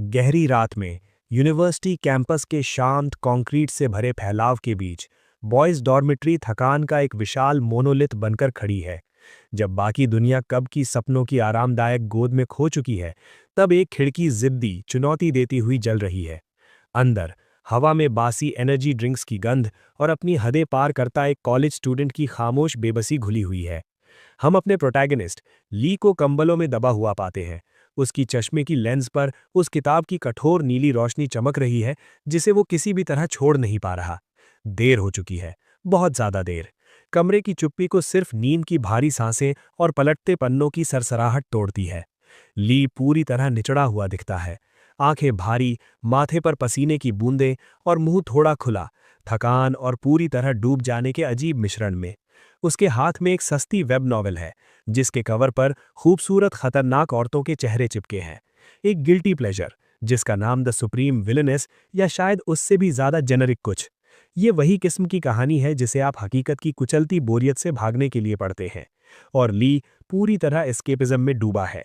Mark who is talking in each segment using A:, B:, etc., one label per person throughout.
A: गहरी रात में यूनिवर्सिटी कैंपस के शांत कंक्रीट से भरे फैलाव के बीच बॉयज डॉर्मिटरी थकान का एक विशाल मोनोलिथ बनकर खड़ी है। जब बाकी दुनिया कब की सपनों की आरामदायक गोद में खो चुकी है, तब एक खिड़की जिद्दी चुनौती देती हुई जल रही है। अंदर हवा में बासी एनर्जी ड्रिंक्स की गंध और अपनी हदें पार करता एक कॉलेज स्टूडेंट की खामोश बेबसी घुली हुई है। हम अपने प्रोटैगनिस्ट ली को कंबलों में दबा हुआ पाते हैं। उसकी चश्मे की लेंस पर उस किताब की कठोर नीली रोशनी चमक रही है जिसे वो किसी भी तरह छोड़ नहीं पा रहा। देर हो चुकी है, बहुत ज्यादा देर। कमरे की चुप्पी को सिर्फ नींद की भारी सांसें और पलटते पन्नों की सरसराहट तोड़ती है। ली पूरी तरह निचड़ा हुआ दिखता है, आंखें भारी, माथे पर पसीने की बूंदें और मुंह थोड़ा खुला, थकान और पूरी तरह डूब जाने के अजीब मिश्रण में। उसके हाथ में एक सस्ती वेब नॉवेल है जिसके कवर पर खूबसूरत खतरनाक औरतों के चेहरे चिपके हैं। एक गिल्टी प्लेजर जिसका नाम द सुप्रीम विलनेस या शायद उससे भी ज्यादा जेनरिक कुछ। ये वही किस्म की कहानी है जिसे आप हकीकत की कुचलती बोरियत से भागने के लिए पढ़ते हैं। और ली पूरी तरह एस्केपिज्म में डूबा है।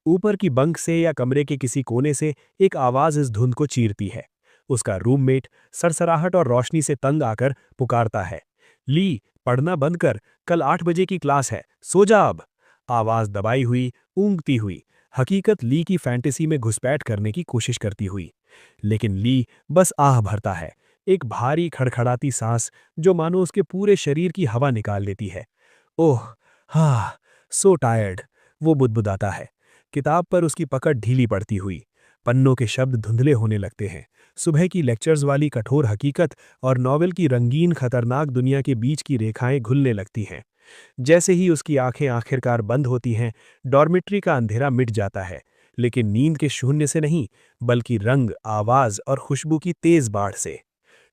A: ऊपर की बंक से या कमरे के किसी कोने से एक आवाज इस धुंध को चीरती है। उसका रूममेट सरसराहट और रोशनी से तंग आकर पुकारता है, ली, पढ़ना बंद कर, कल 8 बजे की क्लास है, सो जा अब। आवाज दबाई हुई, ऊंघती हुई, हकीकत ली की फैंटेसी में घुसपैठ करने की कोशिश करती हुई। लेकिन ली बस आह भरता है, एक भारी खड़खड़ाती सांस जो मानो उसके पूरे शरीर की हवा निकाल लेती है। ओह, हाँ, सो टायर्ड, वो बुदबुदाता है, किताब पर उसकी पकड़ ढीली पड़ती हुई। पन्नों के शब्द धुंधले होने लगते हैं। सुबह की लेक्चर्स वाली कठोर हकीकत और नॉवेल की रंगीन खतरनाक दुनिया के बीच की रेखाएं घुलने लगती हैं। जैसे ही उसकी आंखें आखिरकार बंद होती हैं, डॉर्मिटरी का अंधेरा मिट जाता है, लेकिन नींद के शून्य से नहीं, बल्कि रंग, आवाज और खुशबू की तेज बाढ़ से।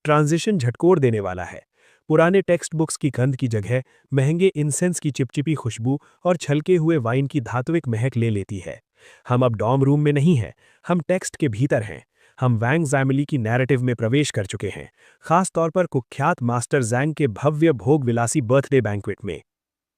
A: ट्रांजिशन झटकोर देने वाला है। पुराने टेक्स्ट बुक्स की गंध की जगह महंगे इंसेंस की चिपचिपी खुशबू और छलके हुए वाइन की धात्विक महक ले लेती है। हम अब डॉर्म रूम में नहीं हैं, हम टेक्स्ट के भीतर हैं। हम वैंग ज़ैमिली की नैरेटिव में प्रवेश कर चुके हैं, खास तौर पर कुख्यात मास्टर जैंग के भव्य भोग विलासी बर्थडे बैंक्वेट में।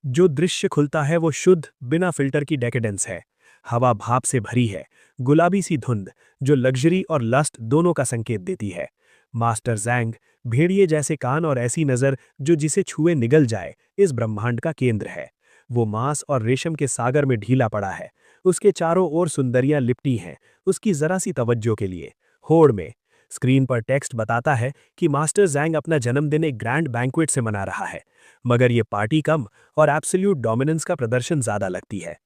A: जो दृश्य खुलता है वो शुद्ध, बिना फिल्टर की डेकेडेंस है। हवा भाप से भरी है, गुलाबी सी धुंध जो लग्जरी और लस्ट दोनों का संकेत देती है। मास्टर जैंग, भेड़िए जैसे कान और ऐसी नज़र जो जिसे छुए निगल जाए, इस ब्रह्मांड का केंद्र है। वो मांस और रेशम के सागर में ढीला पड़ा है। उसके चारों ओर सुंदरियां लिपटी हैं, उसकी जरा सी तवज्जो के लिए। होड़ में स्क्रीन पर टेक्स्ट बताता है कि मास्टर जैंग अपना जन्मदिन एक ग्रैंड बैंक्वेट से मना रहा है, मगर ये पार्टी कम और एब्सोल्यूट डोमिनेंस का प्रदर्शन ज्यादा लगती है।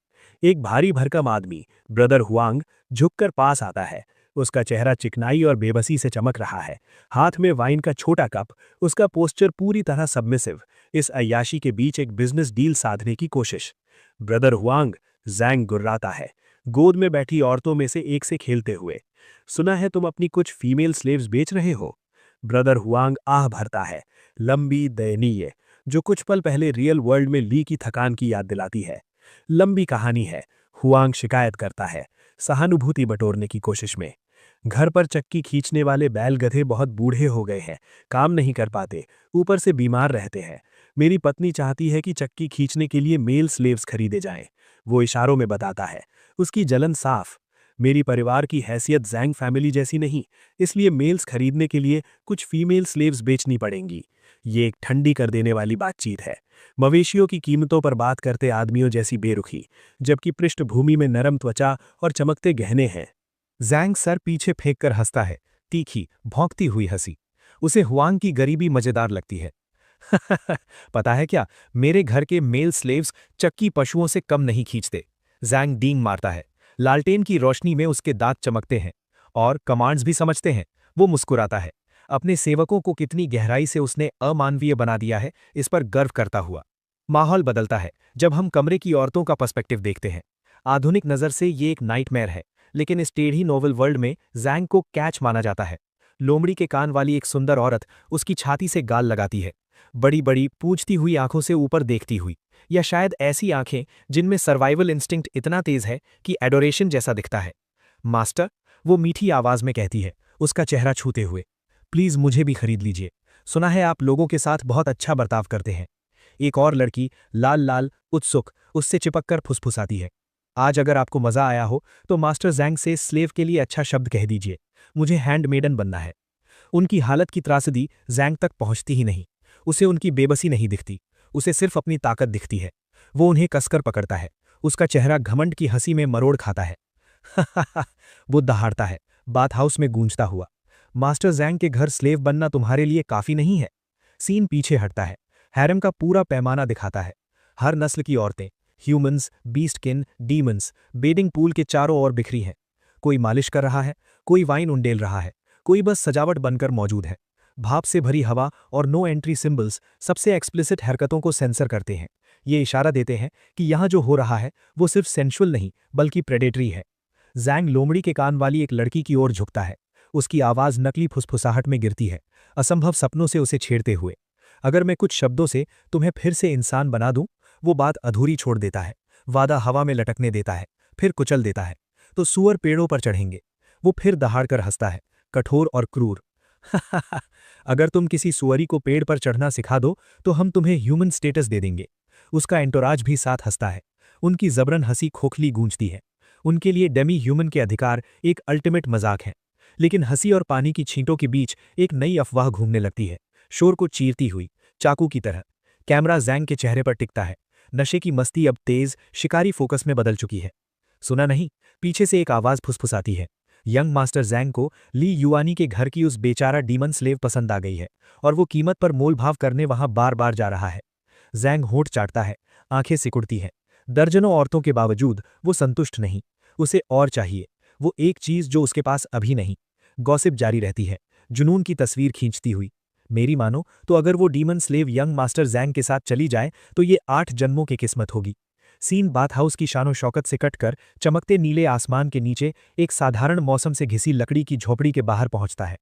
A: एक भारी भरकम आदमी, ब्रदर हुआंग, झुककर पास आता है। उसका चेहरा चिकनाई और बेबसी से चमक रहा है, हाथ में वाइन का छोटा कप, उसका पोस्चर पूरी तरह सबमिसिव, इस अय्याशी के बीच एक बिजनेस डील साधने की कोशिश। ब्रदर हुआंग, जैंग गुर्राता है, गोद में बैठी औरतों में से एक से खेलते हुए। सुना है तुम अपनी कुछ फीमेल स्लेव्स बेच रहे हो। ब्रदर हुआंग आह भरता है, लंबी, दयनीय, जो कुछ पल पहले रियल वर्ल्ड में ली की थकान की याद दिलाती है। लंबी कहानी है। हुआंग शिकायत करता है, सहानुभूति बटोरने की कोशिश में। घर पर चक्की खींचने वाले बैल गधे बहुत बूढ़े हो गए हैं, काम नहीं कर पाते, ऊपर से बीमार रहते हैं। मेरी पत्नी चाहती है कि चक्की खींचने के लिए मेल स्लेव्स खरीदे जाएं। वो इशारों में बताता है, उसकी जलन साफ। मेरी परिवार की हैसियत जैंग फैमिली जैसी नहीं, इसलिए मेल्स खरीदने के लिए कुछ फीमेल स्लेव्स बेचनी पड़ेंगी। ये एक ठंडी कर देने वाली बातचीत है। मवेशियों की कीमतों पर बात करते आदमियों जैसी बेरुखी, जबकि पृष्ठभूमि में नरम त्वचा और चमकते गहने हैं। जैंग सर पीछे फेंक कर हंसता है, तीखी, भौंकती हुई हंसी। उसे हुआंग की गरीबी मजेदार लगती है। पता है क्या, मेरे घर के मेल स्लेव्स चक्की पशुओं से कम नहीं खींचते। जैंग डींग मारता है, लालटेन की रोशनी में उसके दांत चमकते हैं। और कमांड्स भी समझते हैं। वो मुस्कुराता है, अपने सेवकों को कितनी गहराई से उसने अमानवीय बना दिया है, इस पर गर्व करता हुआ। माहौल बदलता है जब हम कमरे की औरतों का पर्सपेक्टिव देखते हैं। आधुनिक नज़र से ये एक नाइटमेयर है, लेकिन इस टेढ़ी नोवेल वर्ल्ड में जैंग को कैच माना जाता है। लोमड़ी के कान वाली एक सुंदर औरत उसकी छाती से गाल लगाती है, बड़ी बड़ी पूछती हुई आंखों से ऊपर देखती हुई, या शायद ऐसी आंखें जिनमें सर्वाइवल इंस्टिंक्ट इतना तेज है कि एडोरेशन जैसा दिखता है। मास्टर, वो मीठी आवाज में कहती है, उसका चेहरा छूते हुए, प्लीज मुझे भी खरीद लीजिए। सुना है आप लोगों के साथ बहुत अच्छा बर्ताव करते हैं। एक और लड़की, लाल लाल, उत्सुक, उससे चिपक कर फुसफुसाती है, आज अगर आपको मजा आया हो तो मास्टर जैंग से स्लेव के लिए अच्छा शब्द कह दीजिए। मुझे हैंडमेडन बनना है। उनकी हालत की त्रासदी जैंग तक पहुंचती ही नहीं। उसे उनकी बेबसी नहीं दिखती। उसे सिर्फ अपनी ताकत दिखती है। वो उन्हें कसकर पकड़ता है। उसका चेहरा घमंड की हंसी में मरोड़ खाता है। वो दहाड़ता है, बाथ हाउस में गूंजता हुआ। मास्टर जैंग के घर स्लेव बनना तुम्हारे लिए काफी नहीं है। सीन पीछे हटता है। हैरम का पूरा पैमाना दिखाता है। हर नस्ल की औरतें, ह्यूमंस, बीस्टकिन, डीमंस, बेडिंग पूल के चारों ओर बिखरी हैं। कोई मालिश कर रहा है, कोई वाइन उंडेल रहा है, कोई बस सजावट बनकर मौजूद है। भाप से भरी हवा और नो एंट्री सिंबल्स सबसे एक्सप्लिसिट हरकतों को सेंसर करते हैं। ये इशारा देते हैं कि यहाँ जो हो रहा है वो सिर्फ सेंशुअल नहीं बल्कि प्रेडेटरी है। जैंग लोमड़ी के कान वाली एक लड़की की ओर झुकता है। उसकी आवाज नकली फुसफुसाहट में गिरती है, असंभव सपनों से उसे छेड़ते हुए। अगर मैं कुछ शब्दों से तुम्हें फिर से इंसान बना दूं, वो बात अधूरी छोड़ देता है। वादा हवा में लटकने देता है, फिर कुचल देता है। तो सुअर पेड़ों पर चढ़ेंगे। वो फिर दहाड़कर हंसता है, कठोर और क्रूर। अगर तुम किसी सुअरी को पेड़ पर चढ़ना सिखा दो तो हम तुम्हें ह्यूमन स्टेटस दे देंगे। उसका एंटोराज भी साथ हंसता है। उनकी जबरन हंसी खोखली गूंजती है। उनके लिए डेमी ह्यूमन के अधिकार एक अल्टीमेट मजाक है। लेकिन हंसी और पानी की छींटों के बीच एक नई अफवाह घूमने लगती है, शोर को चीरती हुई, चाकू की तरह। कैमरा जैंग के चेहरे पर टिकता है। नशे की मस्ती अब तेज, शिकारी फोकस में बदल चुकी है। सुना नहीं, पीछे से एक आवाज फुसफुसाती है। यंग मास्टर जैंग को ली युआनी के घर की उस बेचारा डीमन स्लेव पसंद आ गई है और वो कीमत पर मोलभाव करने वहां बार बार जा रहा है। जैंग होंठ चाटता है, आंखें सिकुड़ती हैं। दर्जनों औरतों के बावजूद वो संतुष्ट नहीं। उसे और चाहिए, वो एक चीज जो उसके पास अभी नहीं। गॉसिप जारी रहती है, जुनून की तस्वीर खींचती हुई। मेरी मानो तो अगर वो डीमन स्लेव यंग मास्टर जैंग के साथ चली जाए तो ये 8 जन्मों की किस्मत होगी। सीन बाथ हाउस की शानो शौकत से कटकर चमकते नीले आसमान के नीचे एक साधारण मौसम से घिसी लकड़ी की झोपड़ी के बाहर पहुंचता है।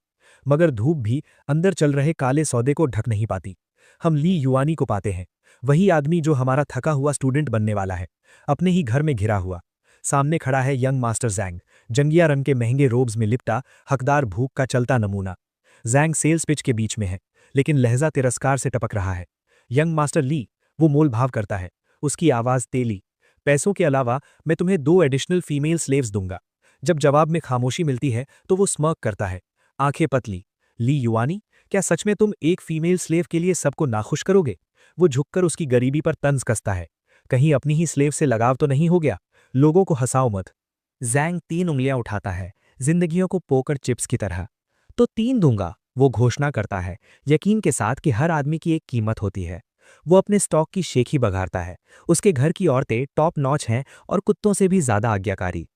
A: मगर धूप भी अंदर चल रहे काले सौदे को ढक नहीं पाती। हम ली युआनी को पाते हैं, वही आदमी जो हमारा थका हुआ स्टूडेंट बनने वाला है, अपने ही घर में घिरा हुआ। सामने खड़ा है यंग मास्टर जैंग, जंगिया रंग के महंगे रोब्स में लिपटा, हकदार भूख का चलता नमूना। जैंग सेल्स पिच के बीच में है, लेकिन लहजा तिरस्कार से टपक रहा है। यंग मास्टर ली, वो मोल भाव करता है। उसकी आवाज तेली। पैसों के अलावा मैं तुम्हें 2 एडिशनल फीमेल स्लेव्स दूंगा। जब जवाब में खामोशी मिलती है तो वो स्मर्क करता है, आंखें पतली। ली युआनी, क्या सच में तुम एक फीमेल स्लेव के लिए सबको नाखुश करोगे? वो झुककर उसकी गरीबी पर तंज कसता है। कहीं अपनी ही स्लेव से लगाव तो नहीं हो गया? लोगों को हंसाओ मत। जैंग 3 उंगलियां उठाता है, जिंदगियों को पोकर चिप्स की तरह। तो 3 दूंगा, वो घोषणा करता है, यकीन के साथ कि हर आदमी की एक कीमत होती है। वो अपने स्टॉक की शेखी बघारता है। उसके घर की औरतें टॉप नॉच हैं और कुत्तों से भी ज्यादा आज्ञाकारी।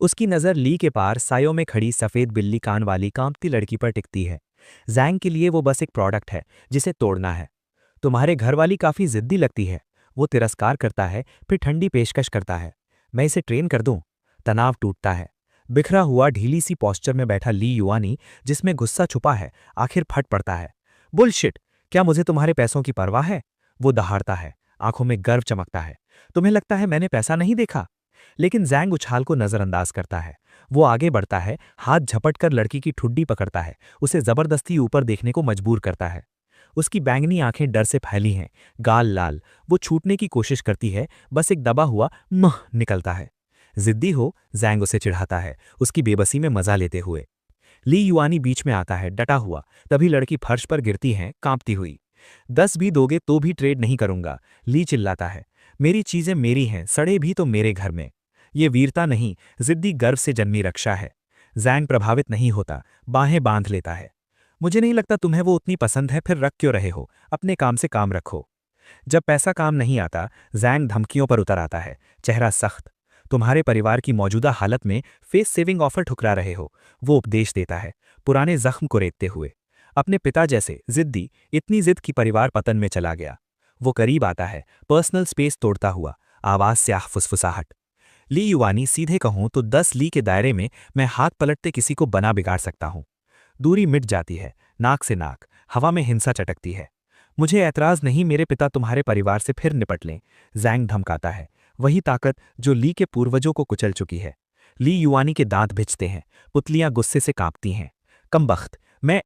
A: उसकी नज़र ली के पार सायों में खड़ी सफेद बिल्ली कान वाली कांपती लड़की पर टिकती है। जैंग के लिए वो बस एक प्रोडक्ट है जिसे तोड़ना है। तुम्हारे घर वाली काफी जिद्दी लगती है। वो तिरस्कार करता है, फिर ठंडी पेशकश करता है। मैं इसे ट्रेन कर दूं? तनाव टूटता है। बिखरा हुआ ढीली सी पॉस्चर में बैठा ली युआनी, जिसमें गुस्सा छुपा है, आखिर फट पड़ता है। बुलशिट! क्या मुझे तुम्हारे पैसों की परवाह है? वो दहाड़ता है, आंखों में गर्व चमकता है। तुम्हें लगता है मैंने पैसा नहीं देखा? लेकिन जैंग उछाल को नजरअंदाज करता है। वो आगे बढ़ता है, हाथ झपटकर लड़की की ठुड्डी पकड़ता है, उसे जबरदस्ती ऊपर देखने को मजबूर करता है। उसकी बैंगनी आंखें डर से फैली हैं, गाल लाल। वो छूटने की कोशिश करती है, बस एक दबा हुआ मह निकलता है। जिद्दी हो, जैंग उसे चिढ़ाता है, उसकी बेबसी में मजा लेते हुए। ली युआनी बीच में आता है, डटा हुआ। तभी लड़की फर्श पर गिरती है, कांपती हुई। 10 भी दोगे तो भी ट्रेड नहीं करूंगा, ली चिल्लाता है। मेरी चीजें मेरी हैं, सड़े भी तो मेरे घर में। ये वीरता नहीं, जिद्दी गर्व से जन्मी रक्षा है। जैंग प्रभावित नहीं होता, बाहें बांध लेता है। मुझे नहीं लगता तुम्हें वो उतनी पसंद है, फिर रख क्यों रहे हो? अपने काम से काम रखो। जब पैसा काम नहीं आता, जैंग धमकियों पर उतर आता है, चेहरा सख्त। तुम्हारे परिवार की मौजूदा हालत में फेस सेविंग ऑफर ठुकरा रहे हो, वो उपदेश देता है, पुराने जख्म को रेतते हुए। अपने पिता जैसे जिद्दी, इतनी जिद कि परिवार पतन में चला गया। वो करीब आता है, पर्सनल स्पेस तोड़ता हुआ, आवाज से आह फुसफुसाहट। ली युआनी, सीधे कहूं तो 10 ली के दायरे में मैं हाथ पलटते किसी को बना बिगाड़ सकता हूं। दूरी मिट जाती है, नाक से नाक, हवा में हिंसा चटकती है। मुझे ऐतराज नहीं, मेरे पिता तुम्हारे परिवार से फिर निपट लें। जैंग धमकाता है, वही ताकत जो ली के पूर्वजों को कुचल चुकी है। ली युआनी के दांत भिजते हैं, पुतलियां गुस्से से कांपती हैं। कमबख्त, मैं।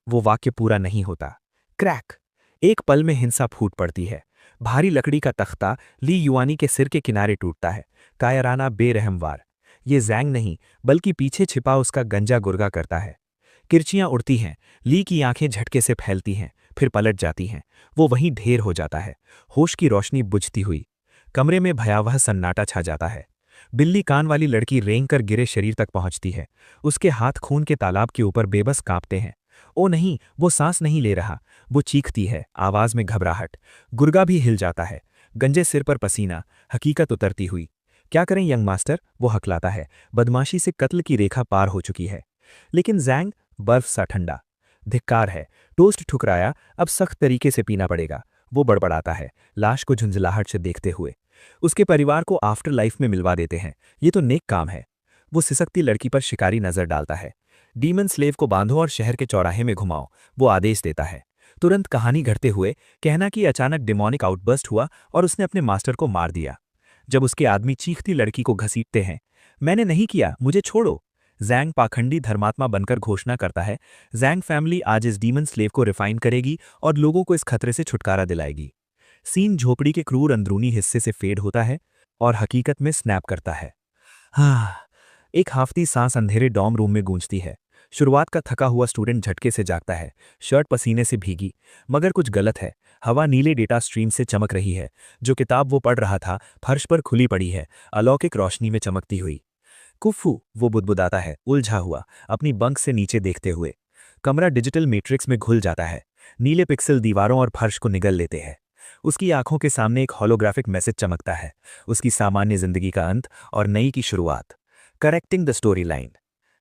A: वो वाक्य पूरा नहीं होता। क्रैक! एक पल में हिंसा फूट पड़ती है।
B: भारी लकड़ी का तख्ता ली युआनी के सिर के किनारे टूटता है, कायराना बेरहम वार। ये जैंग नहीं, बल्कि पीछे छिपा उसका गंजा गुर्गा करता है। किरचियां उड़ती हैं, ली की आंखें झटके से फैलती हैं, फिर पलट जाती हैं। वो वहीं ढेर हो जाता है, होश की रोशनी बुझती हुई। कमरे में भयावह सन्नाटा छा जाता है। बिल्ली कान वाली लड़की रेंग कर गिरे शरीर तक पहुंचती है। उसके हाथ खून के तालाब के ऊपर बेबस कांपते हैं। ओ नहीं, वो सांस नहीं ले रहा। वो चीखती है, आवाज में घबराहट। गुर्गा भी हिल जाता है, गंजे सिर पर पसीना, हकीकत उतरती हुई। क्या करें यंग मास्टर, वो हकलाता है। बदमाशी से कत्ल की रेखा पार हो चुकी है। लेकिन जैंग बर्फ सा ठंडा। धिक्कार है, टोस्ट ठुकराया, अब सख्त तरीके से पीना पड़ेगा। वो बड़बड़ाता है, लाश को झुंझलाहट से देखते हुए। उसके परिवार को आफ्टर लाइफ में मिलवा देते हैं, ये तो नेक काम है। वो सिसकती लड़की पर शिकारी नजर डालता है। डीमन स्लेव को बांधो और शहर के चौराहे में घुमाओ, वो आदेश देता है। तुरंत कहानी घड़ते हुए कहना कि अचानक डिमोनिक आउटबर्स्ट हुआ और उसने अपने मास्टर को मार दिया। जब उसके आदमी चीखती लड़की को घसीटते हैं, मैंने नहीं किया, मुझे छोड़ो। जैंग पाखंडी धर्मात्मा बनकर घोषणा करता है। जैंग फैमिली आज इस डीमन स्लेव को रिफाइन करेगी और लोगों को इस खतरे से छुटकारा दिलाएगी। सीन झोपड़ी के क्रूर अंदरूनी हिस्से से फेड होता है और हकीकत में स्नैप करता है। हाँ, एक हाफती सांस अंधेरे डॉर्म रूम में गूंजती है। शुरुआत का थका हुआ स्टूडेंट झटके से जागता है, शर्ट पसीने से भीगी। मगर कुछ गलत है। हवा नीले डेटा स्ट्रीम से चमक रही है। जो किताब वो पढ़ रहा था फर्श पर खुली पड़ी है, अलौकिक रोशनी में चमकती हुई। कुफ्फू, वो बुदबुदाता है, उलझा हुआ, अपनी बंक से नीचे देखते हुए। कमरा डिजिटल मैट्रिक्स में घुल जाता है। नीले पिक्सल दीवारों और फर्श को निगल लेते हैं। उसकी आंखों के सामने एक होलोग्राफिक मैसेज चमकता है, उसकी सामान्य जिंदगी का अंत और नई की शुरुआत। Correcting the story line.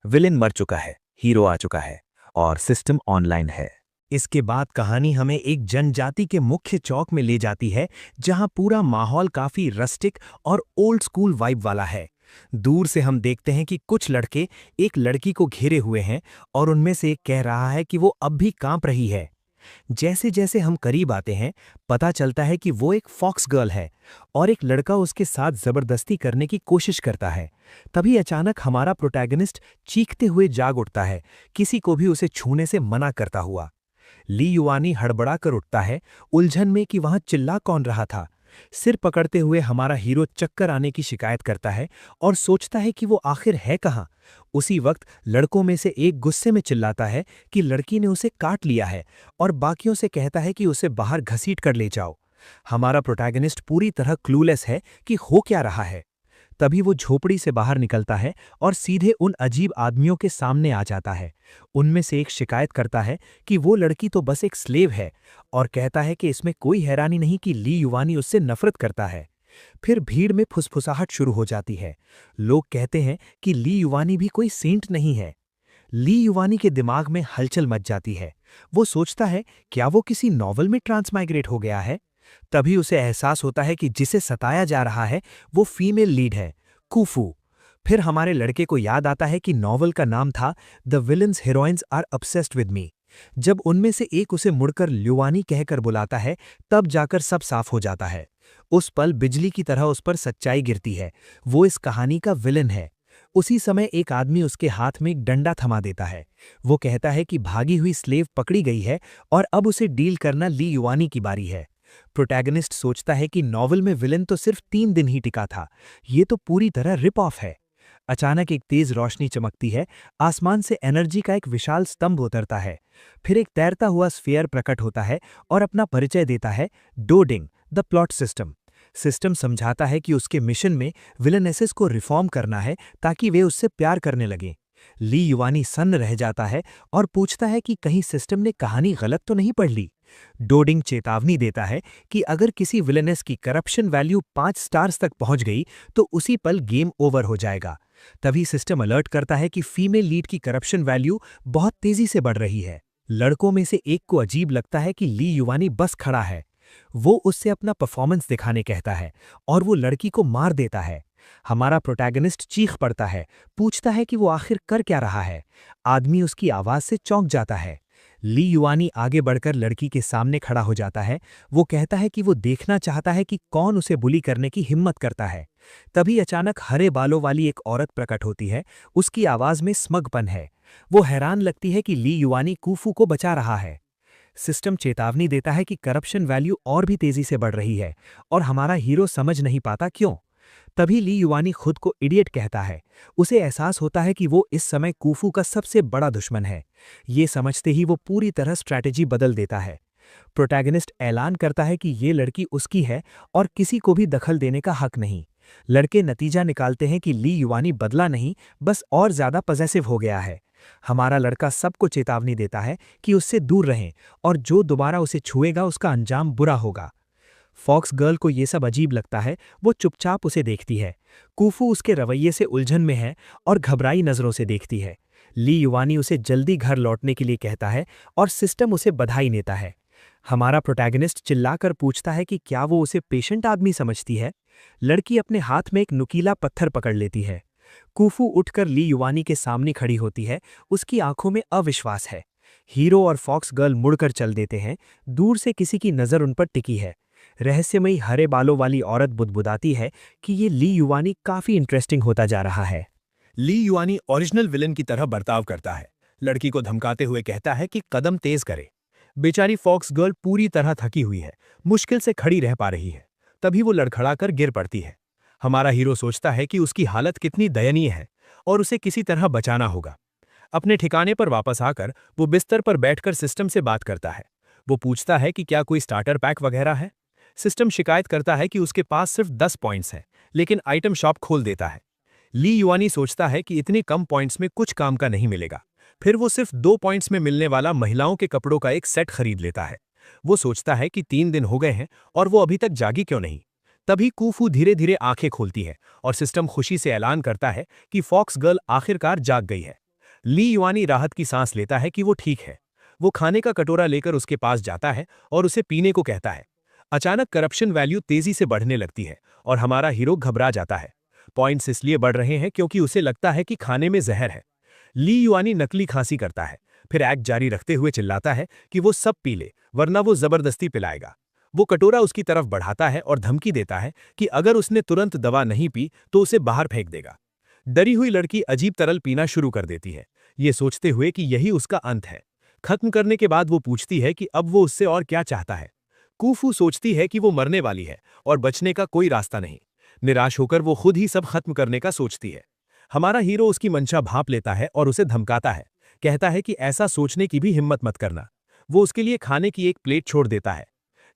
B: Villain मर चुका है, हीरो आ चुका है और सिस्टम ऑनलाइन है।
A: इसके बाद कहानी हमें एक जनजाति के मुख्य चौक में ले जाती है, जहां पूरा माहौल काफी रस्टिक और ओल्ड स्कूल वाइब वाला है। दूर से हम देखते हैं कि कुछ लड़के एक लड़की को घेरे हुए हैं और उनमें से एक कह रहा है कि वो अब भी कांप रही है। जैसे जैसे हम करीब आते हैं, पता चलता है कि वो एक फॉक्स गर्ल है और एक लड़का उसके साथ जबरदस्ती करने की कोशिश करता है। तभी अचानक हमारा प्रोटैगनिस्ट चीखते हुए जाग उठता है, किसी को भी उसे छूने से मना करता हुआ। ली युआनी हड़बड़ा कर उठता है, उलझन में कि वहां चिल्ला कौन रहा था। सिर पकड़ते हुए हमारा हीरो चक्कर आने की शिकायत करता है और सोचता है कि वो आखिर है कहाँ। उसी वक्त लड़कों में से एक गुस्से में चिल्लाता है कि लड़की ने उसे काट लिया है और बाकियों से कहता है कि उसे बाहर घसीट कर ले जाओ। हमारा प्रोटैगनिस्ट पूरी तरह क्लूलेस है कि हो क्या रहा है। तभी वो झोपड़ी से बाहर निकलता है और सीधे उन अजीब आदमियों के सामने आ जाता है। उनमें से एक शिकायत करता है कि वो लड़की तो बस एक स्लेव है और कहता है कि इसमें कोई हैरानी नहीं कि ली युवानी उससे नफरत करता है। फिर भीड़ में फुसफुसाहट शुरू हो जाती है। लोग कहते हैं कि ली युवानी भी कोई सेंट नहीं है। ली युवानी के दिमाग में हलचल मच जाती है। वो सोचता है, क्या वो किसी नॉवल में ट्रांसमाइग्रेट हो गया है। तभी उसे एहसास होता है कि जिसे सताया जा रहा है वो फीमेल लीड है, कुफू। फिर हमारे लड़के को याद आता है कि नॉवल का नाम था the villains heroines are obsessed with me. जब उनमें से एक उसे मुड़कर ल्युवानी कहकर बुलाता है, तब जाकर सब साफ हो जाता है। उस पल बिजली की तरह उस पर सच्चाई गिरती है, वो इस कहानी का विलन है। उसी समय एक आदमी उसके हाथ में एक डंडा थमा देता है। वो कहता है कि भागी हुई स्लेव पकड़ी गई है और अब उसे डील करना ली युवानी की बारी है। प्रोटैगनिस्ट सोचता है कि नॉवल में विलन तो सिर्फ 3 दिन ही टिका था, ये तो पूरी तरह रिप ऑफ है। अचानक एक तेज रोशनी चमकती है, आसमान से एनर्जी का एक विशाल स्तंभ उतरता है। फिर एक तैरता हुआ स्फीयर प्रकट होता है और अपना परिचय देता है, डोडिंग द प्लॉट सिस्टम। सिस्टम समझाता है कि उसके मिशन में विलनेसेस को रिफॉर्म करना है ताकि वे उससे प्यार करने लगें। ली युवानी सन्न रह जाता है और पूछता है कि कहीं सिस्टम ने कहानी गलत तो नहीं पढ़ ली। डोडिंग चेतावनी देता है कि अगर किसी विलनेस की करप्शन वैल्यू 5 स्टार्स तक पहुंच गई तो उसी पल गेम ओवर हो जाएगा। तभी सिस्टम अलर्ट करता है कि फीमेल लीड की करप्शन वैल्यू बहुत तेजी से बढ़ रही है। लड़कों में से एक को अजीब लगता है कि ली युवानी बस खड़ा है। वो उससे अपना परफॉर्मेंस दिखाने कहता है और वो लड़की को मार देता है। हमारा प्रोटैगनिस्ट चीख पड़ता है, पूछता है कि वो आखिर कर क्या रहा है। आदमी उसकी आवाज से चौंक जाता है। ली युआनी आगे बढ़कर लड़की के सामने खड़ा हो जाता है। वो कहता है कि वो देखना चाहता है कि कौन उसे बुली करने की हिम्मत करता है। तभी अचानक हरे बालों वाली एक औरत प्रकट होती है। उसकी आवाज में स्मगपन है। वो हैरान लगती है कि ली युआनी कुफू को बचा रहा है।
B: सिस्टम चेतावनी देता है कि करप्शन वैल्यू और भी तेजी से बढ़ रही है और हमारा हीरो समझ नहीं पाता क्यों। तभी ली युआनी खुद को इडियट कहता है। उसे एहसास होता है कि वो इस समय कूफू का सबसे बड़ा दुश्मन है। ये समझते ही वो पूरी तरह स्ट्रैटेजी बदल देता है। प्रोटैगनिस्ट ऐलान करता है कि ये लड़की उसकी है और किसी को भी दखल देने का हक नहीं। लड़के नतीजा निकालते हैं कि ली युआनी बदला नहीं, बस और ज्यादा पजेसिव हो गया है। हमारा लड़का सबको चेतावनी देता है कि उससे दूर रहें और जो दोबारा उसे छुएगा उसका अंजाम बुरा होगा। फॉक्स गर्ल को ये सब अजीब लगता है। वो चुपचाप उसे देखती है। कूफू उसके रवैये से उलझन में है और घबराई नजरों से देखती है। ली युआनी उसे जल्दी घर लौटने के लिए कहता है और सिस्टम उसे बधाई देता है। हमारा प्रोटैगनिस्ट चिल्लाकर पूछता है कि क्या वो उसे पेशेंट आदमी समझती है। लड़की अपने हाथ में एक नुकीला पत्थर पकड़ लेती है। कूफू उठकर ली युआनी के सामने खड़ी होती है। उसकी आंखों में अविश्वास है। हीरो और फॉक्स गर्ल मुड़कर चल देते हैं। दूर से किसी की नज़र उन पर टिकी है। रहस्यमयी हरे बालों वाली औरत बुदबुदाती है कि ये ली युआनी काफी इंटरेस्टिंग होता जा रहा है।
A: ली युआनी ओरिजिनल विलन की तरह बर्ताव करता है। लड़की को धमकाते हुए कहता है कि कदम तेज करे। बेचारी फॉक्स गर्ल पूरी तरह थकी हुई है, मुश्किल से खड़ी रह पा रही है। तभी वो लड़खड़ाकर गिर पड़ती है। हमारा हीरो सोचता है कि उसकी हालत कितनी दयनीय है और उसे किसी तरह बचाना होगा। अपने ठिकाने पर वापस आकर वो बिस्तर पर बैठकर सिस्टम से बात करता है। वो पूछता है कि क्या कोई स्टार्टर पैक वगैरह है। सिस्टम शिकायत करता है कि उसके पास सिर्फ 10 पॉइंट्स हैं, लेकिन आइटम शॉप खोल देता है। ली युआनी सोचता है कि इतने कम पॉइंट्स में कुछ काम का नहीं मिलेगा। फिर वो सिर्फ 2 पॉइंट्स में मिलने वाला महिलाओं के कपड़ों का एक सेट खरीद लेता है। वो सोचता है कि 3 दिन हो गए हैं और वो अभी तक जागी क्यों नहीं। तभी कूफू धीरे धीरे आंखें खोलती है और सिस्टम खुशी से ऐलान करता है कि फॉक्स गर्ल आखिरकार जाग गई है। ली युआनी राहत की सांस लेता है कि वो ठीक है। वो खाने का कटोरा लेकर उसके पास जाता है और उसे पीने को कहता है। अचानक करप्शन वैल्यू तेजी से बढ़ने लगती है और हमारा हीरो घबरा जाता है। पॉइंट्स इसलिए बढ़ रहे हैं क्योंकि उसे लगता है कि खाने में जहर है। ली युआनी नकली खांसी करता है, फिर एक्ट जारी रखते हुए चिल्लाता है कि वो सब पी ले, वरना वो जबरदस्ती पिलाएगा। वो कटोरा उसकी तरफ बढ़ाता है और धमकी देता है कि अगर उसने तुरंत दवा नहीं पी तो उसे बाहर फेंक देगा। डरी हुई लड़की अजीब तरल पीना शुरू कर देती है, ये सोचते हुए कि यही उसका अंत है। खत्म करने के बाद वो पूछती है कि अब वो उससे और क्या चाहता है। कूफू सोचती है कि वो मरने वाली है और बचने का कोई रास्ता नहीं। निराश होकर वो खुद ही सब खत्म करने का सोचती है। हमारा हीरो उसकी मंशा भांप लेता है और उसे धमकाता है। कहता है कि ऐसा सोचने की भी हिम्मत मत करना। वो उसके लिए खाने की एक प्लेट छोड़ देता है।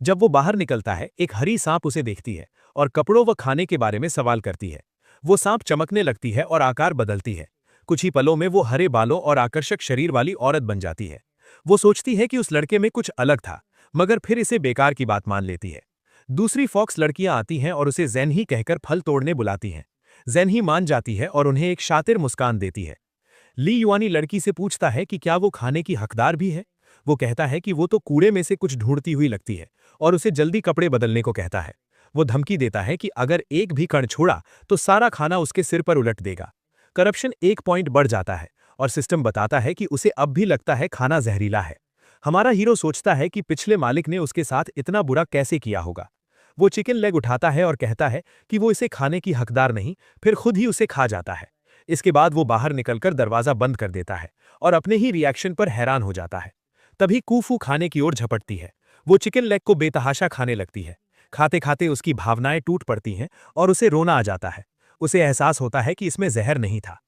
A: जब वो बाहर निकलता है, एक हरी सांप उसे देखती है और कपड़ों व खाने के बारे में सवाल करती है। वो सांप चमकने लगती है और आकार बदलती है। कुछ ही पलों में वो हरे बालों और आकर्षक शरीर वाली औरत बन जाती है। वो सोचती है कि उस लड़के में कुछ अलग था, मगर फिर इसे बेकार की बात मान लेती है। दूसरी फॉक्स लड़कियां आती हैं और उसे ज़ेन ही कहकर फल तोड़ने बुलाती हैं। ज़ेन ही मान जाती है और उन्हें एक शातिर मुस्कान देती है। ली युआनी लड़की से पूछता है कि क्या वो खाने की हकदार भी है। वो कहता है कि वो तो कूड़े में से कुछ ढूंढती हुई लगती है और उसे जल्दी कपड़े बदलने को कहता है। वो धमकी देता है कि अगर एक भी कण छोड़ा तो सारा खाना उसके सिर पर उलट देगा। करप्शन 1 पॉइंट बढ़ जाता है और सिस्टम बताता है कि उसे अब भी लगता है खाना जहरीला है। हमारा हीरो सोचता है कि पिछले मालिक ने उसके साथ इतना बुरा कैसे किया होगा। वो चिकन लेग उठाता है और कहता है कि वो इसे खाने की हकदार नहीं, फिर खुद ही उसे खा जाता है। इसके बाद वो बाहर निकलकर दरवाजा बंद कर देता है और अपने ही रिएक्शन पर हैरान हो जाता है। तभी कूफू खाने की ओर झपटती है। वो चिकन लेग को बेतहाशा खाने लगती है। खाते खाते उसकी भावनाएं टूट पड़ती हैं और उसे रोना आ जाता है। उसे एहसास होता है कि इसमें जहर नहीं था।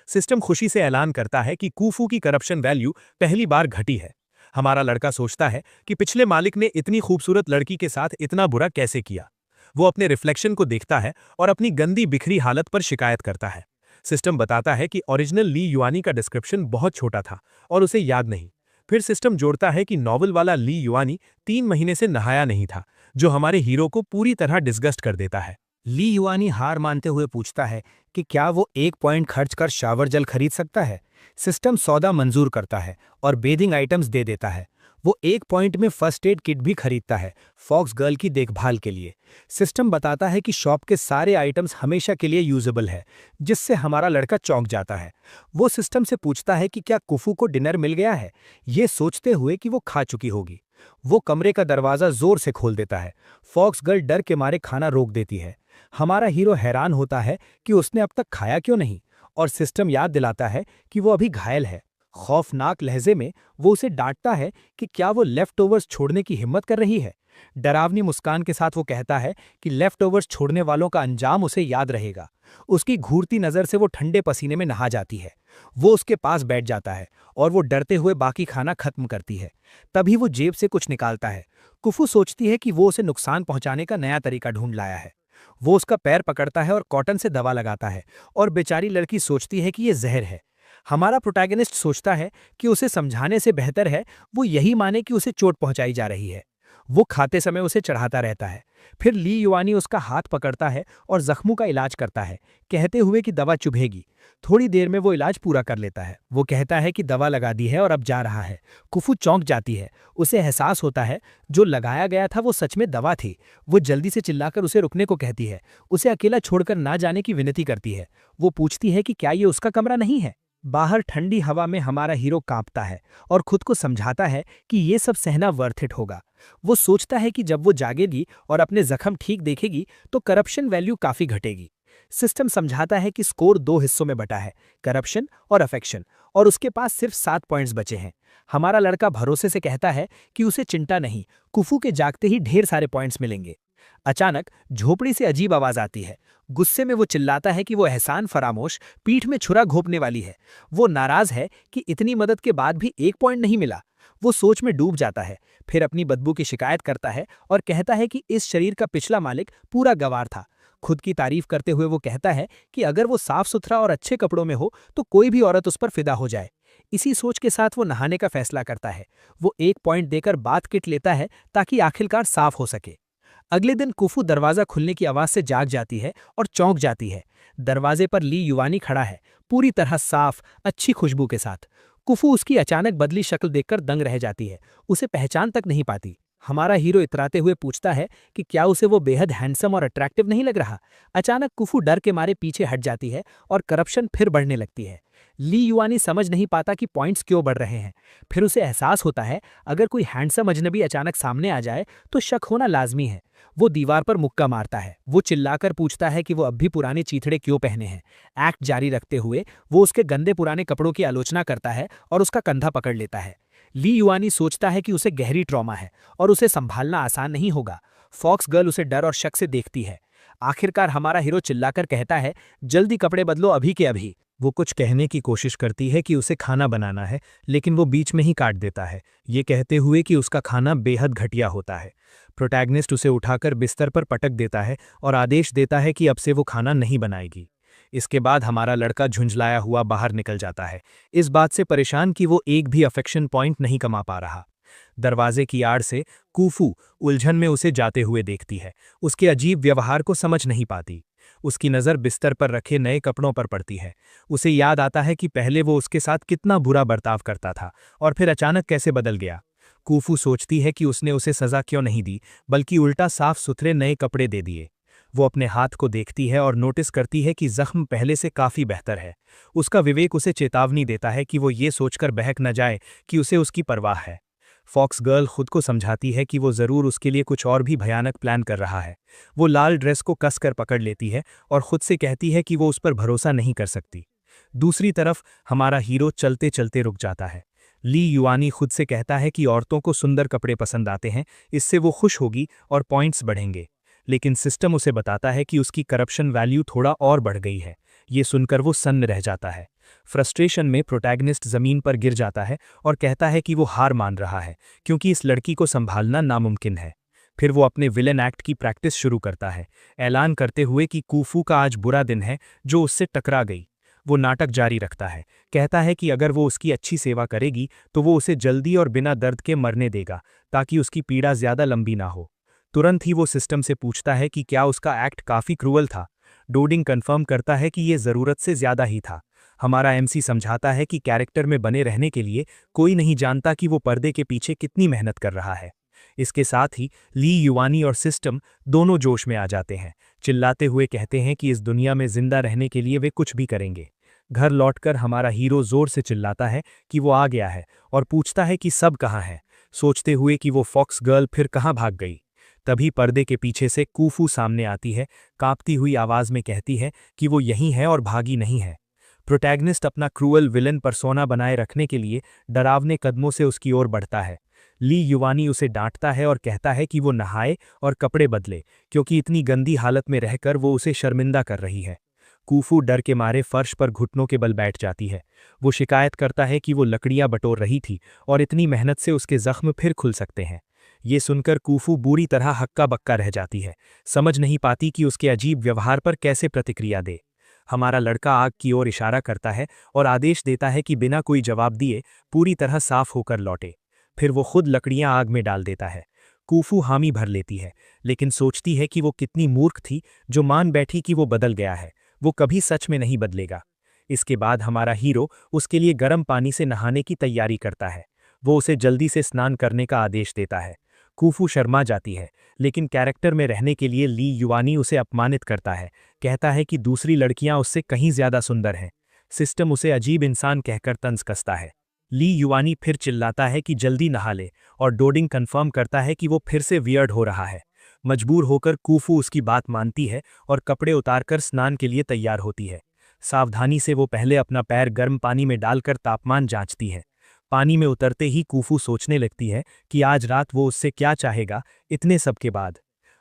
A: सिस्टम खुशी से ऐलान करता है कि कूफू की करप्शन वैल्यू पहली बार घटी है। हमारा लड़का सोचता है कि पिछले मालिक ने इतनी खूबसूरत लड़की के साथ इतना बुरा कैसे किया। वो अपने रिफ्लेक्शन को देखता है और अपनी गंदी बिखरी हालत पर शिकायत करता है। सिस्टम बताता है कि ओरिजिनल ली युआनी का डिस्क्रिप्शन बहुत छोटा था और उसे याद नहीं। फिर सिस्टम जोड़ता है कि नॉवल वाला ली युआनी 3 महीने से नहाया नहीं था, जो हमारे हीरो को पूरी तरह डिस्गस्ट कर देता है।
C: ली युआनी हार मानते हुए पूछता है कि क्या वो 1 पॉइंट खर्च कर शावर जल खरीद सकता है। सिस्टम सौदा मंजूर करता है और बेदिंग आइटम्स दे देता है। वो 1 पॉइंट में फर्स्ट एड किट भी खरीदता है फॉक्स गर्ल की देखभाल के लिए। सिस्टम बताता है कि शॉप के सारे आइटम्स हमेशा के लिए यूजेबल है, जिससे हमारा लड़का चौंक जाता है। वो सिस्टम से पूछता है कि क्या कुफू को डिनर मिल गया है, ये सोचते हुए कि वो खा चुकी होगी। वो कमरे का दरवाजा जोर से खोल देता है। फॉक्स गर्ल डर के मारे खाना रोक देती है। हमारा हीरो हैरान होता है कि उसने अब तक खाया क्यों नहीं, और सिस्टम याद दिलाता है कि वो अभी घायल है। खौफनाक लहजे में वो उसे डांटता है कि क्या वो लेफ्ट ओवर्स छोड़ने की हिम्मत कर रही है। डरावनी मुस्कान के साथ वो कहता है कि लेफ्ट ओवर्स छोड़ने वालों का अंजाम उसे याद रहेगा। उसकी घूरती नजर से वो ठंडे पसीने में नहा जाती है। वो उसके पास बैठ जाता है और वो डरते हुए बाकी खाना खत्म करती है। तभी वो जेब से कुछ निकालता है। कुफू सोचती है कि वो उसे नुकसान पहुंचाने का नया तरीका ढूंढ लाया है। वो उसका पैर पकड़ता है और कॉटन से दवा लगाता है और बेचारी लड़की सोचती है कि ये जहर है। हमारा प्रोटैगनिस्ट सोचता है कि उसे समझाने से बेहतर है वो यही माने कि उसे चोट पहुंचाई जा रही है। वो खाते समय उसे चढ़ाता रहता है। फिर ली युआनी उसका हाथ पकड़ता है और जख्मों का इलाज करता है, कहते हुए कि दवा चुभेगी। थोड़ी देर में वो इलाज पूरा कर लेता है। वो कहता है कि दवा लगा दी है और अब जा रहा है। कुफू चौंक जाती है। उसे एहसास होता है जो लगाया गया था वो सच में दवा थी। वो जल्दी से चिल्लाकर उसे रुकने को कहती है। उसे अकेला छोड़कर ना जाने की विनती करती है। वो पूछती है कि क्या ये उसका कमरा नहीं है। बाहर ठंडी हवा में हमारा हीरो कांपता है और खुद को समझाता है कि ये सब सहना वर्थ इट होगा। वो सोचता है कि जब वो जागेगी और अपने जख्म ठीक देखेगी तो करप्शन वैल्यू काफी घटेगी। सिस्टम समझाता है कि स्कोर 2 हिस्सों में बटा है, करप्शन और अफेक्शन, और उसके पास सिर्फ 7 पॉइंट्स बचे हैं। हमारा लड़का भरोसे से कहता है कि उसे चिंता नहीं, कुफू के जागते ही ढेर सारे पॉइंट्स मिलेंगे। अचानक झोपड़ी से अजीब आवाज आती है। गुस्से में वो चिल्लाता है कि वो एहसान फरामोश पीठ में छुरा घोंपने वाली है। वो नाराज है कि इतनी मदद के बाद भी 1 पॉइंट नहीं मिला। वो सोच में डूब जाता है, फिर अपनी बदबू की शिकायत करता है और कहता है कि इस शरीर का पिछला मालिक पूरा गवार था। खुद की तारीफ करते हुए वो कहता है कि अगर वो साफ सुथरा और अच्छे कपड़ों में हो तो कोई भी औरत उस पर फिदा हो जाए। इसी सोच के साथ वो नहाने का फैसला करता है। वो 1 पॉइंट देकर बाथ किट लेता है ताकि आखिरकार साफ हो सके। अगले दिन कुफू दरवाजा खुलने की आवाज से जाग जाती है और चौंक जाती है। दरवाजे पर ली युवानी खड़ा है, पूरी तरह साफ, अच्छी खुशबू के साथ। कुफू उसकी अचानक बदली शक्ल देखकर दंग रह जाती है, उसे पहचान तक नहीं पाती। हमारा हीरो इतराते हुए पूछता है कि क्या उसे वो बेहद हैंडसम और अट्रैक्टिव नहीं लग रहा। अचानक कुफू डर के मारे पीछे हट जाती है और करप्शन फिर बढ़ने लगती है। ली युआनी समझ नहीं पाता कि पॉइंट्स क्यों बढ़ रहे हैं। फिर उसे एहसास होता है अगर कोई हैंडसम अजनबी अचानक सामने आ जाए तो शक होना लाजमी है। वो दीवार पर मुक्का मारता है। वो चिल्लाकर पूछता है कि वो अब भी पुराने चीथड़े क्यों पहने हैं। एक्ट जारी रखते हुए वो उसके गंदे पुराने कपड़ों की आलोचना करता है और उसका कंधा पकड़ लेता है। ली युआनी सोचता है कि उसे गहरी ट्रॉमा है और उसे संभालना आसान नहीं होगा। फॉक्स गर्ल उसे डर और शक से देखती है। आखिरकार हमारा हीरो चिल्लाकर कहता है, जल्दी कपड़े बदलो अभी के अभी।
A: वो कुछ कहने की कोशिश करती है कि उसे खाना बनाना है, लेकिन वो बीच में ही काट देता है, ये कहते हुए कि उसका खाना बेहद घटिया होता है। प्रोटैगनिस्ट उसे उठाकर बिस्तर पर पटक देता है और आदेश देता है कि अब से वो खाना नहीं बनाएगी। इसके बाद हमारा लड़का झुंझलाया हुआ बाहर निकल जाता है, इस बात से परेशान कि वो एक भी अफेक्शन पॉइंट नहीं कमा पा रहा। दरवाजे की आड़ से कुफू उलझन में उसे जाते हुए देखती है, उसके अजीब व्यवहार को समझ नहीं पाती। उसकी नज़र बिस्तर पर रखे नए कपड़ों पर पड़ती है। उसे याद आता है कि पहले वो उसके साथ कितना बुरा बर्ताव करता था और फिर अचानक कैसे बदल गया। कुफू सोचती है कि उसने उसे सज़ा क्यों नहीं दी, बल्कि उल्टा साफ सुथरे नए कपड़े दे दिए। वो अपने हाथ को देखती है और नोटिस करती है कि जख्म पहले से काफ़ी बेहतर है। उसका विवेक उसे चेतावनी देता है कि वो ये सोचकर बहक न जाए कि उसे उसकी परवाह है। फॉक्स गर्ल खुद को समझाती है कि वो ज़रूर उसके लिए कुछ और भी भयानक प्लान कर रहा है। वो लाल ड्रेस को कसकर पकड़ लेती है और खुद से कहती है कि वो उस पर भरोसा नहीं कर सकती। दूसरी तरफ हमारा हीरो चलते चलते रुक जाता है। ली युआनी खुद से कहता है कि औरतों को सुंदर कपड़े पसंद आते हैं, इससे वो खुश होगी और पॉइंट्स बढ़ेंगे। लेकिन सिस्टम उसे बताता है कि उसकी करप्शन वैल्यू थोड़ा और बढ़ गई है। ये सुनकर वो सन्न रह जाता है। फ्रस्ट्रेशन में प्रोटैगनिस्ट जमीन पर गिर जाता है और कहता है कि वो हार मान रहा है, क्योंकि इस लड़की को संभालना नामुमकिन है। फिर वो अपने विलेन एक्ट की प्रैक्टिस शुरू करता है, ऐलान करते हुए कि कुफू का आज बुरा दिन है जो उससे टकरा गई। वो नाटक जारी रखता है, कहता है कि अगर वो उसकी अच्छी सेवा करेगी तो वो उसे जल्दी और बिना दर्द के मरने देगा, ताकि उसकी पीड़ा ज्यादा लंबी ना हो। तुरंत ही वो सिस्टम से पूछता है कि क्या उसका एक्ट काफ़ी क्रूअल था। डोडिंग कंफर्म करता है कि ये ज़रूरत से ज़्यादा ही था। हमारा एमसी समझाता है कि कैरेक्टर में बने रहने के लिए कोई नहीं जानता कि वो पर्दे के पीछे कितनी मेहनत कर रहा है। इसके साथ ही ली युआनी और सिस्टम दोनों जोश में आ जाते हैं, चिल्लाते हुए कहते हैं कि इस दुनिया में जिंदा रहने के लिए वे कुछ भी करेंगे। घर लौटकर हमारा हीरो जोर से चिल्लाता है कि वो आ गया है और पूछता है कि सब कहाँ हैं, सोचते हुए कि वो फॉक्स गर्ल फिर कहाँ भाग गई। तभी पर्दे के पीछे से कुफू सामने आती है, कांपती हुई आवाज में कहती है कि वो यहीं है और भागी नहीं है। प्रोटैगनिस्ट अपना क्रूअल विलन पर्सोना बनाए रखने के लिए डरावने कदमों से उसकी ओर बढ़ता है। ली युवानी उसे डांटता है और कहता है कि वो नहाए और कपड़े बदले, क्योंकि इतनी गंदी हालत में रहकर वो उसे शर्मिंदा कर रही है। कूफू डर के मारे फर्श पर घुटनों के बल बैठ जाती है। वो शिकायत करता है कि वो लकड़ियां बटोर रही थी और इतनी मेहनत से उसके जख्म फिर खुल सकते हैं। ये सुनकर कूफू बुरी तरह हक्का बक्का रह जाती है, समझ नहीं पाती कि उसके अजीब व्यवहार पर कैसे प्रतिक्रिया दे। हमारा लड़का आग की ओर इशारा करता है और आदेश देता है कि बिना कोई जवाब दिए पूरी तरह साफ होकर लौटे। फिर वो खुद लकड़ियां आग में डाल देता है। कूफू हामी भर लेती है, लेकिन सोचती है कि वो कितनी मूर्ख थी जो मान बैठी कि वो बदल गया है। वो कभी सच में नहीं बदलेगा। इसके बाद हमारा हीरो उसके लिए गर्म पानी से नहाने की तैयारी करता है। वो उसे जल्दी से स्नान करने का आदेश देता है। कूफू शर्मा जाती है, लेकिन कैरेक्टर में रहने के लिए ली युवानी उसे अपमानित करता है, कहता है कि दूसरी लड़कियां उससे कहीं ज्यादा सुंदर हैं। सिस्टम उसे अजीब इंसान कहकर तंज कसता है। ली युवानी फिर चिल्लाता है कि जल्दी नहा ले, और डोडिंग कंफर्म करता है कि वो फिर से वियर्ड हो रहा है। मजबूर होकर कूफू उसकी बात मानती है और कपड़े उतारकर स्नान के लिए तैयार होती है। सावधानी से वो पहले अपना पैर गर्म पानी में डालकर तापमान जांचती है। पानी में उतरते ही कूफू सोचने लगती है कि आज रात वो उससे क्या चाहेगा। इतने सब के बाद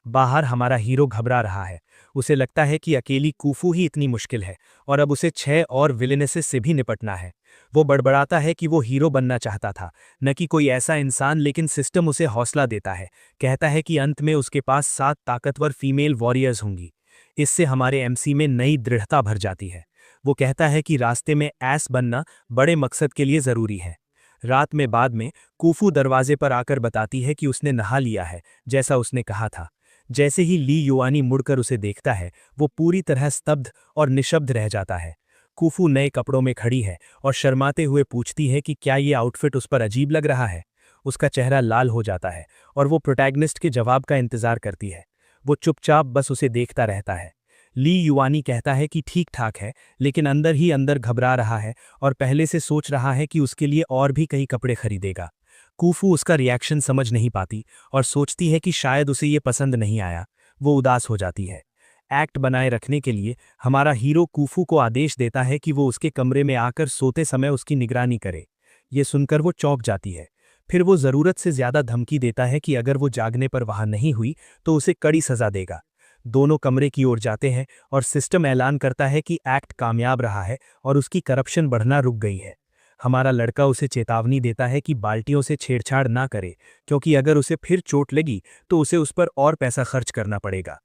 A: बाहर हमारा हीरो घबरा रहा है। उसे लगता है कि अकेली कूफू ही इतनी मुश्किल है और अब उसे 6 और विलेनेसेस से भी निपटना है। वो बड़बड़ाता है कि वो हीरो बनना चाहता था, न कि कोई ऐसा इंसान, लेकिन सिस्टम उसे हौसला देता है। कहता है कि अंत में उसके पास 7 ताकतवर फीमेल वॉरियर्स होंगी। इससे हमारे एमसी में नई दृढ़ता भर जाती है। वो कहता है कि रास्ते में ऐस बनना बड़े मकसद के लिए ज़रूरी है। रात में बाद में कूफू दरवाजे पर आकर बताती है कि उसने नहा लिया है, जैसा उसने कहा था। जैसे ही ली युआनी मुड़कर उसे देखता है, वो पूरी तरह स्तब्ध और निशब्द रह जाता है। कूफू नए कपड़ों में खड़ी है और शर्माते हुए पूछती है कि क्या ये आउटफिट उस पर अजीब लग रहा है। उसका चेहरा लाल हो जाता है और वो प्रोटैगनिस्ट के जवाब का इंतजार करती है। वो चुपचाप बस उसे देखता रहता है। ली युआनी कहता है कि ठीक ठाक है, लेकिन अंदर ही अंदर घबरा रहा है और पहले से सोच रहा है कि उसके लिए और भी कई कपड़े खरीदेगा। कूफू उसका रिएक्शन समझ नहीं पाती और सोचती है कि शायद उसे ये पसंद नहीं आया। वो उदास हो जाती है। एक्ट बनाए रखने के लिए हमारा हीरो कूफू को आदेश देता है कि वो उसके कमरे में आकर सोते समय उसकी निगरानी करे। ये सुनकर वो चौंक जाती है। फिर वो ज़रूरत से ज़्यादा धमकी देता है कि अगर वो जागने पर वहाँ नहीं हुई तो उसे कड़ी सज़ा देगा। दोनों कमरे की ओर जाते हैं और सिस्टम ऐलान करता है कि एक्ट कामयाब रहा है और उसकी करप्शन बढ़ना रुक गई है। हमारा लड़का उसे चेतावनी देता है कि बाल्टियों से छेड़छाड़ ना करे, क्योंकि अगर उसे फिर चोट लगी तो उसे उस पर और पैसा खर्च करना पड़ेगा।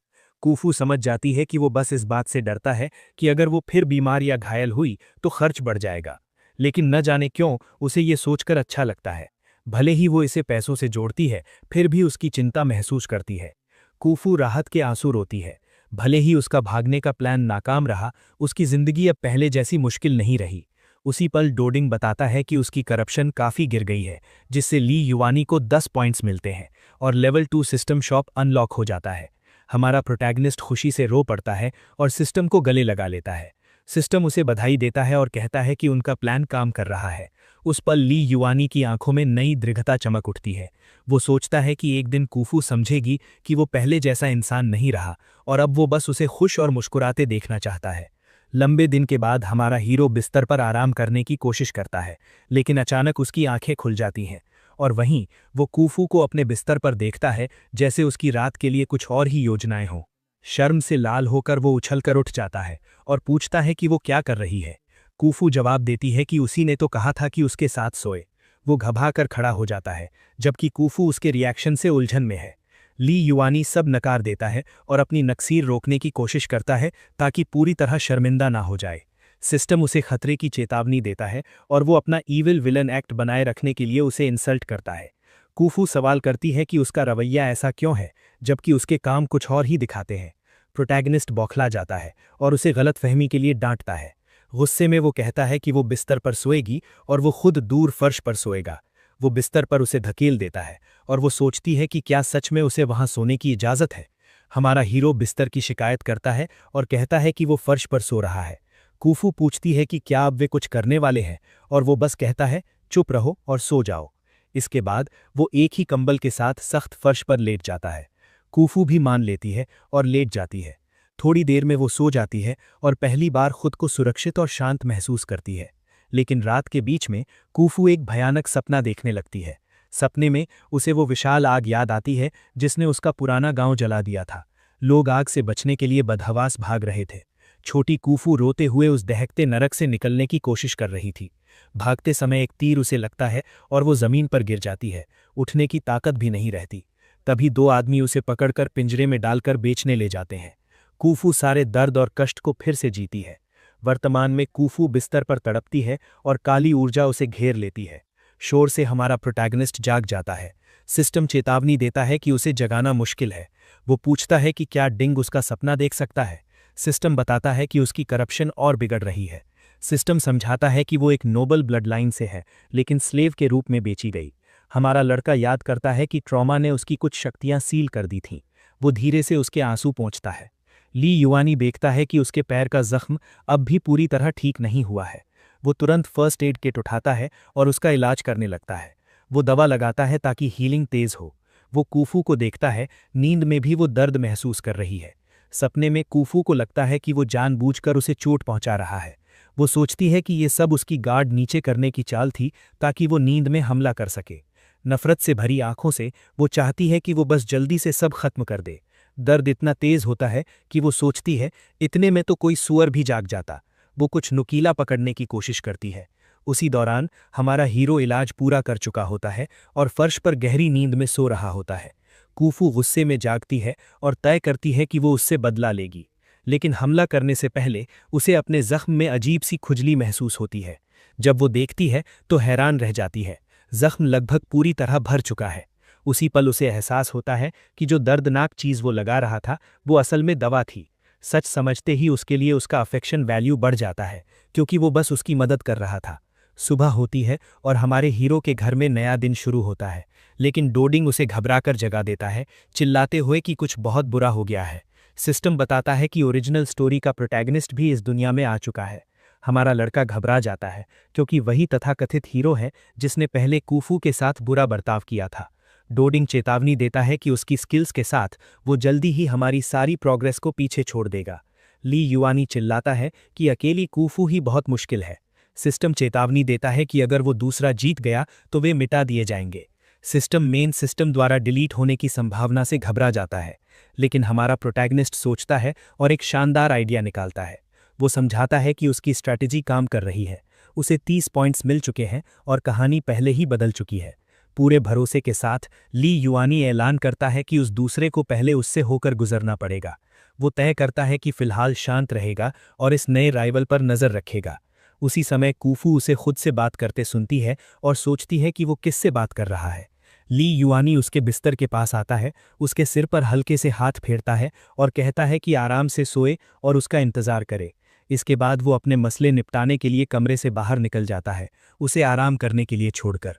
A: कूफू समझ जाती है कि वो बस इस बात से डरता है कि अगर वो फिर बीमार या घायल हुई तो खर्च बढ़ जाएगा, लेकिन न जाने क्यों उसे ये सोचकर अच्छा लगता है। भले ही वो इसे पैसों से जोड़ती है, फिर भी उसकी चिंता महसूस करती है। कूफू राहत के आंसू रोती है। भले ही उसका भागने का प्लान नाकाम रहा, उसकी जिंदगी अब पहले जैसी मुश्किल नहीं रही। उसी पल डोडिंग बताता है कि उसकी करप्शन काफ़ी गिर गई है, जिससे ली युआनी को 10 पॉइंट्स मिलते हैं और लेवल 2 सिस्टम शॉप अनलॉक हो जाता है। हमारा प्रोटैगनिस्ट खुशी से रो पड़ता है और सिस्टम को गले लगा लेता है। सिस्टम उसे बधाई देता है और कहता है कि उनका प्लान काम कर रहा है। उस पल ली युआनी की आंखों में नई दृढ़ता चमक उठती है। वो सोचता है कि एक दिन कूफू समझेगी कि वो पहले जैसा इंसान नहीं रहा और अब वो बस उसे खुश और मुस्कुराते देखना चाहता है। लंबे दिन के बाद हमारा हीरो बिस्तर पर आराम करने की कोशिश करता है, लेकिन अचानक उसकी आंखें खुल जाती हैं और वहीं वो कूफू को अपने बिस्तर पर देखता है, जैसे उसकी रात के लिए कुछ और ही योजनाएं हों। शर्म से लाल होकर वो उछलकर उठ जाता है और पूछता है कि वो क्या कर रही है। कूफू जवाब देती है कि उसी ने तो कहा था कि उसके साथ सोए। वो घबरा कर खड़ा हो जाता है, जबकि कूफू उसके रिएक्शन से उलझन में है। ली युआनी सब नकार देता है और अपनी नक्सीर रोकने की कोशिश करता है ताकि पूरी तरह शर्मिंदा ना हो जाए। सिस्टम उसे खतरे की चेतावनी देता है और वो अपना ईविल विलन एक्ट बनाए रखने के लिए उसे इंसल्ट करता है। कूफू सवाल करती है कि उसका रवैया ऐसा क्यों है, जबकि उसके काम कुछ और ही दिखाते हैं। प्रोटैगनिस्ट बौखला जाता है और उसे गलतफहमी के लिए डांटता है। गुस्से में वो कहता है कि वो बिस्तर पर सोएगी और वो खुद दूर फर्श पर सोएगा। वो बिस्तर पर उसे धकेल देता है और वो सोचती है कि क्या सच में उसे वहां सोने की इजाज़त है। हमारा हीरो बिस्तर की शिकायत करता है और कहता है कि वो फर्श पर सो रहा है। कूफू पूछती है कि क्या अब वे कुछ करने वाले हैं और वो बस कहता है चुप रहो और सो जाओ। इसके बाद वो एक ही कंबल के साथ सख्त फर्श पर लेट जाता है। कूफू भी मान लेती है और लेट जाती है।
C: थोड़ी देर में वो सो जाती है और पहली बार खुद को सुरक्षित और शांत महसूस करती है। लेकिन रात के बीच में कूफू एक भयानक सपना देखने लगती है। सपने में उसे वो विशाल आग याद आती है जिसने उसका पुराना गांव जला दिया था। लोग आग से बचने के लिए बदहवास भाग रहे थे। छोटी कूफू रोते हुए उस दहकते नरक से निकलने की कोशिश कर रही थी। भागते समय एक तीर उसे लगता है और वो जमीन पर गिर जाती है। उठने की ताकत भी नहीं रहती। तभी दो आदमी उसे पकड़कर पिंजरे में डालकर बेचने ले जाते हैं। कूफू सारे दर्द और कष्ट को फिर से जीती है। वर्तमान में कूफू बिस्तर पर तड़पती है और काली ऊर्जा उसे घेर लेती है। शोर से हमारा प्रोटैगनिस्ट जाग जाता है। सिस्टम चेतावनी देता है कि उसे जगाना मुश्किल है। वो पूछता है कि क्या डिंग उसका सपना देख सकता है। सिस्टम बताता है कि उसकी करप्शन और बिगड़ रही है। सिस्टम समझाता है कि वो एक नोबल ब्लड लाइन से है, लेकिन स्लेव के रूप में बेची गई। हमारा लड़का याद करता है कि ट्रॉमा ने उसकी कुछ शक्तियां सील कर दी थीं। वो धीरे से उसके आंसू पोंछता है। ली युआनी देखता है कि उसके पैर का जख्म अब भी पूरी तरह ठीक नहीं हुआ है। वो तुरंत फर्स्ट एड किट उठाता है और उसका इलाज करने लगता है। वो दवा लगाता है ताकि हीलिंग तेज हो। वो कूफू को देखता है, नींद में भी वो दर्द महसूस कर रही है। सपने में कूफू को लगता है कि वो जानबूझकर उसे चोट पहुंचा रहा है। वो सोचती है कि ये सब उसकी गार्ड नीचे करने की चाल थी ताकि वो नींद में हमला कर सके। नफरत से भरी आंखों से वो चाहती है कि वो बस जल्दी से सब खत्म कर दे। दर्द इतना तेज होता है कि वो सोचती है, इतने में तो कोई सुअर भी जाग जाता। वो कुछ नुकीला पकड़ने की कोशिश करती है। उसी दौरान हमारा हीरो इलाज पूरा कर चुका होता है और फर्श पर गहरी नींद में सो रहा होता है। कूफू गुस्से में जागती है और तय करती है कि वो उससे बदला लेगी। लेकिन हमला करने से पहले उसे अपने जख्म में अजीब सी खुजली महसूस होती है। जब वो देखती है तो हैरान रह जाती है। जख्म लगभग पूरी तरह भर चुका है। उसी पल उसे एहसास होता है कि जो दर्दनाक चीज़ वो लगा रहा था वो असल में दवा थी। सच समझते ही उसके लिए उसका अफेक्शन वैल्यू बढ़ जाता है, क्योंकि वो बस उसकी मदद कर रहा था। सुबह होती है और हमारे हीरो के घर में नया दिन शुरू होता है, लेकिन डोडिंग उसे घबराकर जगा देता है, चिल्लाते हुए कि कुछ बहुत बुरा हो गया है। सिस्टम बताता है कि ओरिजिनल स्टोरी का प्रोटैगनिस्ट भी इस दुनिया में आ चुका है। हमारा लड़का घबरा जाता है, क्योंकि वही तथाकथित हीरो है जिसने पहले कूफू के साथ बुरा बर्ताव किया था। डोडिंग चेतावनी देता है कि उसकी स्किल्स के साथ वो जल्दी ही हमारी सारी प्रोग्रेस को पीछे छोड़ देगा। ली युआनी चिल्लाता है कि अकेली कूफू ही बहुत मुश्किल है। सिस्टम चेतावनी देता है कि अगर वो दूसरा जीत गया तो वे मिटा दिए जाएंगे। सिस्टम मेन सिस्टम द्वारा डिलीट होने की संभावना से घबरा जाता है, लेकिन हमारा प्रोटैगनिस्ट सोचता है और एक शानदार आइडिया निकालता है। वो समझाता है कि उसकी स्ट्रैटेजी काम कर रही है। उसे 30 पॉइंट्स मिल चुके हैं और कहानी पहले ही बदल चुकी है। पूरे भरोसे के साथ ली युआनी ऐलान करता है कि उस दूसरे को पहले उससे होकर गुजरना पड़ेगा। वो तय करता है कि फिलहाल शांत रहेगा और इस नए राइवल पर नज़र रखेगा। उसी समय कूफू उसे खुद से बात करते सुनती है और सोचती है कि वो किससे बात कर रहा है। ली युआनी उसके बिस्तर के पास आता है, उसके सिर पर हल्के से हाथ फेरता है और कहता है कि आराम से सोए और उसका इंतज़ार करे। इसके बाद वो अपने मसले निपटाने के लिए कमरे से बाहर निकल जाता है, उसे आराम करने के लिए छोड़कर।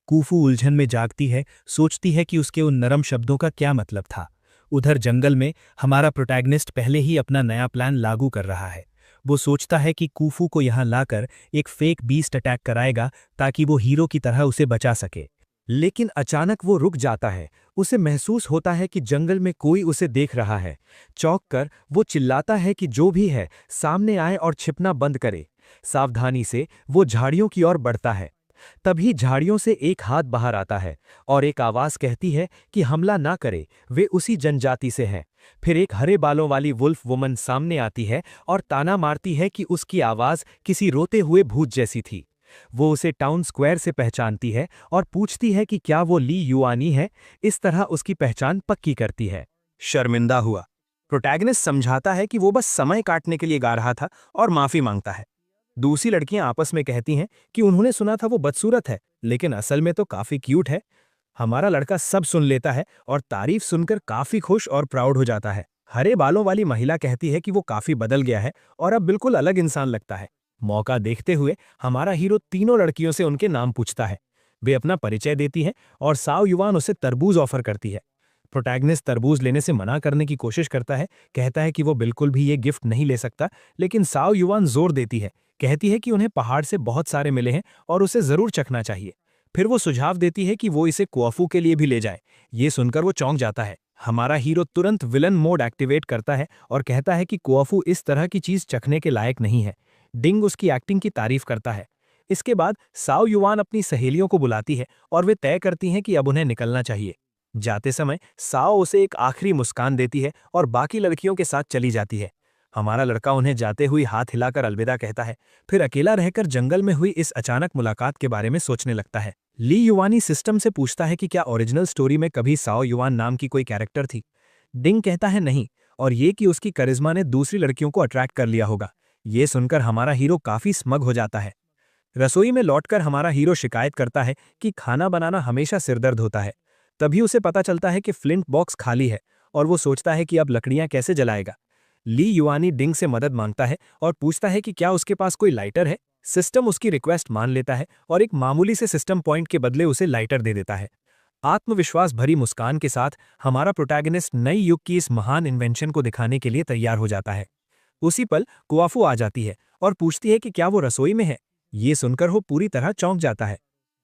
C: कूफू उलझन में जागती है, सोचती है कि उसके उन नरम शब्दों का क्या मतलब था। उधर जंगल में हमारा प्रोटैगनिस्ट पहले ही अपना नया प्लान लागू कर रहा है। वो सोचता है कि कूफू को यहाँ लाकर एक फेक बीस्ट अटैक कराएगा ताकि वो हीरो की तरह उसे बचा सके।
B: लेकिन अचानक वो रुक जाता है। उसे महसूस होता है कि जंगल में कोई उसे देख रहा है। चौंक कर वो चिल्लाता है कि जो भी है सामने आए और छिपना बंद करे। सावधानी से वो झाड़ियों की ओर बढ़ता है। तभी झाड़ियों से एक हाथ बाहर आता है और एक आवाज कहती है कि हमला ना करे, वे उसी जनजाति से हैं। फिर एक हरे बालों वाली वुल्फ वुमन सामने आती है और ताना मारती है कि उसकी आवाज किसी रोते हुए भूत जैसी थी। वो उसे टाउन स्क्वायर से पहचानती है और पूछती है कि क्या वो ली युआनी है। इस तरह उसकी पहचान पक्की करती है।
C: शर्मिंदा हुआ। प्रोटैगनिस्ट समझाता है कि वो बस समय काटने के लिए गा रहा था और माफी मांगता है। दूसरी लड़कियां आपस में कहती हैं कि उन्होंने सुना था वो बदसूरत है, लेकिन असल में तो काफी क्यूट है। हमारा लड़का सब सुन लेता है और तारीफ सुनकर काफी खुश और प्राउड हो जाता है। हरे बालों वाली महिला कहती है कि वो काफी बदल गया है और अब बिल्कुल अलग इंसान लगता है। मौका देखते हुए हमारा हीरो तीनों लड़कियों से उनके नाम पूछता है। वे अपना परिचय देती हैं और साओ युआन उसे तरबूज ऑफर करती है। प्रोटैगनिस्ट तरबूज लेने से मना करने की कोशिश करता है, कहता है कि वो बिल्कुल भी ये गिफ्ट नहीं ले सकता, लेकिन साओ युआन जोर देती है, कहती है कि उन्हें पहाड़ से बहुत सारे मिले हैं और उसे जरूर चखना चाहिए। फिर वो सुझाव देती है कि वो इसे कुआफू के लिए भी ले जाए। ये सुनकर वो चौंक जाता है। हमारा हीरो तुरंत विलन मोड एक्टिवेट करता है और कहता है कि कुआफू इस तरह की चीज चखने के लायक नहीं है। डिंग उसकी एक्टिंग की तारीफ करता है। इसके बाद साओ युआन अपनी सहेलियों को बुलाती है और वे तय करती हैं कि अब उन्हें निकलना चाहिए। जाते समय साओ उसे एक आखिरी मुस्कान देती है और बाकी लड़कियों के साथ चली जाती है। हमारा लड़का उन्हें जाते हुए हाथ हिलाकर अलविदा कहता है, फिर अकेला रहकर जंगल में हुई इस अचानक मुलाकात के बारे में सोचने लगता है। ली युआनी सिस्टम से पूछता है कि क्या ओरिजिनल स्टोरी में कभी साओ युआन नाम की कोई कैरेक्टर थी। डिंग कहता है नहीं, और ये कि उसकी करिश्मा ने दूसरी लड़कियों को अट्रैक्ट कर लिया होगा। ये सुनकर हमारा हीरो काफी स्मग हो जाता है। रसोई में लौटकर हमारा हीरो शिकायत करता है कि खाना बनाना हमेशा सिरदर्द होता है। तभी उसे पता चलता है कि फ्लिंट बॉक्स खाली है और वो सोचता है कि अब लकड़ियां कैसे जलाएगा। ली युआनी डिंग से मदद मांगता है और पूछता है कि क्या उसके पास कोई लाइटर है। सिस्टम उसकी रिक्वेस्ट मान लेता है और एक मामूली से सिस्टम पॉइंट के बदले उसे लाइटर दे देता है। आत्मविश्वास भरी मुस्कान के साथ हमारा प्रोटैगनिस्ट नई युग की इस महान इन्वेंशन को दिखाने के लिए तैयार हो जाता है। उसी पल कुआफू आ जाती है और पूछती है कि क्या वो रसोई में है। ये सुनकर वो पूरी तरह चौंक जाता है।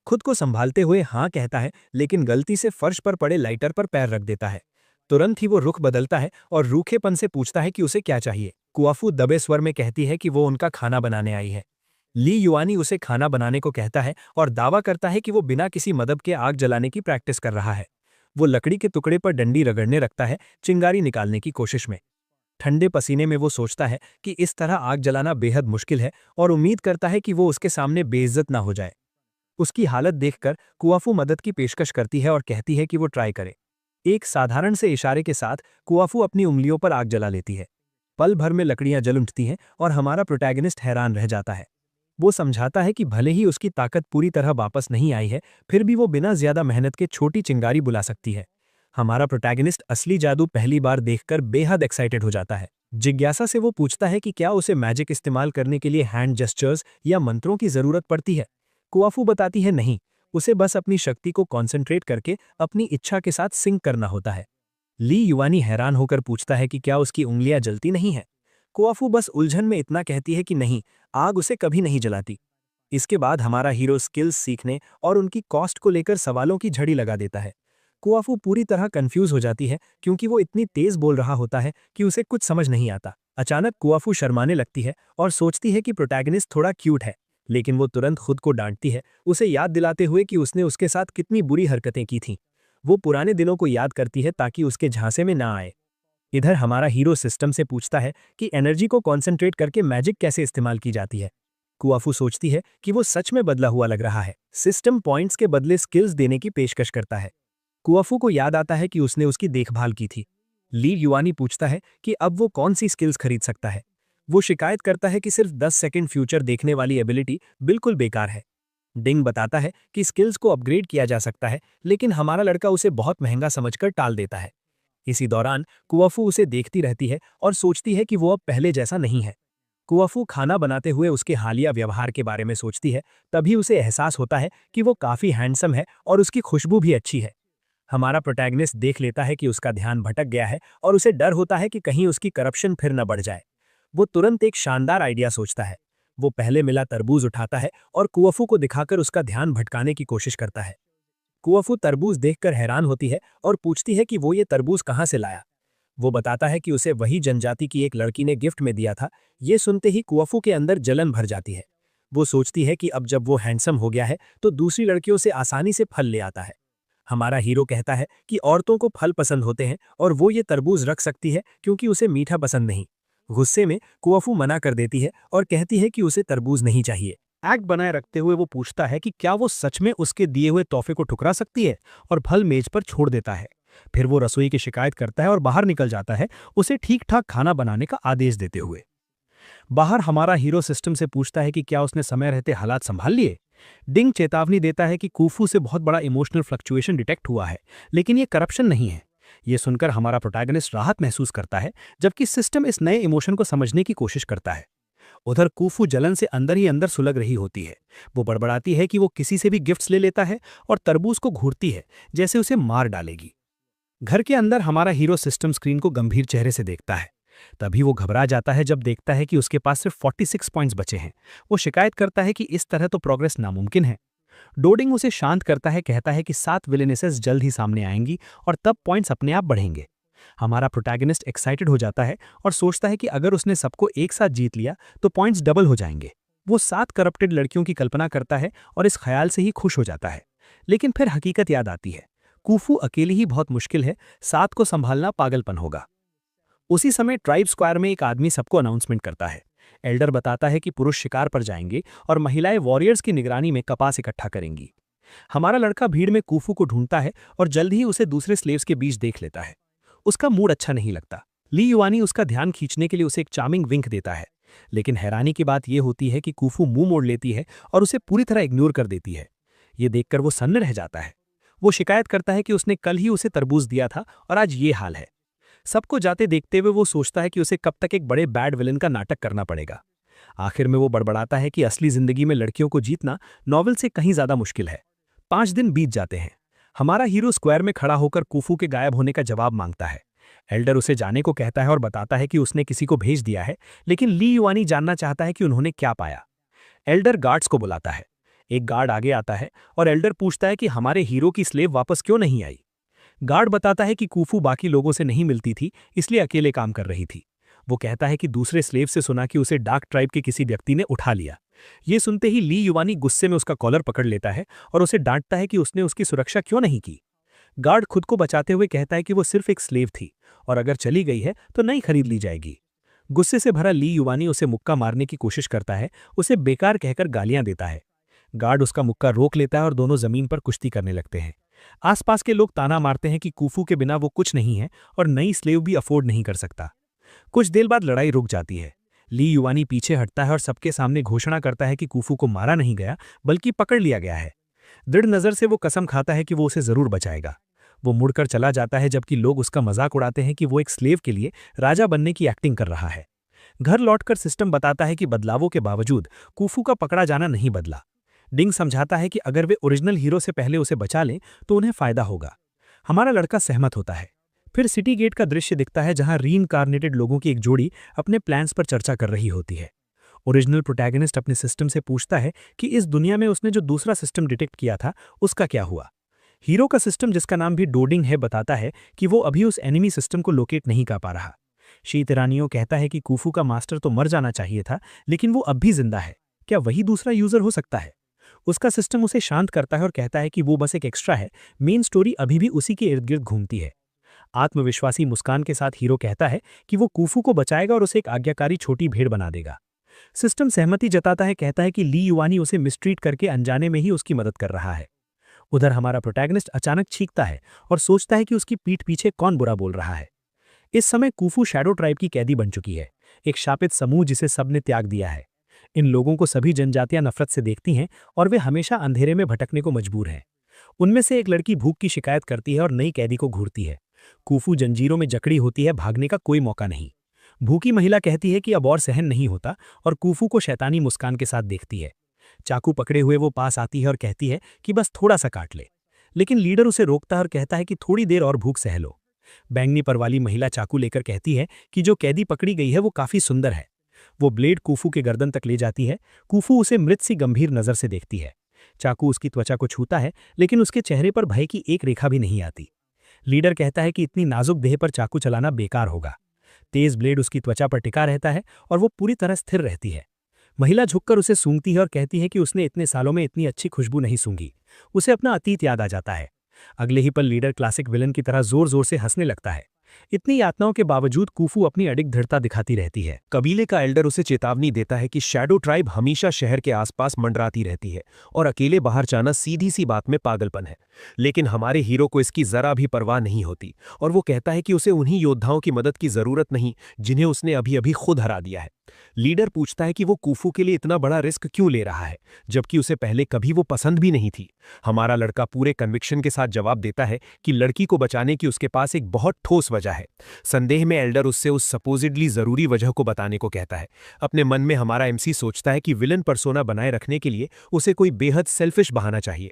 C: खुद को संभालते हुए हाँ कहता है, लेकिन गलती से फर्श पर पड़े लाइटर पर पैर रख देता है। तुरंत ही वो रुख बदलता है और रूखेपन से पूछता है कि उसे क्या चाहिए। कुआफू दबे स्वर में कहती है कि वो उनका खाना बनाने आई है। ली युआनी उसे खाना बनाने को कहता है और दावा करता है कि वो बिना किसी मदद के आग जलाने की प्रैक्टिस कर रहा है। वो लकड़ी के टुकड़े पर डंडी रगड़ने रखता है, चिंगारी निकालने की कोशिश में। ठंडे पसीने में वो सोचता है कि इस तरह आग जलाना बेहद मुश्किल है और उम्मीद करता है कि वो उसके सामने बेइज्जत ना हो जाए। उसकी हालत देखकर कुआफू मदद की पेशकश करती है और कहती है कि वो ट्राई करे। एक साधारण से इशारे के साथ कुआफू अपनी उंगलियों पर आग जला लेती है। पल भर में लकड़ियां जल उठती हैं और हमारा प्रोटैगनिस्ट हैरान रह जाता है। वो समझाता है कि भले ही उसकी ताकत पूरी तरह वापस नहीं आई है, फिर भी वो बिना ज्यादा मेहनत के छोटी चिंगारी बुला सकती है। हमारा प्रोटैगनिस्ट असली जादू पहली बार देखकर बेहद एक्साइटेड हो जाता है। जिज्ञासा से वो पूछता है कि क्या उसे मैजिक इस्तेमाल करने के लिए हैंड जेस्चर्स या मंत्रों की जरूरत पड़ती है। कुआफू बताती है नहीं, उसे बस अपनी शक्ति को कॉन्सेंट्रेट करके अपनी इच्छा के साथ सिंक करना होता है। ली युआनी हैरान होकर पूछता है कि क्या उसकी उंगलियां जलती नहीं हैं। कुआफू बस उलझन में इतना कहती है कि नहीं, आग उसे कभी नहीं जलाती। इसके बाद हमारा हीरो स्किल्स सीखने और उनकी कॉस्ट को लेकर सवालों की झड़ी लगा देता है। कुआफू पूरी तरह कंफ्यूज हो जाती है क्योंकि वो इतनी तेज बोल रहा होता है कि उसे कुछ समझ नहीं आता। अचानक कुआफू शर्माने लगती है और सोचती है कि प्रोटैगनिस्ट थोड़ा क्यूट है, लेकिन वो तुरंत खुद को डांटती है, उसे याद दिलाते हुए कि उसने उसके साथ कितनी बुरी हरकतें की थीं। वो पुराने दिनों को याद करती है ताकि उसके झांसे में ना आए। इधर हमारा हीरो सिस्टम से पूछता है कि एनर्जी को कॉन्सेंट्रेट करके मैजिक कैसे इस्तेमाल की जाती है। कुआफू सोचती है कि वो सच में बदला हुआ लग रहा है। सिस्टम पॉइंट्स के बदले स्किल्स देने की पेशकश करता है। कुआफू को याद आता है कि उसने उसकी देखभाल की थी। ली युआनी पूछता है कि अब वो कौन सी स्किल्स खरीद सकता है। वो शिकायत करता है कि सिर्फ 10 सेकंड फ्यूचर देखने वाली एबिलिटी बिल्कुल बेकार है। डिंग बताता है कि स्किल्स को अपग्रेड किया जा सकता है, लेकिन हमारा लड़का उसे बहुत महंगा समझकर टाल देता है। इसी दौरान कुआफू उसे देखती रहती है और सोचती है कि वो अब पहले जैसा नहीं है। कुआफू खाना बनाते हुए उसके हालिया व्यवहार के बारे में सोचती है, तभी उसे एहसास होता है कि वो काफी हैंडसम है और उसकी खुशबू भी अच्छी है। हमारा प्रोटैगनिस्ट देख लेता है कि उसका ध्यान भटक गया है और उसे डर होता है कि कहीं उसकी करप्शन फिर न बढ़ जाए। वो तुरंत एक शानदार आइडिया सोचता है। वो पहले मिला तरबूज उठाता है और कुआफू को दिखाकर उसका ध्यान भटकाने की कोशिश करता है। कुआफू तरबूज देखकर हैरान होती है और पूछती है कि वो ये तरबूज कहाँ से लाया। वो बताता है कि उसे वही जनजाति की एक लड़की ने गिफ्ट में दिया था। ये सुनते ही कुआफू के अंदर जलन भर जाती है। वो सोचती है कि अब जब वो हैंडसम हो गया है तो दूसरी लड़कियों से आसानी से फल ले आता है। हमारा हीरो कहता है कि औरतों को फल पसंद होते हैं और वो ये तरबूज रख सकती है क्योंकि उसे मीठा पसंद नहीं। गुस्से में कुआफू मना कर देती है और कहती है कि उसे तरबूज नहीं चाहिए। एक्ट बनाए रखते हुए वो पूछता है कि क्या वो सच में उसके दिए हुए तोहफे को ठुकरा सकती है, और फल मेज पर छोड़ देता है। फिर वो रसोई की शिकायत करता है और बाहर निकल जाता है, उसे ठीक ठाक खाना बनाने का आदेश देते हुए। बाहर हमारा हीरो सिस्टम से पूछता है कि क्या उसने समय रहते हालात संभाल लिए। डिंग चेतावनी देता है कि कुआफू से बहुत बड़ा इमोशनल फ्लक्चुएशन डिटेक्ट हुआ है, लेकिन ये करप्शन नहीं है। ये सुनकर हमारा प्रोटैगनिस्ट राहत महसूस करता है, जबकि सिस्टम इस नए इमोशन को समझने की कोशिश करता है। उधर कुआफू जलन से अंदर ही अंदर सुलग रही होती है। वो बड़बड़ाती है कि वो किसी से भी गिफ्ट्स ले लेता है और तरबूज को घूरती है जैसे उसे मार डालेगी। घर के अंदर हमारा हीरो सिस्टम स्क्रीन को गंभीर चेहरे से देखता है। तभी वो घबरा जाता है जब देखता है कि उसके पास सिर्फ 46 पॉइंट्स बचे हैं। वो शिकायत करता है कि इस तरह तो प्रोग्रेस नामुमकिन है।
B: डोडिंग उसे शांत करता है, कहता है कि 7 विलेनेसेस जल्द ही सामने आएंगी और तब पॉइंट्स अपने आप बढ़ेंगे। हमारा प्रोटैगनिस्ट एक्साइटेड हो जाता है और सोचता है कि अगर उसने सबको एक साथ जीत लिया तो पॉइंट्स डबल हो जाएंगे। वो 7 करप्टेड लड़कियों की कल्पना करता है और इस ख्याल से ही खुश हो जाता है। लेकिन फिर हकीकत याद आती है, कूफू अकेली ही बहुत मुश्किल है, 7 को संभालना पागलपन होगा। उसी समय ट्राइब स्क्वायर में एक आदमी सबको अनाउंसमेंट करता है। एल्डर बताता है कि पुरुष शिकार पर जाएंगे और महिलाएं वॉरियर्स की निगरानी में कपास इकट्ठा करेंगी। हमारा लड़का भीड़ में कूफू को ढूंढता है और जल्द ही उसे दूसरे स्लेव्स के बीच देख लेता है। उसका मूड अच्छा नहीं लगता। ली युआनी उसका ध्यान खींचने के लिए उसे एक चार्मिंग विंक देता है, लेकिन हैरानी की बात यह होती है कि कूफू मुंह मोड़ लेती है और उसे पूरी तरह इग्नोर कर देती है। ये देखकर वो सन्न रह जाता है। वो शिकायत करता है कि उसने कल ही उसे तरबूज दिया था और आज ये हाल है। सबको जाते देखते हुए वो सोचता है कि उसे कब तक एक बड़े बैड विलन का नाटक करना पड़ेगा। आखिर में वो बड़बड़ाता है कि असली जिंदगी में लड़कियों को जीतना नॉवेल से कहीं ज्यादा मुश्किल है। 5 दिन बीत जाते हैं। हमारा हीरो स्क्वायर में खड़ा होकर कूफू के गायब होने का जवाब मांगता है। एल्डर उसे जाने को कहता है और बताता है कि उसने किसी को भेज दिया है, लेकिन ली युआनी जानना चाहता है कि उन्होंने क्या पाया। एल्डर गार्ड्स को बुलाता है। एक गार्ड आगे आता है और एल्डर पूछता है कि हमारे हीरो की स्लेव वापस क्यों नहीं आई। गार्ड बताता है कि कूफू बाकी लोगों से नहीं मिलती थी, इसलिए अकेले काम कर रही थी। वो कहता है कि दूसरे स्लेव से सुना कि उसे डार्क ट्राइब के किसी व्यक्ति ने उठा लिया। ये सुनते ही ली युआनी गुस्से में उसका कॉलर पकड़ लेता है और उसे डांटता है कि उसने उसकी सुरक्षा क्यों नहीं की। गार्ड खुद को बचाते हुए कहता है कि वो सिर्फ एक स्लेव थी और अगर चली गई है तो नई खरीद ली जाएगी। गुस्से से भरा ली युआनी उसे मुक्का मारने की कोशिश करता है, उसे बेकार कहकर गालियां देता है। गार्ड उसका मुक्का रोक लेता है और दोनों जमीन पर कुश्ती करने लगते हैं। आसपास के लोग ताना मारते हैं कि कूफू के बिना वो कुछ नहीं है और नई स्लेव भी अफोर्ड नहीं कर सकता। कुछ देर बाद लड़ाई रुक जाती है। ली युआनी पीछे हटता है और सबके सामने घोषणा करता है कि कूफू को मारा नहीं गया बल्कि पकड़ लिया गया है। दृढ़ नजर से वो कसम खाता है कि वो उसे जरूर बचाएगा। वो मुड़कर चला जाता है जबकि लोग उसका मजाक उड़ाते हैं कि वो एक स्लेव के लिए राजा बनने की एक्टिंग कर रहा है। घर लौटकर सिस्टम बताता है कि बदलावों के बावजूद कूफू का पकड़ा जाना नहीं बदला। डिंग समझाता है कि अगर वे ओरिजिनल हीरो से पहले उसे बचा लें तो उन्हें फायदा होगा। हमारा लड़का सहमत होता है। फिर सिटी गेट का दृश्य दिखता है जहां रीइंकार्नेटेड लोगों की एक जोड़ी अपने प्लान्स पर चर्चा कर रही होती है। ओरिजिनल प्रोटैगनिस्ट अपने सिस्टम से पूछता है कि इस दुनिया में उसने जो दूसरा सिस्टम डिटेक्ट किया था उसका क्या हुआ। हीरो का सिस्टम, जिसका नाम भी डोडिंग है, बताता है कि वो अभी उस एनिमी सिस्टम को लोकेट नहीं कर पा रहा। शीत ईरानियों कहता है कि कूफू का मास्टर तो मर जाना चाहिए था, लेकिन वो अब भी जिंदा है। क्या वही दूसरा यूजर हो सकता है? उसका सिस्टम उसे शांत करता है और कहता है कि वो बस एक एक्स्ट्रा है, मेन स्टोरी अभी भी उसी के इर्द गिर्द घूमती है। आत्मविश्वासी मुस्कान के साथ हीरो कहता है कि वो कूफू को बचाएगा और उसे एक आज्ञाकारी छोटी भेड़ बना देगा। सिस्टम सहमति जताता है, कहता है कि ली युआनी उसे मिसट्रीट करके अनजाने में ही उसकी मदद कर रहा है। उधर हमारा प्रोटैगनिस्ट अचानक चीखता है और सोचता है कि उसकी पीठ पीछे कौन बुरा बोल रहा है। इस समय कूफू शैडो ट्राइब की कैदी बन चुकी है, एक शापित समूह जिसे सबने त्याग दिया है। इन लोगों को सभी जनजातियां नफरत से देखती हैं और वे हमेशा अंधेरे में भटकने को मजबूर हैं। उनमें से एक लड़की भूख की शिकायत करती है और नई कैदी को घूरती है। कूफू जंजीरों में जकड़ी होती है, भागने का कोई मौका नहीं। भूखी महिला कहती है कि अब और सहन नहीं होता और कूफू को शैतानी मुस्कान के साथ देखती है। चाकू पकड़े हुए वो पास आती है और कहती है कि बस थोड़ा सा काट ले, लेकिन लीडर उसे रोकता है और कहता है कि थोड़ी देर और भूख सह लो। बैंगनी पर वाली महिला चाकू लेकर कहती है कि जो कैदी पकड़ी गई है वो काफी सुंदर है। वो ब्लेड कूफू के गर्दन तक ले जाती है। कूफू उसे मृत सी गंभीर नजर से देखती है। चाकू उसकी त्वचा को छूता है, लेकिन उसके चेहरे पर भय की एक रेखा भी नहीं आती। लीडर कहता है कि इतनी नाजुक देह पर चाकू चलाना बेकार होगा। तेज ब्लेड उसकी त्वचा पर टिका रहता है और वो पूरी तरह स्थिर रहती है। महिला झुककर उसे सूंघती है और कहती है कि उसने इतने सालों में इतनी अच्छी खुशबू नहीं सूंघी। उसे अपना अतीत याद आ जाता है। अगले ही पल लीडर क्लासिक विलन की तरह जोर जोर से हंसने लगता है। इतनी यातनाओं के बावजूद कूफू अपनी अडिग दृढ़ता दिखाती रहती है।
D: कबीले का एल्डर उसे चेतावनी देता है कि शैडो ट्राइब हमेशा शहर के आसपास मंडराती रहती है और अकेले बाहर जाना सीधी सी बात में पागलपन है। लेकिन हमारे हीरो को इसकी जरा भी परवाह नहीं होती और वो कहता है कि उसे उन्हीं योद्धाओं की मदद की जरूरत नहीं जिन्हें उसने अभी अभी खुद हरा दिया है। लीडर पूछता है कि वो कूफू के लिए इतना बड़ा रिस्क क्यों ले रहा है, जबकि उसे पहले कभी वो पसंद भी नहीं थी। हमारा लड़का पूरे कन्विक्शन के साथ जवाब देता है कि लड़की को बचाने की उसके पास एक बहुत ठोस वजह है। संदेह में एल्डर उससे उस सपोजिडली जरूरी वजह को बताने को कहता है। अपने मन में हमारा एमसी सोचता है कि विलन पर्सोना बनाए रखने के लिए उसे कोई बेहद सेल्फिश बहाना चाहिए।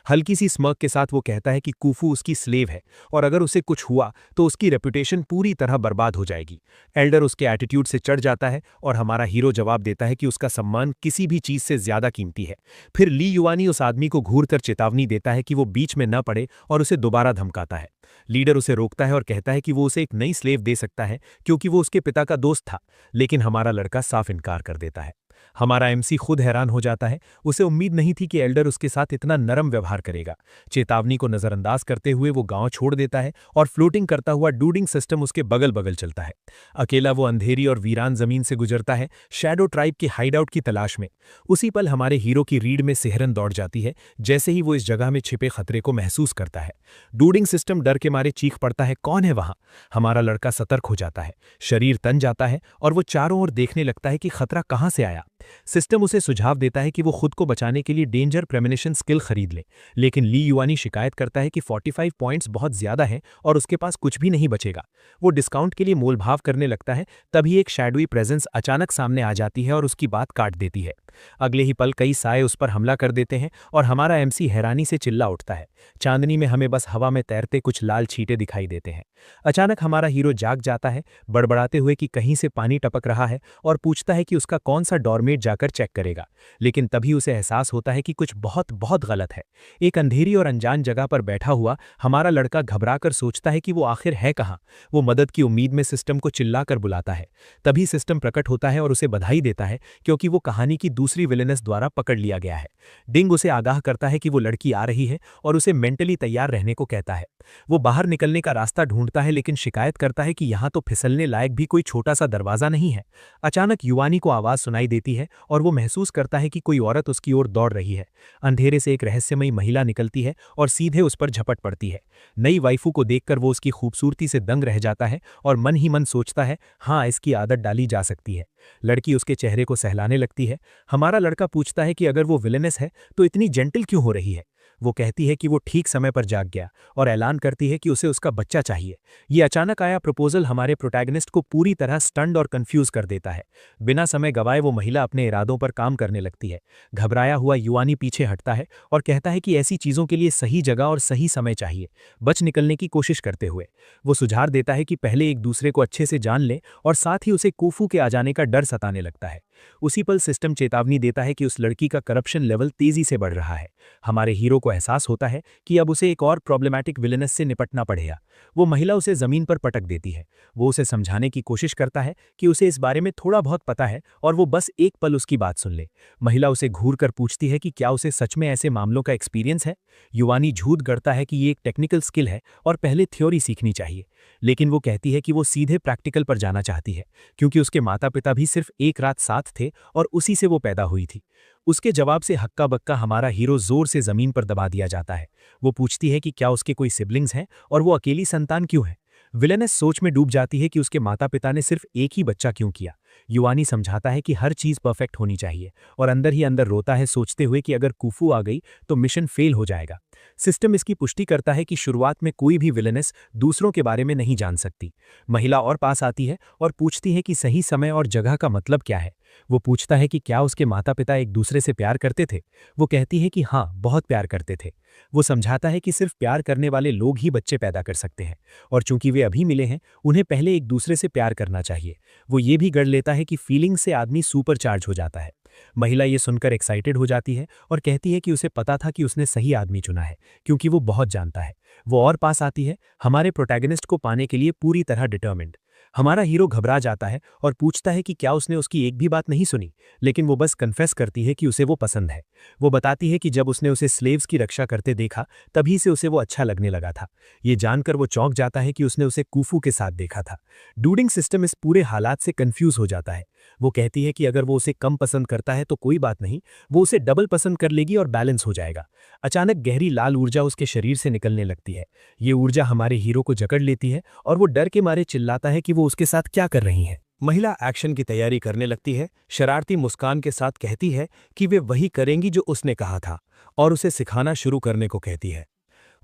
D: हल्की सी स्मर्क के साथ वो कहता है कि कूफू उसकी स्लेव है और अगर उसे कुछ हुआ तो उसकी रेपुटेशन पूरी तरह बर्बाद हो जाएगी। एल्डर उसके एटीट्यूड से चढ़ जाता है और हमारा हीरो जवाब देता है कि उसका सम्मान किसी भी चीज से ज्यादा कीमती है। फिर ली युआनी उस आदमी को घूरकर चेतावनी देता है कि वो बीच में न पड़े और उसे दोबारा धमकाता है। लीडर उसे रोकता है और कहता है कि वो उसे एक नई स्लेव दे सकता है क्योंकि वो उसके पिता का दोस्त था, लेकिन हमारा लड़का साफ इनकार कर देता है। हमारा एमसी खुद हैरान हो जाता है, उसे उम्मीद नहीं थी कि एल्डर उसके साथ इतना नरम व्यवहार करेगा। चेतावनी को नजरअंदाज करते हुए वो गांव छोड़ देता है और फ्लोटिंग करता हुआ डूडिंग सिस्टम उसके बगल बगल चलता है। अकेला वो अंधेरी और वीरान जमीन से गुजरता है, शैडो ट्राइब के हाइडआउट की तलाश में। उसी पल हमारे हीरो की रीढ़ में सिहरन दौड़ जाती है जैसे ही वो इस जगह में छिपे खतरे को महसूस करता है। डूडिंग सिस्टम डर के मारे चीख पड़ता है, कौन है वहां? हमारा लड़का सतर्क हो जाता है, शरीर तन जाता है और वो चारों ओर देखने लगता है कि खतरा कहां से आया। सिस्टम उसे सुझाव देता है कि वो खुद को बचाने के लिए डेंजर प्रेमोनिशन स्किल खरीद ले, लेकिन ली युआनी शिकायत करता है कि 45 पॉइंट्स बहुत ज्यादा हैं और उसके पास कुछ भी नहीं बचेगा। वो डिस्काउंट के लिए मोलभाव करने लगता है, तभी एक शैडोई प्रेजेंस अचानक सामने आ जाती है और उसकी बात काट देती है। अगले ही पल कई साए उस पर हमला कर देते हैं और हमारा एमसी हैरानी से चिल्ला उठता है। चांदनी में हमें बस हवा में तैरते कुछ लाल छींटे दिखाई देते हैं। अचानक हमारा हीरो जाग जाता है, बड़बड़ाते हुए कि कहीं से पानी टपक रहा है, और पूछता है कि उसका कौन सा डॉर्मेट जाकर चेक करेगा। लेकिन तभी उसे एहसास होता है कि कुछ बहुत बहुत गलत है। एक अंधेरी और अनजान जगह पर बैठा हुआ हमारा लड़का घबराकर सोचता है कि वो आखिर है कहाँ। वो मदद की उम्मीद में सिस्टम को चिल्लाकर बुलाता है। तभी सिस्टम प्रकट होता है और उसे बधाई देता है क्योंकि वो कहानी की दूसरी विलेनस द्वारा पकड़ लिया गया है। डिंग उसे आगाह करता है कि वो लड़की आ रही है और उसे मेंटली तैयार रहने को कहता है। वो बाहर निकलने का रास्ता ढूंढता है लेकिन शिकायत करता है कि यहाँ तो फिसलने लायक भी कोई छोटा सा दरवाजा नहीं है। अचानक युआनी को आवाज सुनाई देती है और वो महसूस करता है कि कोई औरत उसकी ओर दौड़ रही है। अंधेरे से एक रहस्यमयी महिला निकलती है और सीधे उस पर झपट पड़ती है। नई वाइफू को देखकर वो उसकी खूबसूरती से दंग रह जाता है और मन ही मन सोचता है, हाँ, इसकी आदत डाली जा सकती है। लड़की उसके चेहरे को सहलाने लगती है। हमारा लड़का पूछता है कि अगर वो विलेनस है तो इतनी जेंटल क्यों हो रही है। वो कहती है कि वो ठीक समय पर जाग गया और ऐलान करती है कि उसे उसका बच्चा चाहिए। ये अचानक आया प्रपोजल हमारे प्रोटैगनिस्ट को पूरी तरह स्टन्ड और कंफ्यूज कर देता है। बिना समय गवाए वो महिला अपने इरादों पर काम करने लगती है। घबराया हुआ युआनी पीछे हटता है और कहता है कि ऐसी चीजों के लिए सही जगह और सही समय चाहिए। बच निकलने की कोशिश करते हुए वो सुझाव देता है कि पहले एक दूसरे को अच्छे से जान ले, और साथ ही उसे कूफू के आ जाने का डर सताने लगता है। उसी पल सिस्टम चेतावनी देता है कि उस लड़की का करप्शन लेवल तेजी से बढ़ रहा है। हमारे हीरो को एहसास होता है कि अब उसे एक और प्रॉब्लमैटिक विलेनस से निपटना पड़ेगा। वो महिला उसे जमीन पर पटक देती है। वो उसे समझाने की कोशिश करता है कि उसे इस बारे में थोड़ा बहुत पता है और वो बस एक पल उसकी बात सुन ले। महिला उसे घूर कर पूछती है कि क्या उसे सच में ऐसे मामलों का एक्सपीरियंस है। युआनी झूठ गढ़ता है कि ये एक टेक्निकल स्किल है और पहले थ्योरी सीखनी चाहिए, लेकिन वो कहती है कि वो सीधे प्रैक्टिकल पर जाना चाहती है क्योंकि उसके माता पिता भी सिर्फ एक रात साथ थे और उसी से वो पैदा हुई थी। उसके जवाब से हक्का बक्का हमारा हीरो जोर से जमीन पर दबा दिया जाता है। वो पूछती है कि क्या उसके कोई सिबलिंग्स हैं और वो अकेली संतान क्यों है। विलेनस सोच में डूब जाती है कि उसके माता पिता ने सिर्फ एक ही बच्चा क्यों किया। युआनी समझाता है कि हर चीज परफेक्ट होनी चाहिए और अंदर ही अंदर रोता है, सोचते हुए कि अगर कूफू आ गई तो मिशन फेल हो जाएगा। सिस्टम इसकी पुष्टि करता है कि शुरुआत में कोई भी विलेनस दूसरों के बारे में नहीं जान सकती। महिला और पास आती है और पूछती है कि सही समय और जगह का मतलब क्या है। वो पूछता है कि क्या उसके माता पिता एक दूसरे से प्यार करते थे। वो कहती है कि हाँ, बहुत प्यार करते थे। वो समझाता है कि सिर्फ प्यार करने वाले लोग ही बच्चे पैदा कर सकते हैं और चूंकि वे अभी मिले हैं, उन्हें पहले एक दूसरे से प्यार करना चाहिए। वो ये भी गढ़ लेता है कि फीलिंग से आदमी सुपर चार्ज हो जाता है। महिला ये सुनकर एक्साइटेड हो जाती है और कहती है कि उसे पता था कि उसने सही आदमी चुना है क्योंकि वो बहुत जानता है। वो और पास आती है, हमारे प्रोटैगनिस्ट को पाने के लिए पूरी तरह डिटर्मिन्ड। हमारा हीरो घबरा जाता है और पूछता है कि क्या उसने उसकी एक भी बात नहीं सुनी, लेकिन वो बस कन्फेस करती है कि उसे वो पसंद है। वो बताती है कि जब उसने उसे स्लेव्स की रक्षा करते देखा तभी से उसे वो अच्छा लगने लगा था। ये जानकर वो चौंक जाता है कि उसने उसे कूफू के साथ देखा था। डूडिंग सिस्टम इस पूरे हालात से कंफ्यूज हो जाता है। वो कहती है कि अगर वो उसे कम पसंद करता है तो कोई बात नहीं, वो उसे डबल पसंद कर लेगी और बैलेंस हो जाएगा। अचानक गहरी लाल ऊर्जा उसके शरीर से निकलने लगती है। ये ऊर्जा हमारे हीरो को जकड़ लेती है और वो डर के मारे चिल्लाता है कि वो उसके साथ क्या कर रही है। महिला एक्शन की तैयारी करने लगती है, शरारती मुस्कान के साथ कहती है कि वे वही करेंगी जो उसने कहा था और उसे सिखाना शुरू करने को कहती है।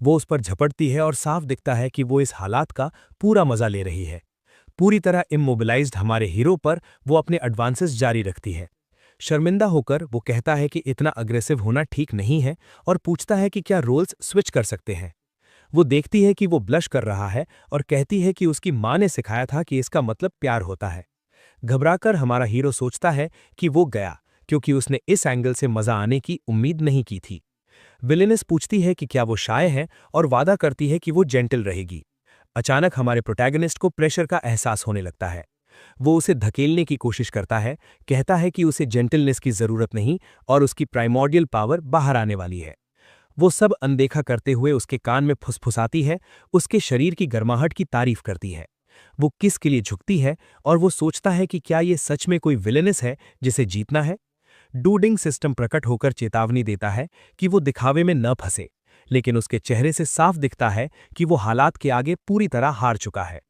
D: वो उस पर झपटती है और साफ दिखता है कि वो इस हालात का पूरा मजा ले रही है। पूरी तरह इमोबिलाइज्ड हमारे हीरो पर वो अपने एडवांसेस जारी रखती है।
B: शर्मिंदा होकर वो कहता है कि इतना अग्रेसिव होना ठीक नहीं है और पूछता है कि क्या रोल्स स्विच कर सकते हैं। वो देखती है कि वो ब्लश कर रहा है और कहती है कि उसकी माँ ने सिखाया था कि इसका मतलब प्यार होता है। घबराकर हमारा हीरो सोचता है कि वो गया, क्योंकि उसने इस एंगल से मजा आने की उम्मीद नहीं की थी। विलेनिस पूछती है कि क्या वो शाय है और वादा करती है कि वो जेंटल रहेगी। अचानक हमारे प्रोटैगनिस्ट को प्रेशर का एहसास होने लगता है। वो उसे धकेलने की कोशिश करता है, कहता है कि उसे जेंटलनेस की जरूरत नहीं और उसकी प्राइमोर्डियल पावर बाहर आने वाली है। वो सब अनदेखा करते हुए उसके कान में फुसफुसाती है, उसके शरीर की गर्माहट की तारीफ करती है। वो किस के लिए झुकती है और वो सोचता है कि क्या ये सच में कोई विलेनिस है जिसे जीतना है। डूडिंग सिस्टम प्रकट होकर चेतावनी देता है कि वो दिखावे में न फंसे, लेकिन उसके चेहरे से साफ दिखता है कि वो हालात के आगे पूरी तरह हार चुका है।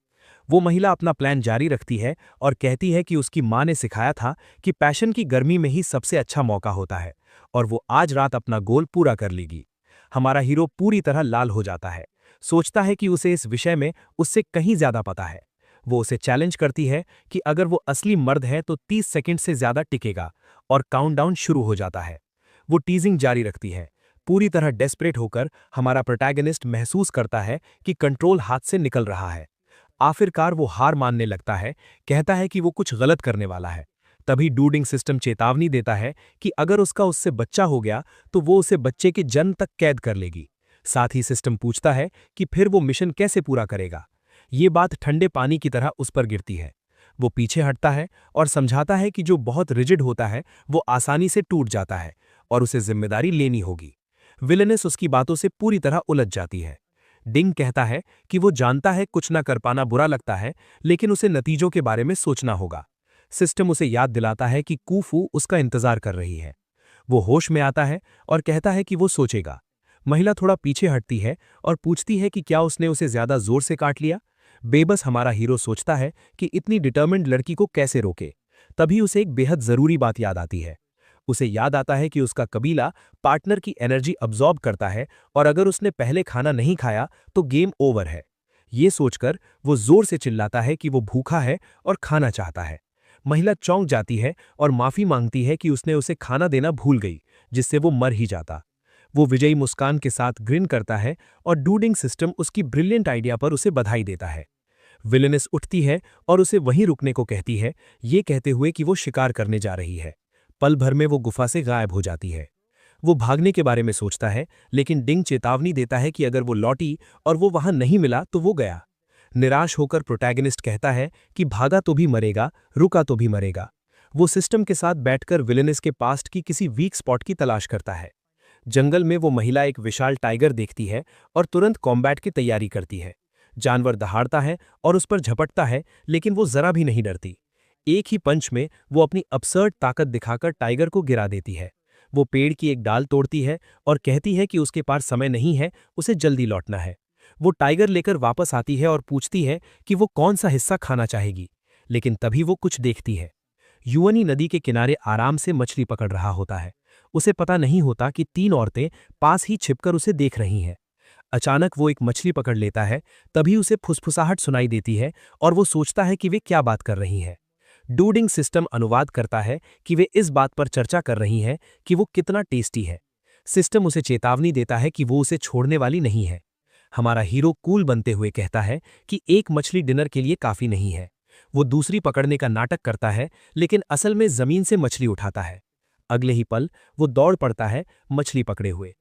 B: वो महिला अपना प्लान जारी रखती है और कहती है कि उसकी माँ ने सिखाया था कि पैशन की गर्मी में ही सबसे अच्छा मौका होता है और वो आज रात अपना गोल पूरा कर लेगी। हमारा हीरो पूरी तरह लाल हो जाता है, सोचता है कि उसे इस विषय में उससे कहीं ज्यादा पता है। वो उसे चैलेंज करती है कि अगर वो असली मर्द है तो 30 सेकंड से ज्यादा टिकेगा और काउंटडाउन शुरू हो जाता है। वो टीजिंग जारी रखती है। पूरी तरह डेस्परेट होकर हमारा प्रोटैगनिस्ट महसूस करता है कि कंट्रोल हाथ से निकल रहा है। आखिरकार वो हार मानने लगता है, कहता है कि वो कुछ गलत करने वाला है। तभी डूडिंग सिस्टम चेतावनी देता है कि अगर उसका उससे बच्चा हो गया तो वो उसे बच्चे के जन्म तक कैद कर लेगी। साथ ही सिस्टम पूछता है कि फिर वो मिशन कैसे पूरा करेगा। ये बात ठंडे पानी की तरह उस पर गिरती है। वो पीछे हटता है और समझाता है कि जो बहुत रिजिड होता है वो आसानी से टूट जाता है और उसे जिम्मेदारी लेनी होगी। विलेनिस उसकी बातों से पूरी तरह उलझ जाती है। डिंग कहता है कि वो जानता है कुछ ना कर पाना बुरा लगता है, लेकिन उसे नतीजों के बारे में सोचना होगा। सिस्टम उसे याद दिलाता है कि कूफू उसका इंतजार कर रही है। वो होश में आता है और कहता है कि वो सोचेगा। महिला थोड़ा पीछे हटती है और पूछती है कि क्या उसने उसे ज्यादा जोर से काट लिया। बेबस हमारा हीरो सोचता है कि इतनी डिटर्मिन्ड लड़की को कैसे रोके। तभी उसे एक बेहद जरूरी बात याद आती है। उसे याद आता है कि उसका कबीला पार्टनर की एनर्जी अब्जॉर्ब करता है और अगर उसने पहले खाना नहीं खाया तो गेम ओवर है। ये सोचकर वो जोर से चिल्लाता है कि वो भूखा है और खाना चाहता है। महिला चौंक जाती है और माफी मांगती है कि उसने उसे खाना देना भूल गई, जिससे वो मर ही जाता। वो विजयी मुस्कान के साथ ग्रिन करता है और डूडिंग सिस्टम उसकी ब्रिलियंट आइडिया पर उसे बधाई देता है। विलेनिस उठती है और उसे वहीं रुकने को कहती है, ये कहते हुए कि वो शिकार करने जा रही है। पल भर में वो गुफा से गायब हो जाती है। वो भागने के बारे में सोचता है, लेकिन डिंग चेतावनी देता है कि अगर वो लौटी और वो वहां नहीं मिला तो वो गया। निराश होकर प्रोटैगनिस्ट कहता है कि भागा तो भी मरेगा, रुका तो भी मरेगा। वो सिस्टम के साथ बैठकर विलेनिस के पास्ट की किसी वीक स्पॉट की तलाश करता है। जंगल में वो महिला एक विशाल टाइगर देखती है और तुरंत कॉम्बैट की तैयारी करती है। जानवर दहाड़ता है और उस पर झपटता है, लेकिन वो जरा भी नहीं डरती। एक ही पंच में वो अपनी अपसर्ड ताकत दिखाकर टाइगर को गिरा देती है। वो पेड़ की एक डाल तोड़ती है और कहती है कि उसके पास समय नहीं है, उसे जल्दी लौटना है। वो टाइगर लेकर वापस आती है और पूछती है कि वो कौन सा हिस्सा खाना चाहेगी, लेकिन तभी वो कुछ देखती है। युवनी नदी के किनारे आराम से मछली पकड़ रहा होता है। उसे पता नहीं होता कि 3 औरतें पास ही छिपकर उसे देख रही हैं। अचानक वो एक मछली पकड़ लेता है, तभी उसे फुसफुसाहट सुनाई देती है और वो सोचता है कि वे क्या बात कर रही हैं। डूडिंग सिस्टम अनुवाद करता है कि वे इस बात पर चर्चा कर रही हैं कि वो कितना टेस्टी है। सिस्टम उसे चेतावनी देता है कि वो उसे छोड़ने वाली नहीं है। हमारा हीरो कूल बनते हुए कहता है कि एक मछली डिनर के लिए काफी नहीं है। वो दूसरी पकड़ने का नाटक करता है, लेकिन असल में जमीन से मछली उठाता है। अगले ही पल वो दौड़ पड़ता है, मछली पकड़े हुए।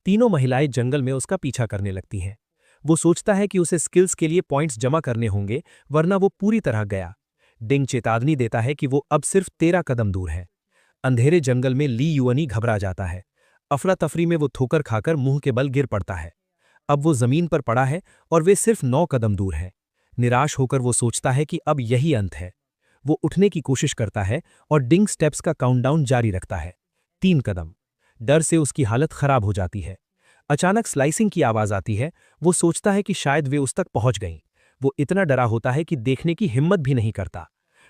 B: तीनों महिलाएं जंगल में उसका पीछा करने लगती हैं। वो सोचता है कि उसे स्किल्स के लिए पॉइंट्स जमा करने होंगे, वरना वो पूरी तरह गया। डिंग चेतावनी देता है कि वो अब सिर्फ 13 कदम दूर है। अंधेरे जंगल में ली युअनी घबरा जाता है। अफरा तफरी में वो ठोकर खाकर मुंह के बल गिर पड़ता है। अब वो जमीन पर पड़ा है और वे सिर्फ 9 कदम दूर है। निराश होकर वो सोचता है कि अब यही अंत है। वो उठने की कोशिश करता है और डिंग स्टेप्स का काउंटडाउन जारी रखता है। 3 कदम। डर से उसकी हालत खराब हो जाती है। अचानक स्लाइसिंग की आवाज आती है। वो सोचता है कि शायद वे उस तक पहुंच गईं। वो इतना डरा होता है कि देखने की हिम्मत भी नहीं करता।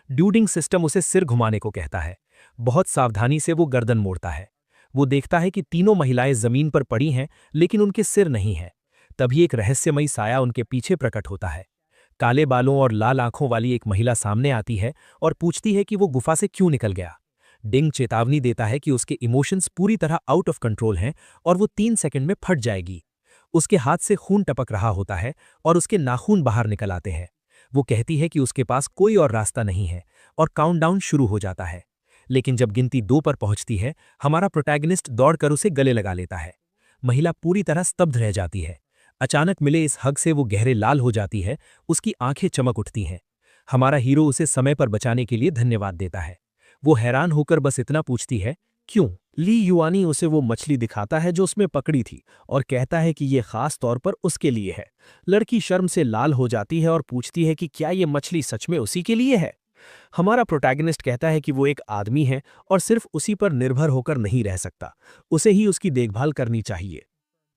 B: ड्यूडिंग सिस्टम उसे सिर घुमाने को कहता है। बहुत सावधानी से वो गर्दन मोड़ता है। वो देखता है कि तीनों महिलाएं जमीन पर पड़ी हैं, लेकिन उनके सिर नहीं है। तभी एक रहस्यमयी साया उनके पीछे प्रकट होता है। काले बालों और लाल आंखों वाली एक महिला सामने आती है और पूछती है कि वो गुफा से क्यों निकल गया। डिंग चेतावनी देता है कि उसके इमोशंस पूरी तरह आउट ऑफ कंट्रोल हैं और वो 3 सेकंड में फट जाएगी। उसके हाथ से खून टपक रहा होता है और उसके नाखून बाहर निकल आते हैं। वो कहती है कि उसके पास कोई और रास्ता नहीं है और काउंटडाउन शुरू हो जाता है। लेकिन जब गिनती 2 पर पहुंचती है, हमारा प्रोटैगनिस्ट दौड़कर उसे गले लगा लेता है। महिला पूरी तरह स्तब्ध रह जाती है। अचानक मिले इस हग से वो गहरे लाल हो जाती है, उसकी आंखें चमक उठती हैं। हमारा हीरो उसे समय पर बचाने के लिए धन्यवाद देता है। वो हैरान होकर बस इतना पूछती है, क्यों? ली युआनी उसे वो मछली दिखाता है जो उसमें पकड़ी थी और कहता है कि ये खास तौर पर उसके लिए है। लड़की शर्म से लाल हो जाती है और पूछती है कि क्या ये मछली सच में उसी के लिए है। हमारा प्रोटैगनिस्ट कहता है कि वो एक आदमी है और सिर्फ उसी पर निर्भर होकर नहीं रह सकता, उसे ही उसकी देखभाल करनी चाहिए।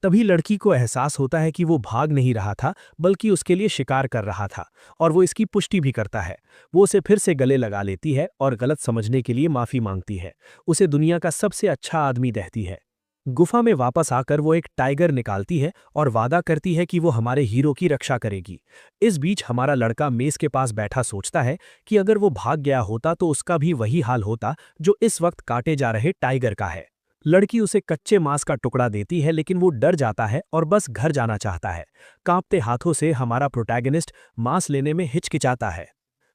B: तभी लड़की को एहसास होता है कि वो भाग नहीं रहा था, बल्कि उसके लिए शिकार कर रहा था, और वो इसकी पुष्टि भी करता है। वो उसे फिर से गले लगा लेती है और गलत समझने के लिए माफी मांगती है। उसे दुनिया का सबसे अच्छा आदमी कहती है। गुफा में वापस आकर वो एक टाइगर निकालती है और वादा करती है कि वो हमारे हीरो की रक्षा करेगी। इस बीच हमारा लड़का मेज के पास बैठा सोचता है कि अगर वो भाग गया होता तो उसका भी वही हाल होता जो इस वक्त काटे जा रहे टाइगर का है। लड़की उसे कच्चे मांस का टुकड़ा देती है, लेकिन वो डर जाता है और बस घर जाना चाहता है। कांपते हाथों से हमारा प्रोटैगनिस्ट मांस लेने में हिचकिचाता है।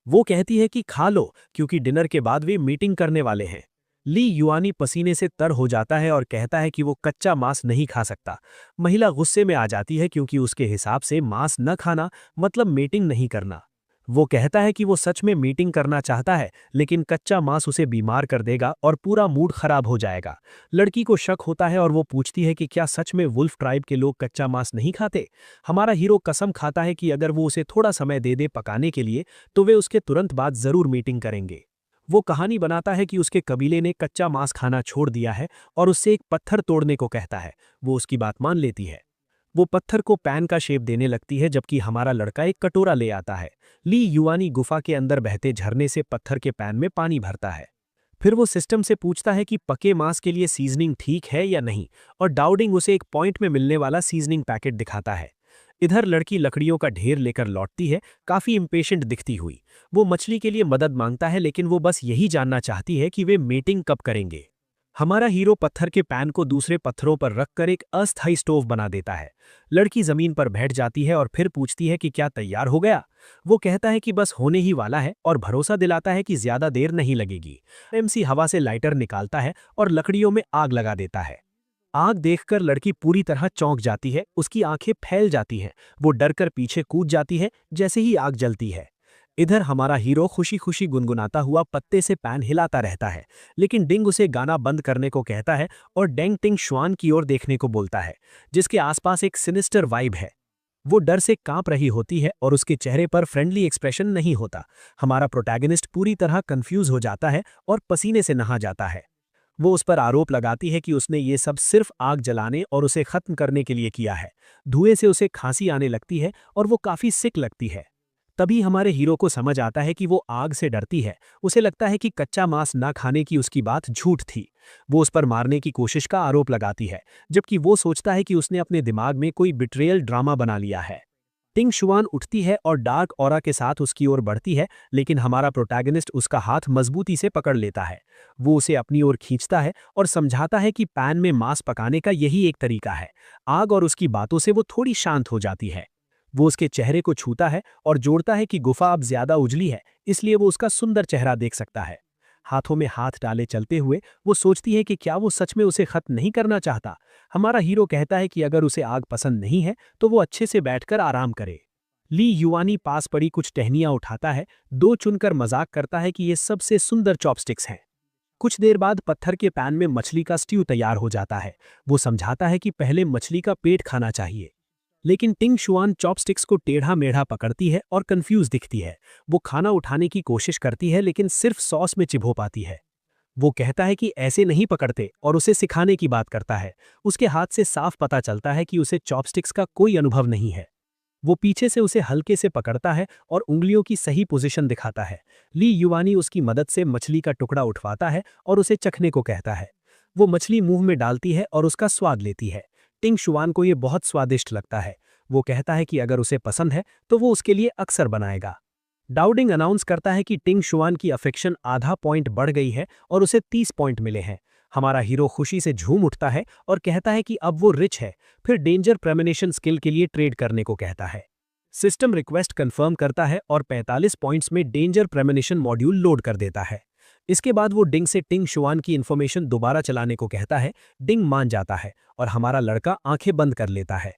B: वो कहती है कि खा लो, क्योंकि डिनर के बाद वे मीटिंग करने वाले हैं। ली युआनी पसीने से तर हो जाता है और कहता है कि वो कच्चा मांस नहीं खा सकता। महिला गुस्से में आ जाती है क्योंकि उसके हिसाब से मांस न खाना मतलब मीटिंग नहीं करना। वो कहता है कि वो सच में मीटिंग करना चाहता है, लेकिन कच्चा मांस उसे बीमार कर देगा और पूरा मूड खराब हो जाएगा। लड़की को शक होता है और वो पूछती है कि क्या सच में वुल्फ ट्राइब के लोग कच्चा मांस नहीं खाते। हमारा हीरो कसम खाता है कि अगर वो उसे थोड़ा समय दे दे पकाने के लिए तो वे उसके तुरंत बाद जरूर मीटिंग करेंगे। वो कहानी बनाता है कि उसके कबीले ने कच्चा मांस खाना छोड़ दिया है और उससे एक पत्थर तोड़ने को कहता है। वो उसकी बात मान लेती है। वो पत्थर को पैन का शेप देने लगती है, जबकि हमारा लड़का एक कटोरा ले आता है। ली युआनी गुफा के अंदर बहते झरने से पत्थर के पैन में पानी भरता है। फिर वो सिस्टम से पूछता है कि पके मांस के लिए सीजनिंग ठीक है या नहीं, और डाउडिंग उसे एक पॉइंट में मिलने वाला सीजनिंग पैकेट दिखाता है। इधर लड़की लकड़ियों का ढेर लेकर लौटती है, काफी इम्पेशेंट दिखती हुई। वो मछली के लिए मदद मांगता है, लेकिन वो बस यही जानना चाहती है कि वे मीटिंग कब करेंगे। हमारा हीरो पत्थर के पैन को दूसरे पत्थरों पर रखकर एक अस्थायी स्टोव बना देता है। लड़की जमीन पर बैठ जाती है और फिर पूछती है कि क्या तैयार हो गया। वो कहता है कि बस होने ही वाला है और भरोसा दिलाता है कि ज्यादा देर नहीं लगेगी। एमसी हवा से लाइटर निकालता है और लकड़ियों में आग लगा देता है। आग देखकर लड़की पूरी तरह चौंक जाती है, उसकी आंखें फैल जाती हैं। वो डरकर पीछे कूद जाती है जैसे ही आग जलती है। इधर हमारा हीरो खुशी खुशी गुनगुनाता हुआ पत्ते से पैन हिलाता रहता है, लेकिन डिंग उसे गाना बंद करने को कहता है और डेंग टिंग शुआन की ओर देखने को बोलता है, जिसके आसपास एक सिनिस्टर वाइब है। वो डर से कांप रही होती है और उसके चेहरे पर फ्रेंडली एक्सप्रेशन नहीं होता। हमारा प्रोटैगनिस्ट पूरी तरह कंफ्यूज हो जाता है और पसीने से नहा जाता है। वो उस पर आरोप लगाती है कि उसने ये सब सिर्फ आग जलाने और उसे खत्म करने के लिए किया है। धुएं से उसे खांसी आने लगती है और वो काफी सिक लगती है। तभी हमारे हीरो को समझ आता है कि वो आग से डरती है। उसे लगता है कि कच्चा मांस ना खाने की उसकी बात झूठ थी। वो उस पर मारने की कोशिश का आरोप लगाती है, जबकि वो सोचता है कि उसने अपने दिमाग में कोई बिट्रेयल ड्रामा बना लिया है। टिंग शुआन उठती है और डार्क ऑरा के साथ उसकी ओर बढ़ती है, लेकिन हमारा प्रोटैगनिस्ट उसका हाथ मजबूती से पकड़ लेता है। वो उसे अपनी ओर खींचता है और समझाता है कि पैन में मांस पकाने का यही एक तरीका है। आग और उसकी बातों से वो थोड़ी शांत हो जाती है। वो उसके चेहरे को छूता है और जोड़ता है कि गुफा अब ज्यादा उजली है, इसलिए वो उसका सुंदर चेहरा देख सकता है। हाथों में हाथ डाले चलते हुए वो सोचती है कि क्या वो सच में उसे खत्म नहीं करना चाहता। हमारा हीरो कहता है कि अगर उसे आग पसंद नहीं है तो वो अच्छे से बैठकर आराम करे। ली युआनी पास पड़ी कुछ टहनियां उठाता है, दो चुनकर मजाक करता है कि ये सबसे सुंदर चॉपस्टिक्स हैं। कुछ देर बाद पत्थर के पैन में मछली का स्ट्यू तैयार हो जाता है। वो समझाता है कि पहले मछली का पेट खाना चाहिए, लेकिन टिंग शुआन चॉपस्टिक्स को टेढ़ा मेढ़ा पकड़ती है और कंफ्यूज दिखती है। वो खाना उठाने की कोशिश करती है, लेकिन सिर्फ सॉस में चिपो पाती है। वो कहता है कि ऐसे नहीं पकड़ते और उसे सिखाने की बात करता है। उसके हाथ से साफ पता चलता है कि उसे चॉपस्टिक्स का कोई अनुभव नहीं है। वो पीछे से उसे हल्के से पकड़ता है और उंगलियों की सही पोजीशन दिखाता है। ली युआनी उसकी मदद से मछली का टुकड़ा उठवाता है और उसे चखने को कहता है। वो मछली मुंह में डालती है और उसका स्वाद लेती है। टिंग शुआन को ये बहुत स्वादिष्ट लगता है। वो कहता है कि अगर उसे पसंद है तो वो उसके लिए अक्सर बनाएगा।
D: डाउडिंग अनाउंस करता है कि टिंग शुआन की अफेक्शन आधा पॉइंट बढ़ गई है और उसे 30 पॉइंट मिले हैं। हमारा हीरो खुशी से झूम उठता है और कहता है कि अब वो रिच है, फिर डेंजर प्रेमोनिशन स्किल के लिए ट्रेड करने को कहता है। सिस्टम रिक्वेस्ट कंफर्म करता है और 45 पॉइंट्स में डेंजर प्रेमोनिशन मॉड्यूल लोड कर देता है। इसके बाद वो डिंग से टिंग शुआन की इन्फॉर्मेशन दोबारा चलाने को कहता है। डिंग मान जाता है और हमारा लड़का आंखें बंद कर लेता है।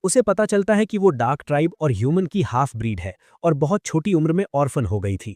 D: उसे पता चलता है कि वो डार्क ट्राइब और ह्यूमन की हाफ ब्रीड है और बहुत छोटी उम्र में ऑर्फन हो गई थी।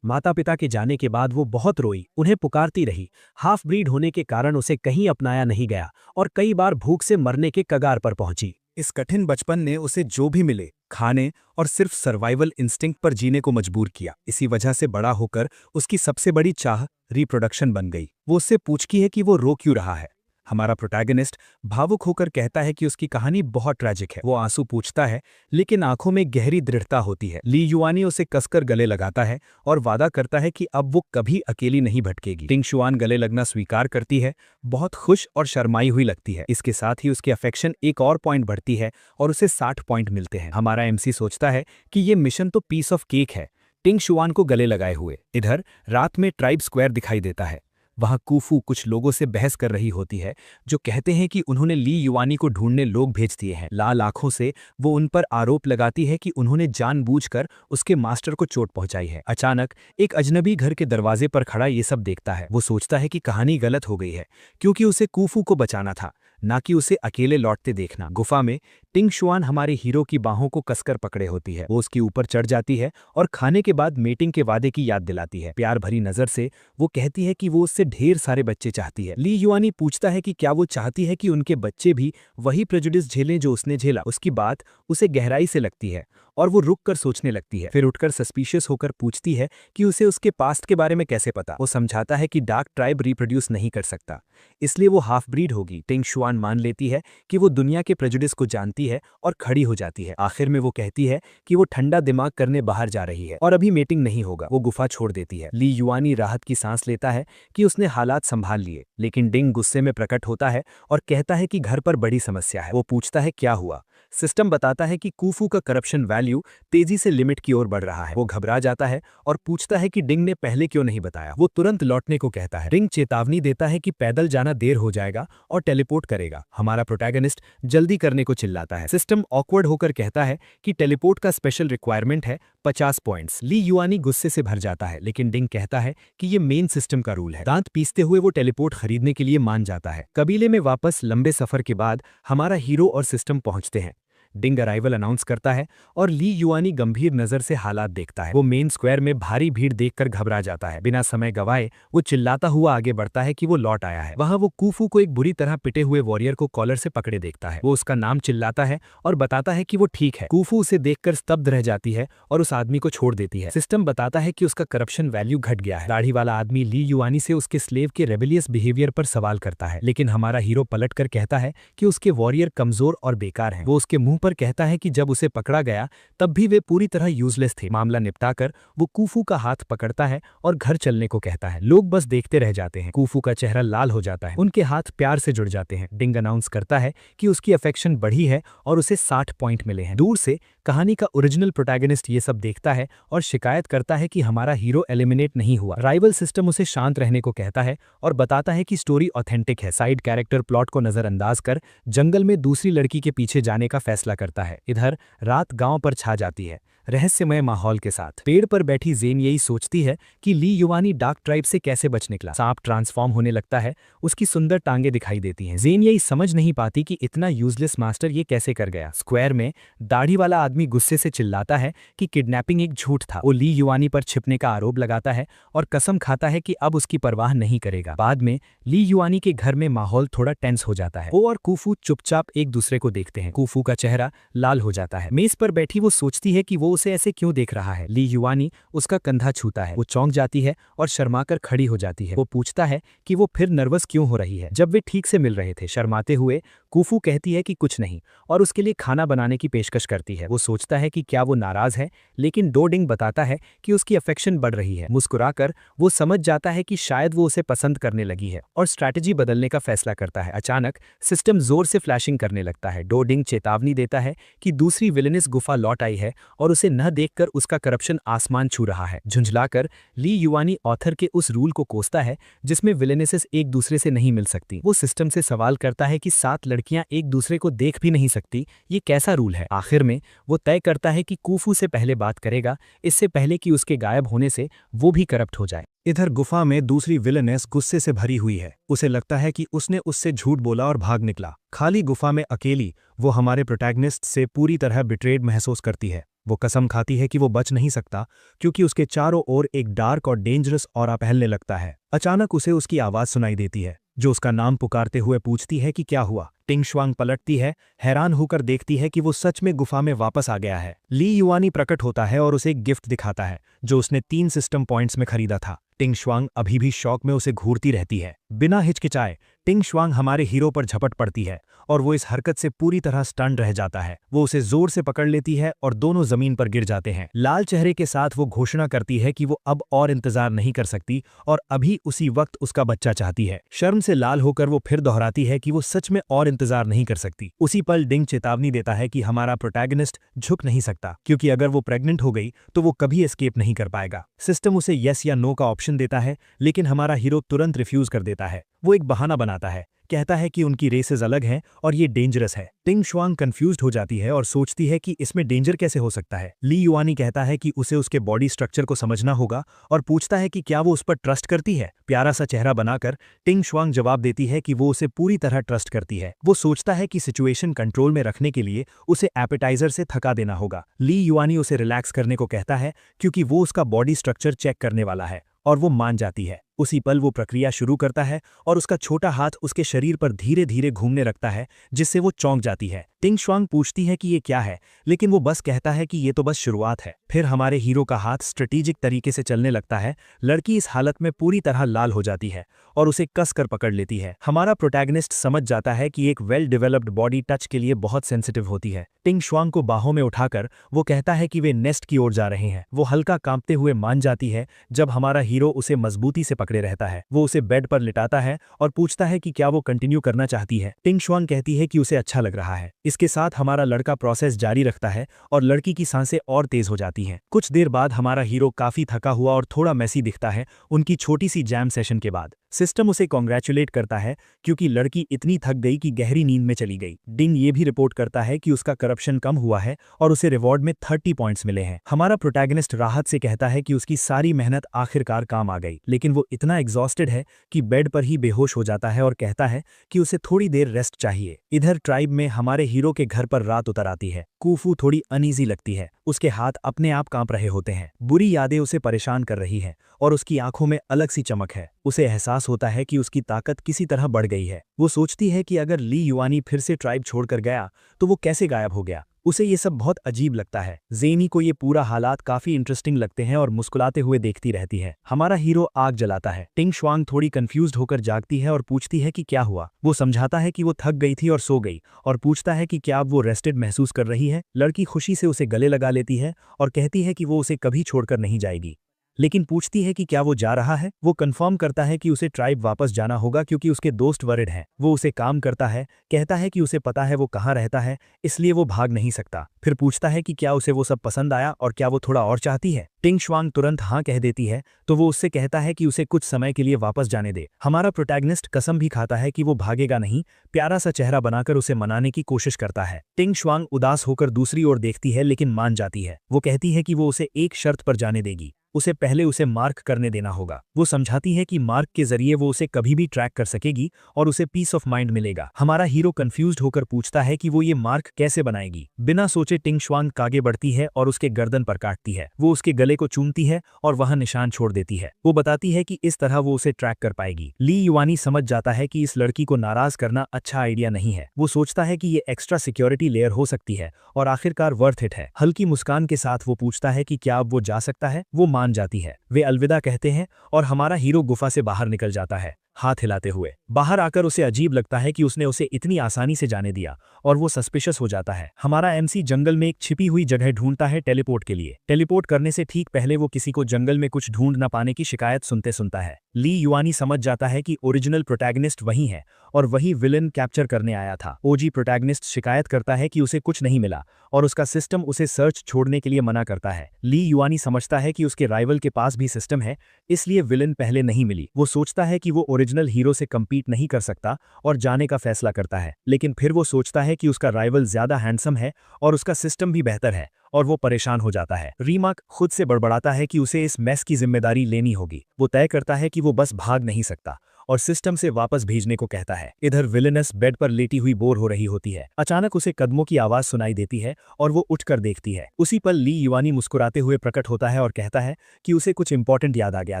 D: माता पिता के जाने के बाद वो बहुत रोई, उन्हें पुकारती रही। हाफ ब्रीड होने के कारण उसे कहीं अपनाया नहीं गया और कई बार भूख से मरने के कगार पर पहुंची।
B: इस कठिन बचपन ने उसे जो भी मिले खाने और सिर्फ सर्वाइवल इंस्टिंक्ट पर जीने को मजबूर किया। इसी वजह से बड़ा होकर उसकी सबसे बड़ी चाह रिप्रोडक्शन बन गई। वो उससे पूछती है कि वो रो क्यों रहा है। हमारा प्रोटैगनिस्ट भावुक होकर कहता है कि उसकी कहानी बहुत ट्रैजिक है। वो आंसू पूछता है लेकिन आंखों में गहरी दृढ़ता होती है। ली युआनी उसे कसकर गले लगाता है और वादा करता है कि अब वो कभी अकेली नहीं भटकेगी। टिंग शुआन गले लगना स्वीकार करती है, बहुत खुश और शर्माई हुई लगती है। इसके साथ ही उसकी अफेक्शन एक और पॉइंट बढ़ती है और उसे 60 पॉइंट मिलते हैं। हमारा एमसी सोचता है कि ये मिशन तो पीस ऑफ केक है, टिंग शुआन को गले लगाए हुए। इधर रात में ट्राइब स्क्वायर दिखाई देता है। वहां कूफू कुछ लोगों से बहस कर रही होती है जो कहते हैं कि उन्होंने ली युआनी को ढूंढने लोग भेज दिए हैं। लाल आंखों से वो उन पर आरोप लगाती है कि उन्होंने जानबूझकर उसके मास्टर को चोट पहुंचाई है। अचानक एक अजनबी घर के दरवाजे पर खड़ा ये सब देखता है। वो सोचता है कि कहानी गलत हो गई है क्योंकि उसे कूफू को बचाना था, ना कि उसे अकेले लौटते देखना। गुफा में टिंग शुआन हमारे हीरो की बाहों को कसकर पकड़े होती है। वो उसके ऊपर चढ़ जाती है और खाने के बाद मीटिंग के वादे की याद दिलाती है। प्यार भरी नजर से वो कहती है कि वो उससे ढेर सारे बच्चे चाहती है। ली युआनी पूछता है कि क्या वो चाहती है कि उनके बच्चे भी वही प्रेजुडिस झेलें जो उसने झेला। उसकी बात उसे गहराई से लगती है और वो रुक कर सोचने लगती है। फिर उठकर सस्पिशियस होकर पूछती है कि उसे उसके पास्ट के बारे में कैसे पता। वो समझाता है कि डार्क ट्राइब रिप्रोड्यूस नहीं कर सकता, इसलिए वो हाफ ब्रीड होगी। टिंग शुआन मान लेती है कि वो दुनिया के प्रेजुडिस को जानती है और खड़ी हो जाती है। आखिर में वो कहती है कि वो ठंडा दिमाग करने बाहर जा रही है और अभी मीटिंग नहीं होगा। वो गुफा छोड़ देती है। ली युआनी राहत की सांस लेता है कि उसने हालात संभाल लिए, लेकिन डिंग गुस्से में प्रकट होता है और कहता है कि घर पर बड़ी समस्या है। वो पूछता है क्या हुआ। सिस्टम बताता है कि कूफू का करप्शन वैल्यू तेजी से लिमिट की ओर बढ़ रहा है। वो घबरा जाता है और पूछता है कि डिंग ने पहले क्यों नहीं बताया। वो तुरंत लौटने को कहता है। डिंग चेतावनी देता है कि पैदल जाना देर हो जाएगा और टेलीपोर्ट करेगा। हमारा प्रोटैगनिस्ट जल्दी करने को चिल्लाता है। सिस्टम ऑकवर्ड होकर कहता है कि टेलीपोर्ट का स्पेशल रिक्वायरमेंट है 50 पॉइंट्स। ली युआनी गुस्से से भर जाता है, लेकिन डिंग कहता है कि ये मेन सिस्टम का रूल है। दांत पीसते हुए वो टेलीपोर्ट खरीदने के लिए मान जाता है। कबीले में वापस लंबे सफर के बाद हमारा हीरो और सिस्टम पहुंचते हैं। डिंग अराइवल अनाउंस करता है और ली युआनी गंभीर नजर से हालात देखता है। वो मेन स्क्वायर में भारी भीड़ देखकर घबरा जाता है। बिना समय गवाए वो चिल्लाता हुआ आगे बढ़ता है कि वो लौट आया है। वहां वो कूफू को एक बुरी तरह पिटे हुए वॉरियर को कॉलर से पकड़े देखता है। वो उसका नाम चिल्लाता है और बताता है कि वो ठीक है। कूफू उसे देखकर स्तब्ध रह जाती है और उस आदमी को छोड़ देती है। सिस्टम बताता है कि उसका करप्शन वैल्यू घट गया है। दाढ़ी वाला आदमी ली युआनी से उसके स्लेव के रेबेलियस बिहेवियर पर सवाल करता है, लेकिन हमारा हीरो पलट कर कहता है कि उसके वॉरियर कमजोर और बेकार हैं। वो उसके मुंह पर कहता है कि जब उसे पकड़ा गया तब भी वे पूरी तरह यूजलेस थे। मामला निपटाकर वो कूफू का हाथ पकड़ता है और घर चलने को कहता है। लोग बस देखते रह जाते हैं। कूफू का चेहरा लाल हो जाता है, उनके हाथ प्यार से जुड़ जाते हैं। डिंग अनाउंस करता है कि उसकी अफेक्शन बढ़ी है और उसे 60 पॉइंट मिले हैं। दूर से कहानी का ओरिजिनल प्रोटैगनिस्ट ये सब देखता है और शिकायत करता है कि हमारा हीरो एलिमिनेट नहीं हुआ। राइवल सिस्टम उसे शांत रहने को कहता है और बताता है कि स्टोरी ऑथेंटिक है। साइड कैरेक्टर प्लॉट को नजरअंदाज कर जंगल में दूसरी लड़की के पीछे जाने का फैसला करता है। इधर रात गांव पर छा जाती है, रहस्यमय माहौल के साथ। पेड़ पर बैठी जेन यही सोचती है कि ली युआनी डार्क ट्राइब से कैसे बच निकला। सांप ट्रांसफॉर्म होने लगता है, उसकी सुंदर टांगे दिखाई देती हैं। जेन यही समझ नहीं पाती कि इतना यूजलेस मास्टर ये कैसे कर गया। स्क्वायर में दाढ़ी वाला आदमी गुस्से से चिल्लाता है कि किडनैपिंग एक झूठ था। वो ली युआनी पर छिपने का आरोप लगाता है और कसम खाता है कि अब उसकी परवाह नहीं करेगा। बाद में ली युआनी के घर में माहौल थोड़ा टेंस हो जाता है। वो और कूफू चुपचाप एक दूसरे को देखते हैं। कूफू का चेहरा लाल हो जाता है। मेज पर बैठी वो सोचती है कि वो उसे ऐसे क्यों देख रहा है। ली युआनी उसका कंधा छूता है। वो चौंक जाती है और शर्माकर खड़ी हो जाती है। वो पूछता है कि वो फिर नर्वस क्यों हो रही है जब वे ठीक से मिल रहे थे। शर्माते हुए
C: कूफू कहती है कि कुछ नहीं और उसके लिए खाना बनाने की पेशकश करती है। वो सोचता है कि क्या वो नाराज है, लेकिन डोडिंग बताता है कि उसकी अफेक्शन बढ़ रही है। मुस्कुराकर वो समझ जाता है कि शायद वो उसे पसंद करने लगी है और स्ट्रैटेजी बदलने का फैसला करता है। अचानक सिस्टम जोर से फ्लैशिंग करने लगता है। डोडिंग चेतावनी देता है कि दूसरी विलेनिस गुफा लौट आई है और उसे न देखकर उसका करप्शन आसमान छू रहा है। झुंझलाकर ली युआनी ऑथर के उस रूल को कोसता है जिसमें विलेनेसेस एक दूसरे से नहीं मिल सकती। वो सिस्टम से सवाल करता है कि 7 लड़कियां एक दूसरे को देख भी नहीं सकती, ये कैसा रूल है। आखिर में वो तय करता है कि कूफू से पहले बात करेगा, इससे पहले कि उसके गायब होने से वो भी करप्ट हो जाए।
A: इधर गुफा में दूसरी विलेनेस गुस्से से भरी हुई है। उसे लगता है कि उसने उससे झूठ बोला और भाग निकला। खाली गुफा में अकेली वो हमारे प्रोटैगनिस्ट से पूरी तरह बिट्रेड महसूस करती है। वो कसम खाती है कि वो बच नहीं सकता क्योंकि उसके चारों ओर एक डार्क और डेंजरस ऑरा फैलने लगता है। अचानक उसे उसकी आवाज सुनाई देती है जो उसका नाम पुकारते हुए पूछती है कि क्या हुआ। टिंग शुआंग पलटती है, हैरान होकर देखती है कि वो सच में गुफा में वापस आ गया है। ली युआनी प्रकट होता है और उसे एक गिफ्ट दिखाता है जो उसने 3 सिस्टम पॉइंट्स में खरीदा था। टिंग शुआंग अभी भी शौक में उसे घूरती रहती है। बिना हिचकिचाए टिंग शुआंग हमारे हीरो पर झपट पड़ती है और वो इस हरकत से पूरी तरह स्टन रह जाता है। वो उसे जोर से पकड़ लेती है और दोनों जमीन पर गिर जाते हैं। लाल चेहरे के साथ वो घोषणा करती है कि वो अब और इंतजार नहीं कर सकती और अभी उसी वक्त उसका बच्चा चाहती है। शर्म से लाल होकर वो फिर दोहराती है कि वो सच में और इंतजार नहीं कर सकती। उसी पल डिंग चेतावनी देता है कि हमारा प्रोटैगनिस्ट झुक नहीं सकता क्योंकि अगर वो प्रेग्नेंट हो गई तो वो कभी एस्केप नहीं कर पाएगा। सिस्टम उसे यस या नो का ऑप्शन देता है, लेकिन हमारा हीरो तुरंत रिफ्यूज कर देता है। वो एक बहाना बनाता है, कहता है कि उनकी रेसेस अलग हैं और ये डेंजरस है। टिंग शुआंग कंफ्यूज्ड हो जाती है और सोचती है कि इसमें डेंजर कैसे हो सकता है। ली युआनी कहता है कि उसे उसके बॉडी स्ट्रक्चर को समझना होगा और पूछता है कि क्या वो उस पर ट्रस्ट करती है। प्यारा सा चेहरा बनाकर टिंग शुआंग जवाब देती है कि वो उसे पूरी तरह ट्रस्ट करती है। वो सोचता है कि सिचुएशन कंट्रोल में रखने के लिए उसे एपेटाइजर से थका देना होगा। ली युआनी उसे रिलैक्स करने को कहता है क्योंकि वो उसका बॉडी स्ट्रक्चर चेक करने वाला है और वो मान जाती है। उसी पल वो प्रक्रिया शुरू करता है और उसका छोटा हाथ उसके शरीर पर धीरे धीरे घूमने लगता है जिससे वो चौंक जाती है। टिंग शुआंग पूछती है कि ये क्या है, लेकिन वो बस कहता है कि ये तो बस शुरुआत है। फिर हमारे हीरो का हाथ स्ट्रेटेजिक तरीके से चलने लगता है। लड़की इस हालत में पूरी तरह लाल हो जाती है और उसे कस कर पकड़ लेती है। हमारा प्रोटैगनिस्ट समझ जाता है कि एक वेल डेवलप्ड बॉडी टच के लिए बहुत सेंसिटिव होती है। टिंग शुआंग को बाहों में उठाकर वो कहता है कि वे नेस्ट की ओर जा रहे हैं। वो हल्का कांपते हुए मान जाती है जब हमारा हीरो उसे मजबूती से पकड़े रहता है। वो उसे बेड पर लिटाता है और पूछता है कि क्या वो कंटिन्यू करना चाहती है। टिंग शुआंग कहती है कि उसे अच्छा लग रहा है। इसके साथ हमारा लड़का प्रोसेस जारी रखता है और लड़की की सांसें और तेज हो जाती हैं। कुछ देर बाद हमारा हीरो काफी थका हुआ और थोड़ा मैसी दिखता है उनकी छोटी सी जैम सेशन के बाद। सिस्टम उसे कॉन्ग्रेचुलेट करता है क्योंकि लड़की इतनी थक गई कि गहरी नींद में चली गई। डिंग ये भी रिपोर्ट करता है कि उसका करप्शन कम हुआ है और उसे रिवॉर्ड में 30 पॉइंट्स मिले हैं। हमारा प्रोटैगनिस्ट राहत से कहता है कि उसकी सारी मेहनत आखिरकार काम आ गई, लेकिन वो इतना एग्जॉस्टेड है कि बेड पर ही बेहोश हो जाता है और कहता है कि उसे थोड़ी देर रेस्ट चाहिए। इधर ट्राइब में हमारे हीरो के घर पर रात उतर आती है। कूफू थोड़ी अनईजी लगती है, उसके हाथ अपने आप कांप रहे होते हैं। बुरी यादें उसे परेशान कर रही हैं और उसकी आंखों में अलग सी चमक है। उसे एहसास होता है कि उसकी ताकत किसी तरह बढ़ गई है। वो सोचती है कि अगर ली युआनी फिर से ट्राइब छोड़कर गया तो वो कैसे गायब हो गया। उसे ये सब बहुत अजीब लगता है। जेनी को ये पूरा हालात काफी इंटरेस्टिंग लगते हैं और मुस्कुराते हुए देखती रहती है। हमारा हीरो आग जलाता है। टिंग शुआंग थोड़ी कंफ्यूज्ड होकर जागती है और पूछती है कि क्या हुआ। वो समझाता है कि वो थक गई थी और सो गई और पूछता है कि क्या अब वो रेस्टेड महसूस कर रही है। लड़की खुशी से उसे गले लगा लेती है और कहती है कि वो उसे कभी छोड़कर नहीं जाएगी, लेकिन पूछती है कि क्या वो जा रहा है। वो कंफर्म करता है कि उसे ट्राइब वापस जाना होगा क्योंकि उसके दोस्त वरिड हैं। वो उसे काम करता है, कहता है कि उसे पता है वो कहाँ रहता है, इसलिए वो भाग नहीं सकता। फिर पूछता है कि क्या उसे वो सब पसंद आया और क्या वो थोड़ा और चाहती है। टिंग शुआंग तुरंत हाँ कह देती है तो वो उससे कहता है कि उसे कुछ समय के लिए वापस जाने दे। हमारा प्रोटैगनिस्ट कसम भी खाता है कि वो भागेगा नहीं। प्यारा सा चेहरा बनाकर उसे मनाने की कोशिश करता है। टिंग शुआंग उदास होकर दूसरी ओर देखती है लेकिन मान जाती है। वो कहती है कि वो उसे एक शर्त पर जाने देगी, उसे पहले उसे मार्क करने देना होगा। वो समझाती है कि मार्क के जरिए वो उसे कभी भी ट्रैक कर सकेगी और उसे पीस ऑफ माइंड मिलेगा। हमारा हीरो कंफ्यूज्ड होकर पूछता है कि वो ये मार्क कैसे बनाएगी। बिना सोचे टिंग शुआंग आगे बढ़ती है और उसके गर्दन पर काटती है। वो उसके गले को चूमती है और वहां निशान छोड़ देती है। वो बताती है कि इस तरह वो उसे ट्रैक कर पाएगी। ली युआनी समझ जाता है कि इस लड़की को नाराज करना अच्छा आइडिया नहीं है। वो सोचता है कि ये एक्स्ट्रा सिक्योरिटी लेयर हो सकती है और आखिरकार वर्थ इट है। हल्की मुस्कान के साथ वो पूछता है कि क्या अब वो जा सकता है। वो मान जाती है। वे अलविदा कहते हैं और हमारा हीरो गुफा से बाहर निकल जाता है। हाथ हिलाते हुए। बाहर आकर उसे अजीब लगता है कि उसने उसे इतनी आसानी से जाने दिया, और वो सस्पिशियस हो जाता है। हमारा एमसी जंगल में एक छिपी हुई जगह ढूंढता है टेलीपोर्ट के लिए। टेलीपोर्ट करने से ठीक पहले वो किसी को जंगल में कुछ ढूंढ न पाने की शिकायत सुनता है। ली युआनी समझ जाता है कि ओरिजिनल प्रोटैगनिस्ट वही है और वही विलन कैप्चर करने आया था। ओजी प्रोटैगनिस्ट शिकायत करता है कि उसे कुछ नहीं मिला और उसका सिस्टम उसे सर्च छोड़ने के लिए मना करता है। ली युआनी समझता है कि उसके राइवल के पास भी सिस्टम है, इसलिए विलन पहले नहीं मिली। वो सोचता है कि वो ओरिजिनल हीरो से कम्पीट नहीं कर सकता और जाने का फैसला करता है, लेकिन फिर वो सोचता है कि उसका राइवल ज्यादा हैंडसम है और उसका सिस्टम भी बेहतर है, और वो परेशान हो जाता है। रीमार्क खुद से बड़बड़ाता है कि उसे इस मैस की जिम्मेदारी लेनी होगी। वो तय करता है कि वो बस भाग नहीं सकता और सिस्टम से वापस भेजने को कहता है। इधर विलेनस बेड पर लेटी हुई बोर हो रही होती है। अचानक उसे कदमों की आवाज सुनाई देती है और वो उठकर देखती है। उसी पल ली युआनी मुस्कुराते हुए प्रकट होता है और कहता है कि उसे कुछ इंपॉर्टेंट याद आ गया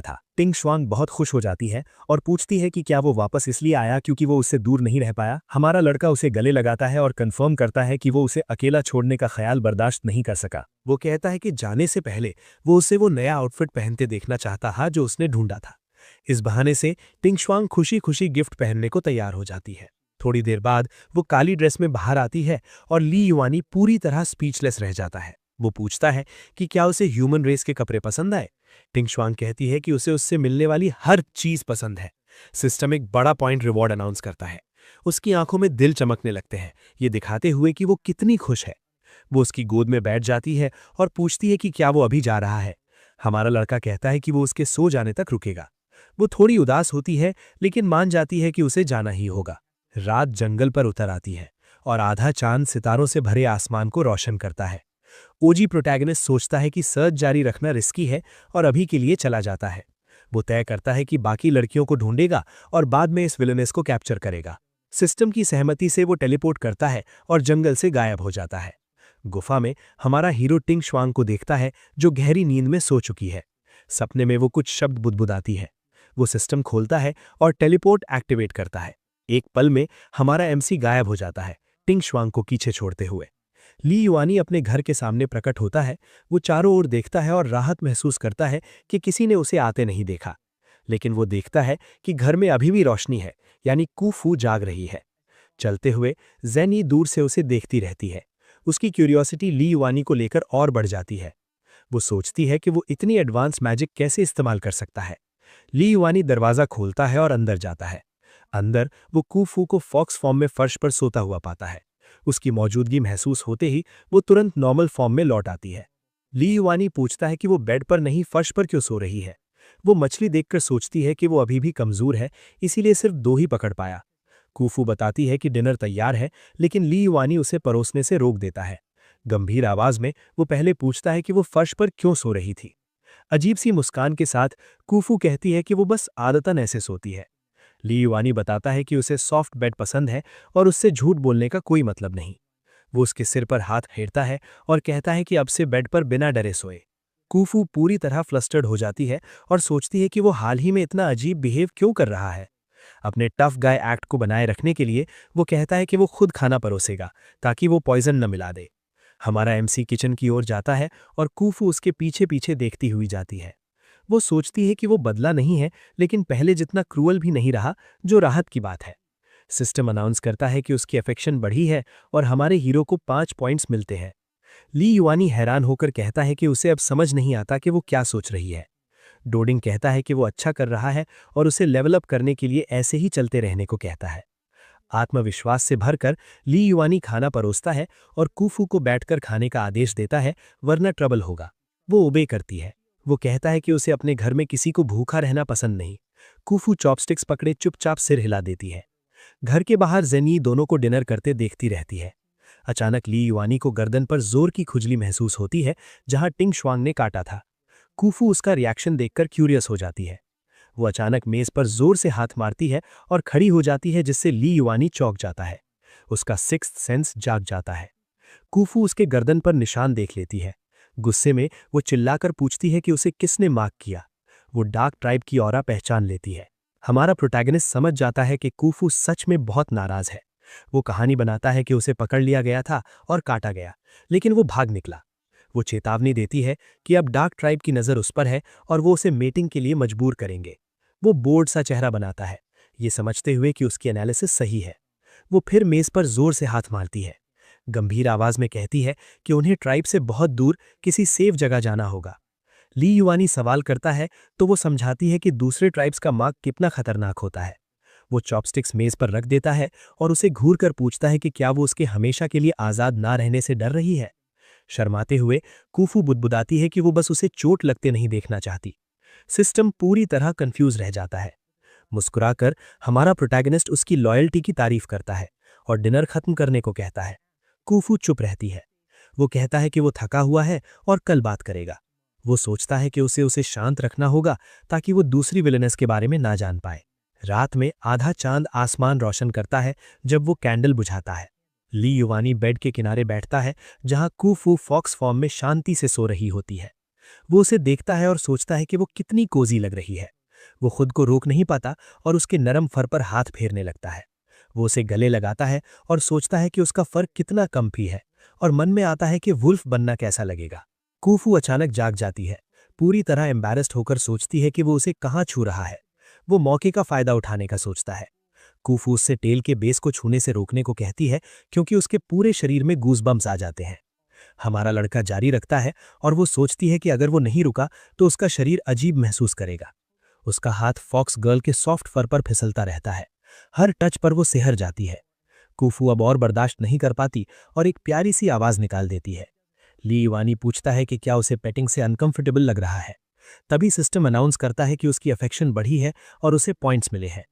A: था। टिंग शुआंग बहुत खुश हो जाती है और पूछती है कि क्या वो वापस इसलिए आया क्योंकि वो उससे दूर नहीं रह पाया। हमारा लड़का उसे गले लगाता है और कंफर्म करता है कि वो उसे अकेला छोड़ने का ख्याल बर्दाश्त नहीं कर सका।
D: वो कहता है कि जाने से पहले वो उसे वो नया आउटफिट पहनते देखना चाहता था जो उसने ढूंढा था। इस बहाने से टिंग शुआंग खुशी खुशी गिफ्ट पहनने को तैयार हो जाती है। थोड़ी देर बाद वो काली ड्रेस में बाहर आती है और ली युआनी पूरी तरह स्पीचलेस रह जाता है। वो पूछता है कि क्या उसे ह्यूमन रेस के कपड़े पसंद आए। टिंग शुआंग कहती है कि उसे उससे मिलने वाली हर चीज पसंद है। सिस्टम एक बड़ा पॉइंट रिवॉर्ड अनाउंस करता है। उसकी आंखों में दिल चमकने लगते हैं, ये दिखाते हुए कि वो कितनी खुश है। वो उसकी गोद में बैठ जाती है और पूछती है कि क्या वो अभी जा रहा है। हमारा लड़का कहता है कि वो उसके सो जाने तक रुकेगा। वो थोड़ी उदास होती है लेकिन मान जाती है कि उसे जाना ही होगा। रात जंगल पर उतर आती है और आधा चांद सितारों से भरे आसमान को रोशन करता है। ओजी प्रोटैगनिस्ट सोचता है कि सर्च जारी रखना रिस्की है और अभी के लिए चला जाता है। वो तय करता है कि बाकी लड़कियों को ढूंढेगा और बाद में इस विलेनेस को कैप्चर करेगा। सिस्टम की सहमति से वो टेलीपोर्ट करता है और जंगल से गायब हो जाता है। गुफा में हमारा हीरो टिंग शुआंग को देखता है जो गहरी नींद में सो चुकी है। सपने में वो कुछ शब्द बुदबुदाती है। वो सिस्टम खोलता है और टेलीपोर्ट एक्टिवेट करता है। एक पल में हमारा एमसी गायब हो जाता है, टिंग शुआंग को पीछे छोड़ते हुए। ली युआनी अपने घर के सामने प्रकट होता है। वो चारों ओर देखता है और राहत महसूस करता है कि किसी ने उसे आते नहीं देखा। लेकिन वो देखता है कि घर में अभी भी रोशनी है, यानी कूफू जाग रही है। चलते हुए ज़ेनी दूर से उसे देखती रहती है। उसकी क्यूरियोसिटी ली युआनी को लेकर और बढ़ जाती है। वो सोचती है कि वो इतनी एडवांस मैजिक कैसे इस्तेमाल कर सकता है। ली युआनी दरवाज़ा खोलता है और अंदर जाता है। अंदर वो कूफू को फॉक्स फॉर्म में फर्श पर सोता हुआ पाता है। उसकी मौजूदगी महसूस होते ही वो तुरंत नॉर्मल फॉर्म में लौट आती है। ली युआनी पूछता है कि वो बेड पर नहीं फर्श पर क्यों सो रही है। वो मछली देखकर सोचती है कि वो अभी भी कमजोर है, इसीलिए सिर्फ 2 ही पकड़ पाया। कूफू बताती है कि डिनर तैयार है, लेकिन ली युआनी उसे परोसने से रोक देता है। गंभीर आवाज में वो पहले पूछता है कि वो फर्श पर क्यों सो रही थी। अजीब सी मुस्कान के साथ कूफू कहती है कि वो बस आदतन ऐसे सोती है। ली युआनी बताता है कि उसे सॉफ्ट बेड पसंद है और उससे झूठ बोलने का कोई मतलब नहीं। वो उसके सिर पर हाथ फेरता है और कहता है कि अब से बेड पर बिना डरे सोए। कूफू पूरी तरह फ्लस्टर्ड हो जाती है और सोचती है कि वो हाल ही में इतना अजीब बिहेव क्यों कर रहा है। अपने टफ गाय एक्ट को बनाए रखने के लिए वो कहता है कि वो खुद खाना परोसेगा ताकि वो पॉइजन न मिला दे। हमारा एमसी किचन की ओर जाता है और कूफू उसके पीछे पीछे देखती हुई जाती है। वो सोचती है कि वो बदला नहीं है, लेकिन पहले जितना क्रूअल भी नहीं रहा, जो राहत की बात है। सिस्टम अनाउंस करता है कि उसकी अफेक्शन बढ़ी है और हमारे हीरो को 5 पॉइंट्स मिलते हैं। ली युआनी हैरान होकर कहता है कि उसे अब समझ नहीं आता कि वो क्या सोच रही है। डोडिंग कहता है कि वो अच्छा कर रहा है और उसे लेवल अप करने के लिए ऐसे ही चलते रहने को कहता है। आत्मविश्वास से भरकर ली युआनी खाना परोसता है और कूफू को बैठकर खाने का आदेश देता है, वरना ट्रबल होगा। वो ओबे करती है। वो कहता है कि उसे अपने घर में किसी को भूखा रहना पसंद नहीं। कूफू चॉपस्टिक्स पकड़े चुपचाप सिर हिला देती है। घर के बाहर ज़ेनी दोनों को डिनर करते देखती रहती है। अचानक ली युआनी को गर्दन पर जोर की खुजली महसूस होती है, जहां टिंग शुआंग ने काटा था। कूफू उसका रिएक्शन देखकर क्यूरियस हो जाती है। वो अचानक मेज पर जोर से हाथ मारती है और खड़ी हो जाती है, जिससे ली युआनी चौंक जाता है। उसका सिक्स्थ सेंस जाग जाता है। कूफू उसके गर्दन पर निशान देख लेती है। गुस्से में वो चिल्लाकर पूछती है कि उसे किसने मार्क किया। वो डार्क ट्राइब की ऑरा पहचान लेती है। हमारा प्रोटैगनिस्ट समझ जाता है कि कूफू सच में बहुत नाराज है। वो कहानी बनाता है कि उसे पकड़ लिया गया था और काटा गया, लेकिन वो भाग निकला। वो चेतावनी देती है कि अब डार्क ट्राइब की नज़र उस पर है और वो उसे मेटिंग के लिए मजबूर करेंगे। वो बोर्ड सा चेहरा बनाता है,
A: ये समझते हुए कि उसकी एनालिसिस सही है। वो फिर मेज पर जोर से हाथ मारती है, गंभीर आवाज में कहती है कि उन्हें ट्राइब से बहुत दूर किसी सेफ जगह जाना होगा। ली युआनी सवाल करता है तो वो समझाती है कि दूसरे ट्राइब्स का मार्ग कितना खतरनाक होता है। वो चॉपस्टिक्स मेज पर रख देता है और उसे घूर कर पूछता है कि क्या वो उसके हमेशा के लिए आज़ाद ना रहने से डर रही है। शर्माते हुए कूफू बुदबुदाती है कि वो बस उसे चोट लगते नहीं देखना चाहती। सिस्टम पूरी तरह कंफ्यूज रह जाता है। मुस्कुराकर हमारा प्रोटैगनिस्ट उसकी लॉयल्टी की तारीफ करता है और डिनर खत्म करने को कहता है। कूफू चुप रहती है। वो कहता है कि वो थका हुआ है और कल बात करेगा। वो सोचता है कि उसे शांत रखना होगा ताकि वो दूसरी विलेनेस के बारे में ना जान पाए। रात में आधा चांद आसमान रोशन करता है जब वो कैंडल बुझाता है। ली युवानी बेड के किनारे बैठता है जहां कूफू फॉक्स फॉर्म में शांति से सो रही होती है। वो उसे देखता है और सोचता है कि वो कितनी कोजी लग रही है। वो खुद को रोक नहीं पाता और उसके नरम फर पर हाथ फेरने लगता है। वो उसे गले लगाता है और सोचता है कि उसका फर कितना कम्फी है और मन में आता है कि वुल्फ बनना कैसा लगेगा। कूफू अचानक जाग जाती है, पूरी तरह एम्बैरेस्ड होकर सोचती है कि वो उसे कहाँ छू रहा है। वो मौके का फायदा उठाने का सोचता है। कूफू उससे टेल के बेस को छूने से रोकने को कहती है क्योंकि उसके पूरे शरीर में गूज़बम्स आ जाते हैं। हमारा लड़का जारी रखता है और वो सोचती है कि अगर वो नहीं रुका तो उसका शरीर अजीब महसूस करेगा। उसका हाथ फॉक्स गर्ल के सॉफ्ट फर पर फिसलता रहता है। हर टच पर वो सिहर जाती है। कूफू अब और बर्दाश्त नहीं कर पाती और एक प्यारी सी आवाज निकाल देती है। ली युआनी पूछता है कि क्या उसे पेटिंग से अनकंफर्टेबल लग रहा है। तभी सिस्टम अनाउंस करता है कि उसकी अफेक्शन बढ़ी है और उसे पॉइंट्स मिले हैं।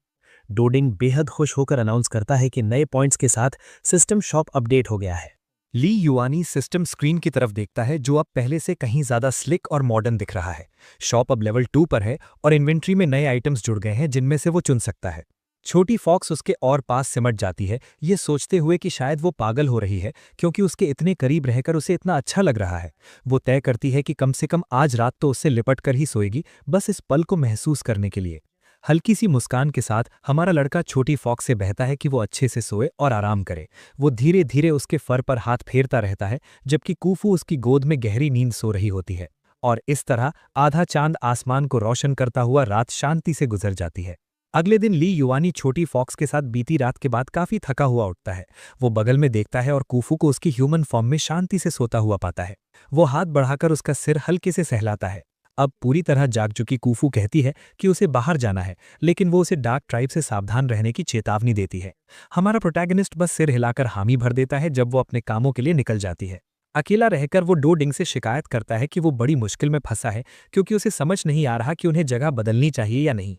A: डोडिंग बेहद खुश होकर अनाउंस करता है कि नए पॉइंट्स के साथ सिस्टम शॉप अपडेट हो गया है।
B: ली युआनी सिस्टम स्क्रीन की तरफ देखता है जो अब पहले से कहीं ज्यादा स्लिक और मॉडर्न दिख रहा है। शॉप अब लेवल 2 पर है और इन्वेंट्री में नए आइटम्स जुड़ गए हैं जिनमें से वो चुन सकता है। छोटी फॉक्स उसके और पास सिमट जाती है, ये सोचते हुए कि शायद वो पागल हो रही है क्योंकि उसके इतने करीब रहकर उसे इतना अच्छा लग रहा है। वो तय करती है कि कम से कम आज रात तो उससे लिपट कर ही सोएगी, बस इस पल को महसूस करने के लिए। हल्की सी मुस्कान के साथ हमारा लड़का छोटी फॉक्स से बहता है कि वो अच्छे से सोए और आराम करे। वो धीरे धीरे उसके फर पर हाथ फेरता रहता है जबकि कूफू उसकी गोद में गहरी नींद सो रही होती है। और इस तरह आधा चांद आसमान को रोशन करता हुआ रात शांति से गुजर जाती है। अगले दिन ली युआनी छोटी फॉक्स के साथ बीती रात के बाद काफी थका हुआ उठता है। वो बगल में देखता है और कूफू को उसकी ह्यूमन फॉर्म में शांति से सोता हुआ पाता है। वो हाथ बढ़ाकर उसका सिर हल्के से सहलाता है। अब पूरी तरह जाग चुकी कूफू कहती है कि उसे बाहर जाना है, लेकिन वो उसे डार्क ट्राइब से सावधान रहने की चेतावनी देती है। हमारा प्रोटैगनिस्ट बस सिर हिलाकर हामी भर देता है जब वो अपने कामों के लिए निकल जाती है। अकेला रहकर वो डोडिंग से शिकायत करता है कि वो बड़ी मुश्किल में फंसा है क्योंकि उसे समझ नहीं आ रहा कि उन्हें जगह बदलनी चाहिए या नहीं।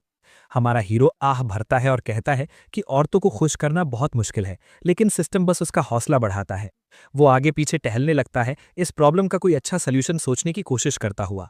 B: हमारा हीरो आह भरता है और कहता है कि औरतों को खुश करना बहुत मुश्किल है, लेकिन सिस्टम बस उसका हौसला बढ़ाता है। वो आगे पीछे टहलने लगता है, इस प्रॉब्लम का कोई अच्छा सल्यूशन सोचने की कोशिश करता हुआ।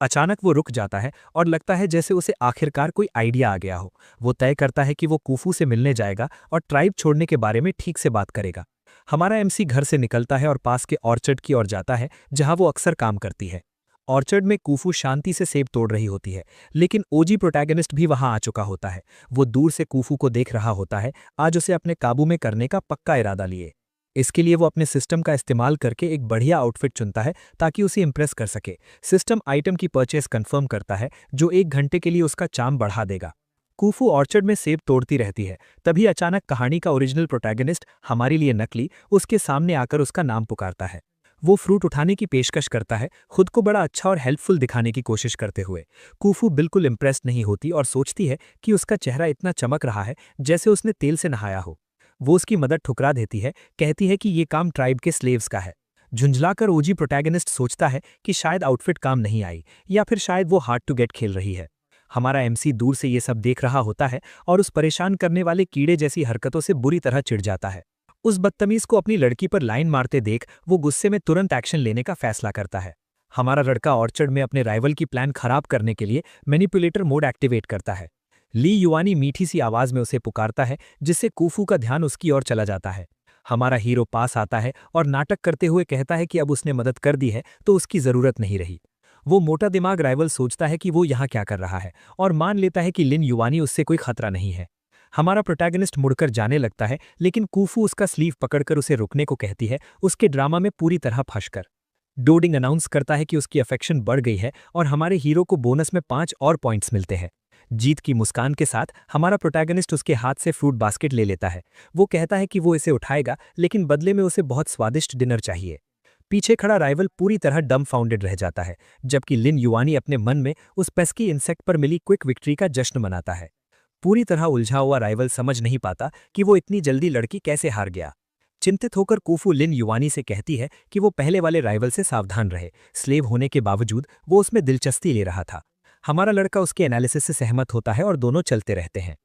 B: अचानक वो रुक जाता है और लगता है जैसे उसे आखिरकार कोई आइडिया आ गया हो। वो तय करता है कि वो कूफू से मिलने जाएगा और ट्राइब छोड़ने के बारे में ठीक से बात करेगा। हमारा एमसी घर से निकलता है और पास के ऑर्चर्ड की ओर जाता है जहां वो अक्सर काम करती है। ऑर्चर्ड में कूफू शांति से सेब तोड़ रही होती है, लेकिन ओजी प्रोटैगनिस्ट भी वहां आ चुका होता है। वो दूर से कूफू को देख रहा होता है, आज उसे अपने काबू में करने का पक्का इरादा लिए। इसके लिए वो अपने सिस्टम का इस्तेमाल करके एक बढ़िया आउटफिट चुनता है ताकि उसे इंप्रेस कर सके। सिस्टम आइटम की परचेस कंफर्म करता है जो 1 घंटे के लिए उसका चार्म बढ़ा देगा। कूफू ऑर्चर्ड में सेब तोड़ती रहती है, तभी अचानक कहानी का ओरिजिनल प्रोटैगनिस्ट, हमारे लिए नकली, उसके सामने आकर उसका नाम पुकारता है। वो फ्रूट उठाने की पेशकश करता है, खुद को बड़ा अच्छा और हेल्पफुल दिखाने की कोशिश करते हुए। कूफू बिल्कुल इंप्रेस्ड नहीं होती और सोचती है कि उसका चेहरा इतना चमक रहा है जैसे उसने तेल से नहाया हो। वो उसकी मदद ठुकरा देती है, कहती है कि ये काम ट्राइब के स्लेव्स का है। झुंझलाकर ओजी प्रोटैगनिस्ट सोचता है कि शायद आउटफिट काम नहीं आई या फिर शायद वो हार्ड टू गेट खेल रही है। हमारा एमसी दूर से ये सब देख रहा होता है और उस परेशान करने वाले कीड़े जैसी हरकतों से बुरी तरह चिढ़ जाता है। उस बदतमीज को अपनी लड़की पर लाइन मारते देख वो गुस्से में तुरंत एक्शन लेने का फैसला करता है। हमारा लड़का ऑर्चर्ड में अपने राइवल की प्लान खराब करने के लिए मैनिपुलेटर मोड एक्टिवेट करता है। ली युआनी मीठी सी आवाज में उसे पुकारता है जिससे कूफू का ध्यान उसकी ओर चला जाता है। हमारा हीरो पास आता है और नाटक करते हुए कहता है कि अब उसने मदद कर दी है तो उसकी जरूरत नहीं रही। वो मोटा दिमाग राइवल सोचता है कि वो यहाँ क्या कर रहा है और मान लेता है कि लिन युआनी उससे कोई खतरा नहीं है। हमारा प्रोटैगनिस्ट मुड़कर जाने लगता है, लेकिन कूफू उसका स्लीव पकड़कर उसे रुकने को कहती है, उसके ड्रामा में पूरी तरह फंसकर। डोडिंग अनाउंस करता है कि उसकी अफेक्शन बढ़ गई है और हमारे हीरो को बोनस में 5 और पॉइंट्स मिलते हैं। जीत की मुस्कान के साथ हमारा प्रोटैगनिस्ट उसके हाथ से फ्रूट बास्केट ले लेता है। वो कहता है कि वो इसे उठाएगा, लेकिन बदले में उसे बहुत स्वादिष्ट डिनर चाहिए। पीछे खड़ा राइवल पूरी तरह डम्बफाउंडेड रह जाता है, जबकि लिन युआनी अपने मन में उस पेस्की इंसेक्ट पर मिली क्विक विक्ट्री का जश्न मनाता है। पूरी तरह उलझा हुआ राइवल समझ नहीं पाता कि वो इतनी जल्दी लड़की कैसे हार गया। चिंतित होकर कूफू लिन युआनी से कहती है कि वो पहले वाले राइवल से सावधान रहे। स्लेव होने के बावजूद वो उसमें दिलचस्पी ले रहा था। हमारा लड़का उसके एनालिसिस से सहमत होता है और दोनों चलते रहते हैं।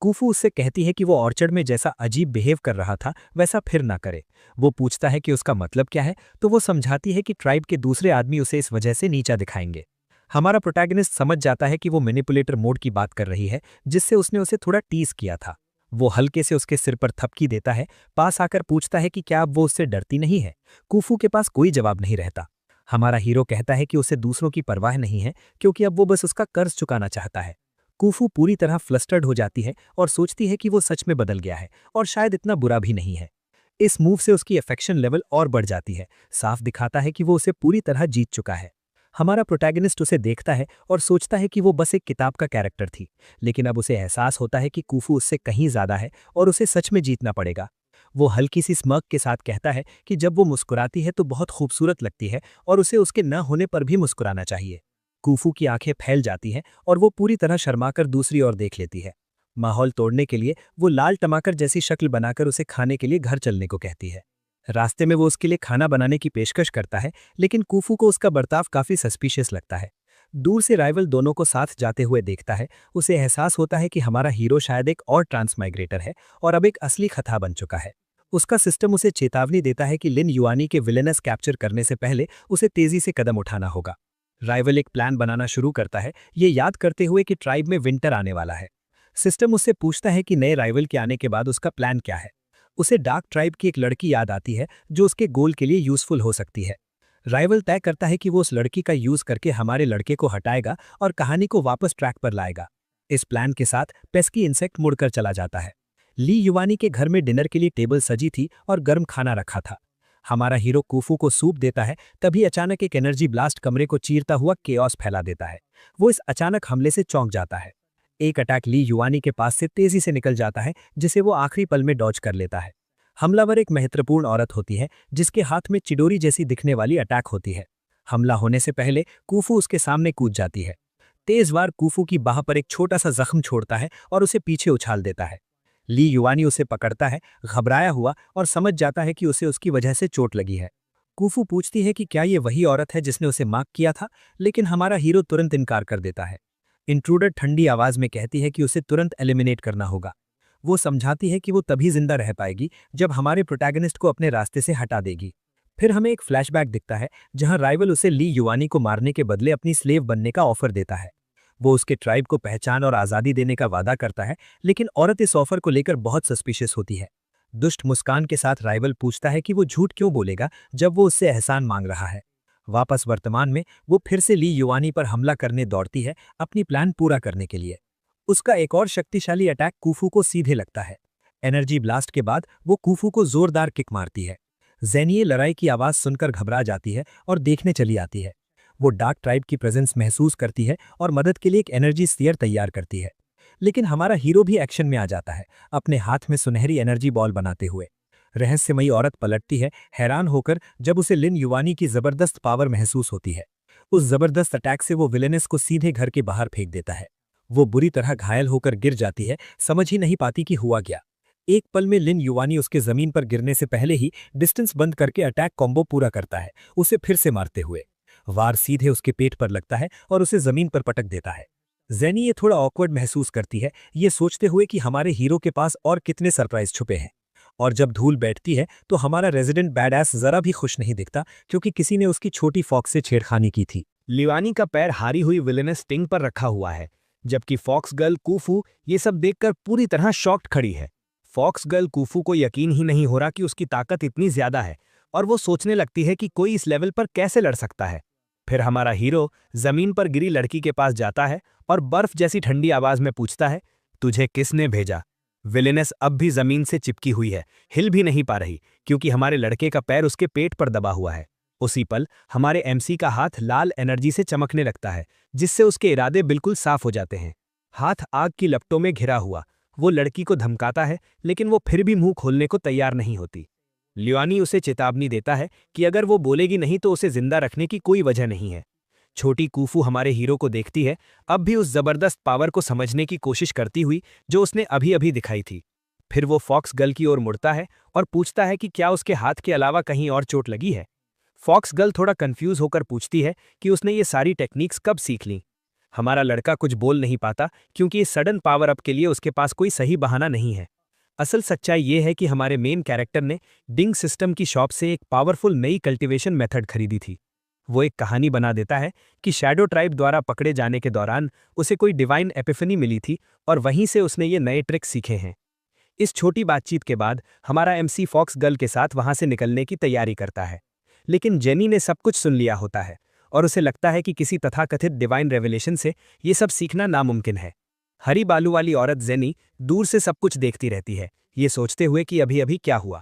B: कूफू उससे कहती है कि वो ऑर्चर्ड में जैसा अजीब बिहेव कर रहा था वैसा फिर ना करे। वो पूछता है कि उसका मतलब क्या है, तो वो समझाती है कि ट्राइब के दूसरे आदमी उसे इस वजह से नीचा दिखाएंगे। हमारा प्रोटैगनिस्ट समझ जाता है कि वो मैनिपुलेटर मोड की बात कर रही है, जिससे उसने उसे थोड़ा टीज किया था। वो हल्के से उसके सिर पर थपकी देता है, पास आकर पूछता है कि क्या अब वो उससे डरती नहीं है। कूफू के पास कोई जवाब नहीं रहता। हमारा हीरो कहता है कि उसे दूसरों की परवाह नहीं है, क्योंकि अब वो बस उसका कर्ज चुकाना चाहता है। कूफू पूरी तरह फ्लस्टर्ड हो जाती है और सोचती है कि वो सच में बदल गया है और शायद इतना बुरा भी नहीं है। इस मूव से उसकी अफेक्शन लेवल और बढ़ जाती है, साफ दिखाता है कि वो उसे पूरी तरह जीत चुका है। हमारा प्रोटैगनिस्ट उसे देखता है और सोचता है कि वो बस एक किताब का कैरेक्टर थी, लेकिन अब उसे एहसास होता है कि कूफू उससे कहीं ज्यादा है और उसे सच में जीतना पड़ेगा। वो हल्की सी स्मर्क के साथ कहता है कि जब वो मुस्कुराती है तो बहुत खूबसूरत लगती है और उसे उसके न होने पर भी मुस्कुराना चाहिए। कूफू की आंखें फैल जाती हैं और वो पूरी तरह शर्माकर दूसरी ओर देख लेती है। माहौल तोड़ने के लिए वो लाल टमाटर जैसी शक्ल बनाकर उसे खाने के लिए घर चलने को कहती है। रास्ते में वो उसके लिए खाना बनाने की पेशकश करता है, लेकिन कूफू को उसका बर्ताव काफी सस्पिशियस लगता है। दूर से राइवल दोनों को साथ जाते हुए देखता है। उसे एहसास होता है कि हमारा हीरो शायद एक और ट्रांसमाइग्रेटर है और अब एक असली खतरा बन चुका है। उसका सिस्टम उसे चेतावनी देता है कि लिन युआनी के विलेनस कैप्चर करने से पहले उसे तेजी से कदम उठाना होगा। राइवल एक प्लान बनाना शुरू करता है, ये याद करते हुए कि ट्राइब में विंटर आने वाला है। सिस्टम उससे पूछता है कि नए राइवल के आने के बाद उसका प्लान क्या है। उसे डार्क ट्राइब की एक लड़की याद आती है जो उसके गोल के लिए यूजफुल हो सकती है। राइवल तय करता है कि वो उस लड़की का यूज करके हमारे लड़के को हटाएगा और कहानी को वापस ट्रैक पर लाएगा। इस प्लान के साथ पेस्की इंसेक्ट मुड़कर चला जाता है। ली युआनी के घर में डिनर के लिए टेबल सजी थी और गर्म खाना रखा था। हमारा हीरो कूफू को सूप देता है, तभी अचानक एक एनर्जी ब्लास्ट कमरे को चीरता हुआ केओस फैला देता है। वो इस अचानक हमले से चौंक जाता है। एक अटैक ली युआनी के पास से तेजी से निकल जाता है, जिसे वो आखिरी पल में डॉज कर लेता है। हमलावर एक महत्वपूर्ण औरत होती है, जिसके हाथ में चिडोरी जैसी दिखने वाली अटैक होती है। हमला होने से पहले कूफू उसके सामने कूद जाती है। तेज वार कूफू की बाह पर एक छोटा सा जख्म छोड़ता है और उसे पीछे उछाल देता है। ली युआनी उसे पकड़ता है, घबराया हुआ, और समझ जाता है कि उसे उसकी वजह से चोट लगी है। कूफू पूछती है कि क्या ये वही औरत है जिसने उसे मार्क किया था, लेकिन हमारा हीरो तुरंत इनकार कर देता है। इंट्रूडर ठंडी आवाज में कहती है कि उसे तुरंत एलिमिनेट करना होगा। वो समझाती है कि वो तभी जिंदा रह पाएगी जब हमारे प्रोटैगनिस्ट को अपने रास्ते से हटा देगी। फिर हमें एक फ्लैशबैक दिखता है जहां राइवल उसे ली युआनी को मारने के बदले अपनी स्लेव बनने का ऑफर देता है। वो उसके ट्राइब को पहचान और आज़ादी देने का वादा करता है, लेकिन औरत इस ऑफर को लेकर बहुत सस्पिशियस होती है। दुष्ट मुस्कान के साथ राइवल पूछता है कि वो झूठ क्यों बोलेगा जब वो उससे एहसान मांग रहा है। वापस वर्तमान में वो फिर से ली युआनी पर हमला करने दौड़ती है, अपनी प्लान पूरा करने के लिए। उसका एक और शक्तिशाली अटैक कूफू को सीधे लगता है। एनर्जी ब्लास्ट के बाद वो कूफू को जोरदार किक मारती है। जेनिये लड़ाई की आवाज सुनकर घबरा जाती है और देखने चली आती है। वो डार्क ट्राइब की प्रेजेंस महसूस करती है और मदद के लिए एक एनर्जी स्फीयर तैयार करती है। लेकिन हमारा हीरो भी एक्शन में आ जाता है, अपने हाथ में सुनहरी एनर्जी बॉल बनाते हुए। रहस्यमयी औरत पलटती है, हैरान होकर, जब उसे लिन युआनी की जबरदस्त पावर महसूस होती है। उस जबरदस्त अटैक से वो विलेनस को सीधे घर के बाहर फेंक देता है। वो बुरी तरह घायल होकर गिर जाती है, समझ ही नहीं पाती कि हुआ क्या। एक पल में लिन युआनी उसके जमीन पर गिरने से पहले ही डिस्टेंस बंद करके अटैक कॉम्बो पूरा करता है, उसे फिर से मारते हुए। वार सीधे उसके पेट पर लगता है और उसे जमीन पर पटक देता है। जेनी ये थोड़ा ऑकवर्ड महसूस करती है, ये सोचते हुए कि हमारे हीरो के पास और कितने सरप्राइज छुपे हैं। और जब धूल बैठती है तो हमारा रेजिडेंट बैडएस जरा भी खुश नहीं दिखता, क्योंकि किसी ने उसकी छोटी फॉक्स से छेड़खानी की थी।
C: लिवानी का पैर हारी हुई विलेनस स्टिंग पर रखा हुआ है, जबकि फॉक्स गर्ल कूफू ये सब देखकर पूरी तरह शॉक्ड खड़ी है। फॉक्स गर्ल कूफू को यकीन ही नहीं हो रहा कि उसकी ताकत इतनी ज्यादा है, और वो सोचने लगती है कि कोई इस लेवल पर कैसे लड़ सकता है। फिर हमारा हीरो जमीन पर गिरी लड़की के पास जाता है और बर्फ जैसी ठंडी आवाज में पूछता है, तुझे किसने भेजा? विलेनस अब भी जमीन से चिपकी हुई है, हिल भी नहीं पा रही, क्योंकि हमारे लड़के का पैर उसके पेट पर दबा हुआ है। उसी पल हमारे एमसी का हाथ लाल एनर्जी से चमकने लगता है, जिससे उसके इरादे बिल्कुल साफ हो जाते हैं।
A: हाथ आग की लपटों में घिरा हुआ वो लड़की को धमकाता है, लेकिन वो फिर भी मुंह खोलने को तैयार नहीं होती। लियानी उसे चेतावनी देता है कि अगर वो बोलेगी नहीं तो उसे जिंदा रखने की कोई वजह नहीं है। छोटी कूफू हमारे हीरो को देखती है, अब भी उस जबरदस्त पावर को समझने की कोशिश करती हुई जो उसने अभी अभी दिखाई थी। फिर वो फॉक्स गर्ल की ओर मुड़ता है और पूछता है कि क्या उसके हाथ के अलावा कहीं और चोट लगी है। फॉक्स गर्ल थोड़ा कंफ्यूज होकर पूछती है कि उसने ये सारी टेक्निक्स कब सीख ली। हमारा लड़का कुछ बोल नहीं पाता क्योंकि इस सडन पावर अप के लिए उसके पास कोई सही बहाना नहीं है। असल सच्चाई ये है कि हमारे मेन कैरेक्टर ने डिंग सिस्टम की शॉप से एक पावरफुल नई कल्टीवेशन मेथड खरीदी थी। वो एक कहानी बना देता है कि शैडो ट्राइब द्वारा पकड़े जाने के दौरान उसे कोई डिवाइन एपिफनी मिली थी और वहीं से उसने ये नए ट्रिक्स सीखे हैं। इस छोटी बातचीत के बाद हमारा एमसी फॉक्स गर्ल के साथ वहां से निकलने की तैयारी करता है, लेकिन जेनी ने सब कुछ सुन लिया होता है और उसे लगता है कि किसी तथाकथित डिवाइन रेवलेशन से ये सब सीखना नामुमकिन है। हरी बालू वाली औरत जेनी दूर से सब कुछ देखती रहती है, ये सोचते हुए कि अभी अभी क्या हुआ।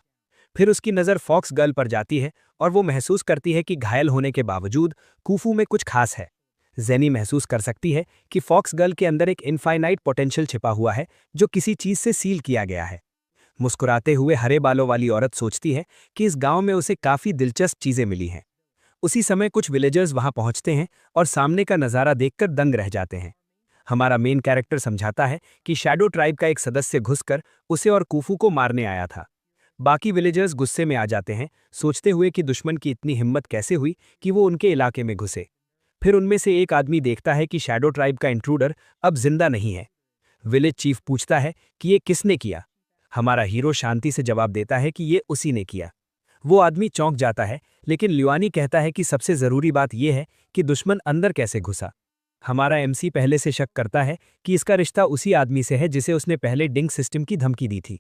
A: फिर उसकी नज़र फॉक्स गर्ल पर जाती है और वो महसूस करती है कि घायल होने के बावजूद कूफू में कुछ खास है। जेनी महसूस कर सकती है कि फॉक्स गर्ल के अंदर एक इनफाइनाइट पोटेंशियल छिपा हुआ है जो किसी चीज से सील किया गया है। मुस्कुराते हुए हरे बालों वाली औरत सोचती है कि इस गांव में उसे काफी दिलचस्प चीजें मिली हैं। उसी समय कुछ विलेजर्स वहां पहुंचते हैं और सामने का नजारा देखकर दंग रह जाते हैं। हमारा मेन कैरेक्टर समझाता है कि शैडो ट्राइब का एक सदस्य घुसकर उसे और कूफू को मारने आया था। बाकी विलेजर्स गुस्से में आ जाते हैं, सोचते हुए कि दुश्मन की इतनी हिम्मत कैसे हुई कि वो उनके इलाके में घुसे। फिर उनमें से एक आदमी देखता है कि शैडो ट्राइब का इंट्रूडर अब जिंदा नहीं है। विलेज चीफ पूछता है कि ये किसने किया। हमारा हीरो शांति से जवाब देता है कि ये उसी ने किया। वो आदमी चौंक जाता है, लेकिन लियानी कहता है कि सबसे जरूरी बात यह है कि दुश्मन अंदर कैसे घुसा। हमारा एमसी पहले से शक करता है कि इसका रिश्ता उसी आदमी से है जिसे उसने पहले डिंग सिस्टम की धमकी दी थी।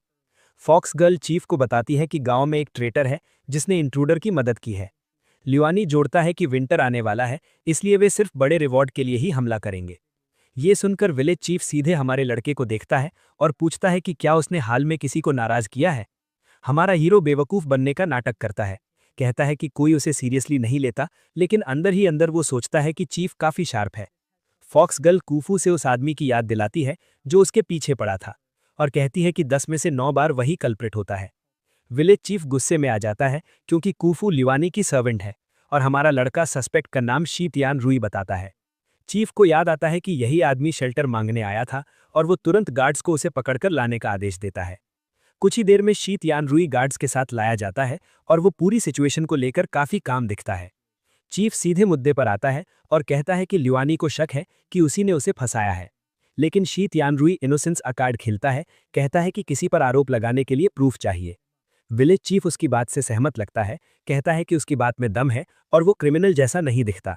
A: फॉक्स गर्ल चीफ को बताती है कि गांव में एक ट्रेटर है जिसने इंट्रूडर की मदद की है। लियानी जोड़ता है कि विंटर आने वाला है, इसलिए वे सिर्फ बड़े रिवॉर्ड के लिए ही हमला करेंगे। ये सुनकर विलेज चीफ सीधे हमारे लड़के को देखता है और पूछता है कि क्या उसने हाल में किसी को नाराज किया है। हमारा हीरो बेवकूफ बनने का नाटक करता है, कहता है कि कोई उसे सीरियसली नहीं लेता, लेकिन अंदर ही अंदर वो सोचता है कि चीफ काफी शार्प है। फॉक्स गर्ल कूफू से उस आदमी की याद दिलाती है जो उसके पीछे पड़ा था और कहती है कि 10 में से 9 बार वही कल्प्रिट होता है। विलेज चीफ गुस्से में आ जाता है क्योंकि कूफू लिवानी की सर्वेंट है और हमारा लड़का सस्पेक्ट का नाम शीतयान रुई बताता है। चीफ को याद आता है कि यही आदमी शेल्टर मांगने आया था और वो तुरंत गार्ड्स को उसे पकड़कर लाने का आदेश देता है। कुछ ही देर में शीतयान रुई गार्ड्स के साथ लाया जाता है और वो पूरी सिचुएशन को लेकर काफी काम दिखता है। चीफ सीधे मुद्दे पर आता है और कहता है कि लिवानी को शक है कि उसी ने उसे फंसाया है, लेकिन शीतयान रुई इनोसेंस अकार्ड खिलता है, कहता है कि किसी पर आरोप लगाने के लिए प्रूफ चाहिए। विलेज चीफ उसकी बात से सहमत लगता है, कहता है कि उसकी बात में दम है और वो क्रिमिनल जैसा नहीं दिखता।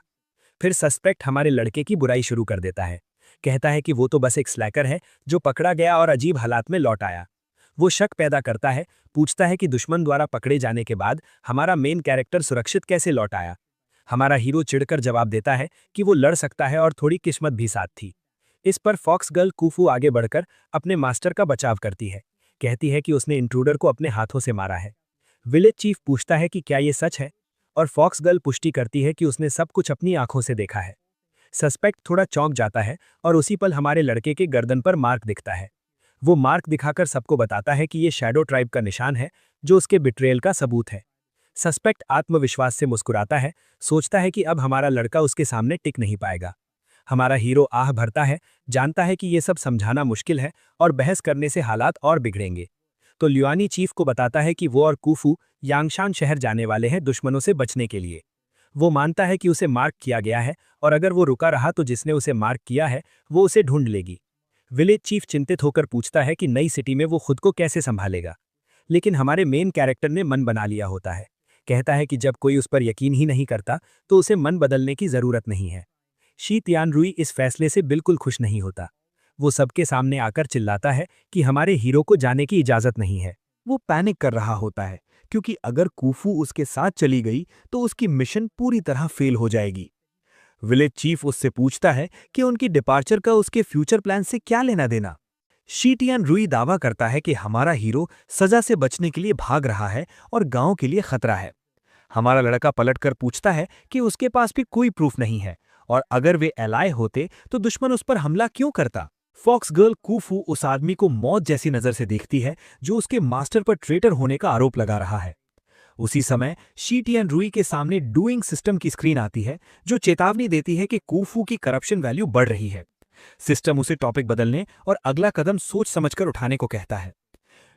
A: फिर सस्पेक्ट हमारे लड़के की बुराई शुरू कर देता है, कहता है कि वो तो बस एक स्लैकर है जो पकड़ा गया और अजीब हालात में लौट आया। वो शक पैदा करता है, पूछता है कि दुश्मन द्वारा पकड़े जाने के बाद हमारा मेन कैरेक्टर सुरक्षित कैसे लौट आया। हमारा हीरो चिढ़कर जवाब देता है कि वो लड़ सकता है और थोड़ी किस्मत भी साथ थी। इस पर फॉक्स गर्ल कूफू आगे बढ़कर अपने मास्टर का बचाव करती है, कहती है कि उसने इंट्रूडर को अपने हाथों से मारा है। विलेज चीफ पूछता है कि क्या ये सच है, और फॉक्स गर्ल पुष्टि करती है कि उसने सब कुछ अपनी आंखों से देखा है। सस्पेक्ट थोड़ा चौंक जाता है और उसी पल हमारे लड़के के गर्दन पर मार्क दिखता है। वो मार्क दिखाकर सबको बताता है कि ये शैडो ट्राइब का निशान है जो उसके बिट्रेयल का सबूत है। सस्पेक्ट आत्मविश्वास से मुस्कुराता है, सोचता है कि अब हमारा लड़का उसके सामने टिक नहीं पाएगा। हमारा हीरो आह भरता है, जानता है कि ये सब समझाना मुश्किल है और बहस करने से हालात और बिगड़ेंगे। तो लियानी चीफ को बताता है कि वो और कूफू यांगशान शहर जाने वाले हैं दुश्मनों से बचने के लिए। वो मानता है कि उसे मार्क किया गया है और अगर वो रुका रहा तो जिसने उसे मार्क किया है वो उसे ढूंढ लेगी। विलेज चीफ चिंतित होकर पूछता है कि नई सिटी में वो खुद को कैसे संभालेगा, लेकिन हमारे मेन कैरेक्टर ने मन बना लिया होता है। कहता है कि जब कोई उस पर यकीन ही नहीं करता तो उसे मन बदलने की जरूरत नहीं है। शीतयान रुई इस फैसले से बिल्कुल खुश नहीं होता। वो सबके सामने आकर चिल्लाता है कि हमारे हीरो को जाने की इजाजत नहीं है।
B: वो पैनिक कर रहा होता है क्योंकि अगर कूफू उसके साथ चली गई तो उसकी मिशन पूरी तरह फेल हो जाएगी। विलेज चीफ उससे पूछता है कि उनकी डिपार्चर का उसके फ्यूचर प्लान से क्या लेना देना। शीतयान रुई दावा करता है कि हमारा हीरो सजा से बचने के लिए भाग रहा है और गांव के लिए खतरा है। हमारा लड़का पलटकर पूछता है कि उसके पास भी कोई प्रूफ नहीं है और अगर वे एलाय होते तो दुश्मन उस पर हमला क्यों करता। फॉक्स गर्ल कूफू उस आदमी को मौत जैसी नजर से देखती है जो उसके मास्टर पर ट्रेटर होने का आरोप लगा रहा है। उसी समय शीटियन रुई के सामने डूइंग सिस्टम की स्क्रीन आती है जो चेतावनी देती है कि कूफू की करप्शन वैल्यू बढ़ रही है। सिस्टम उसे टॉपिक बदलने और अगला कदम सोच समझकर उठाने को कहता है।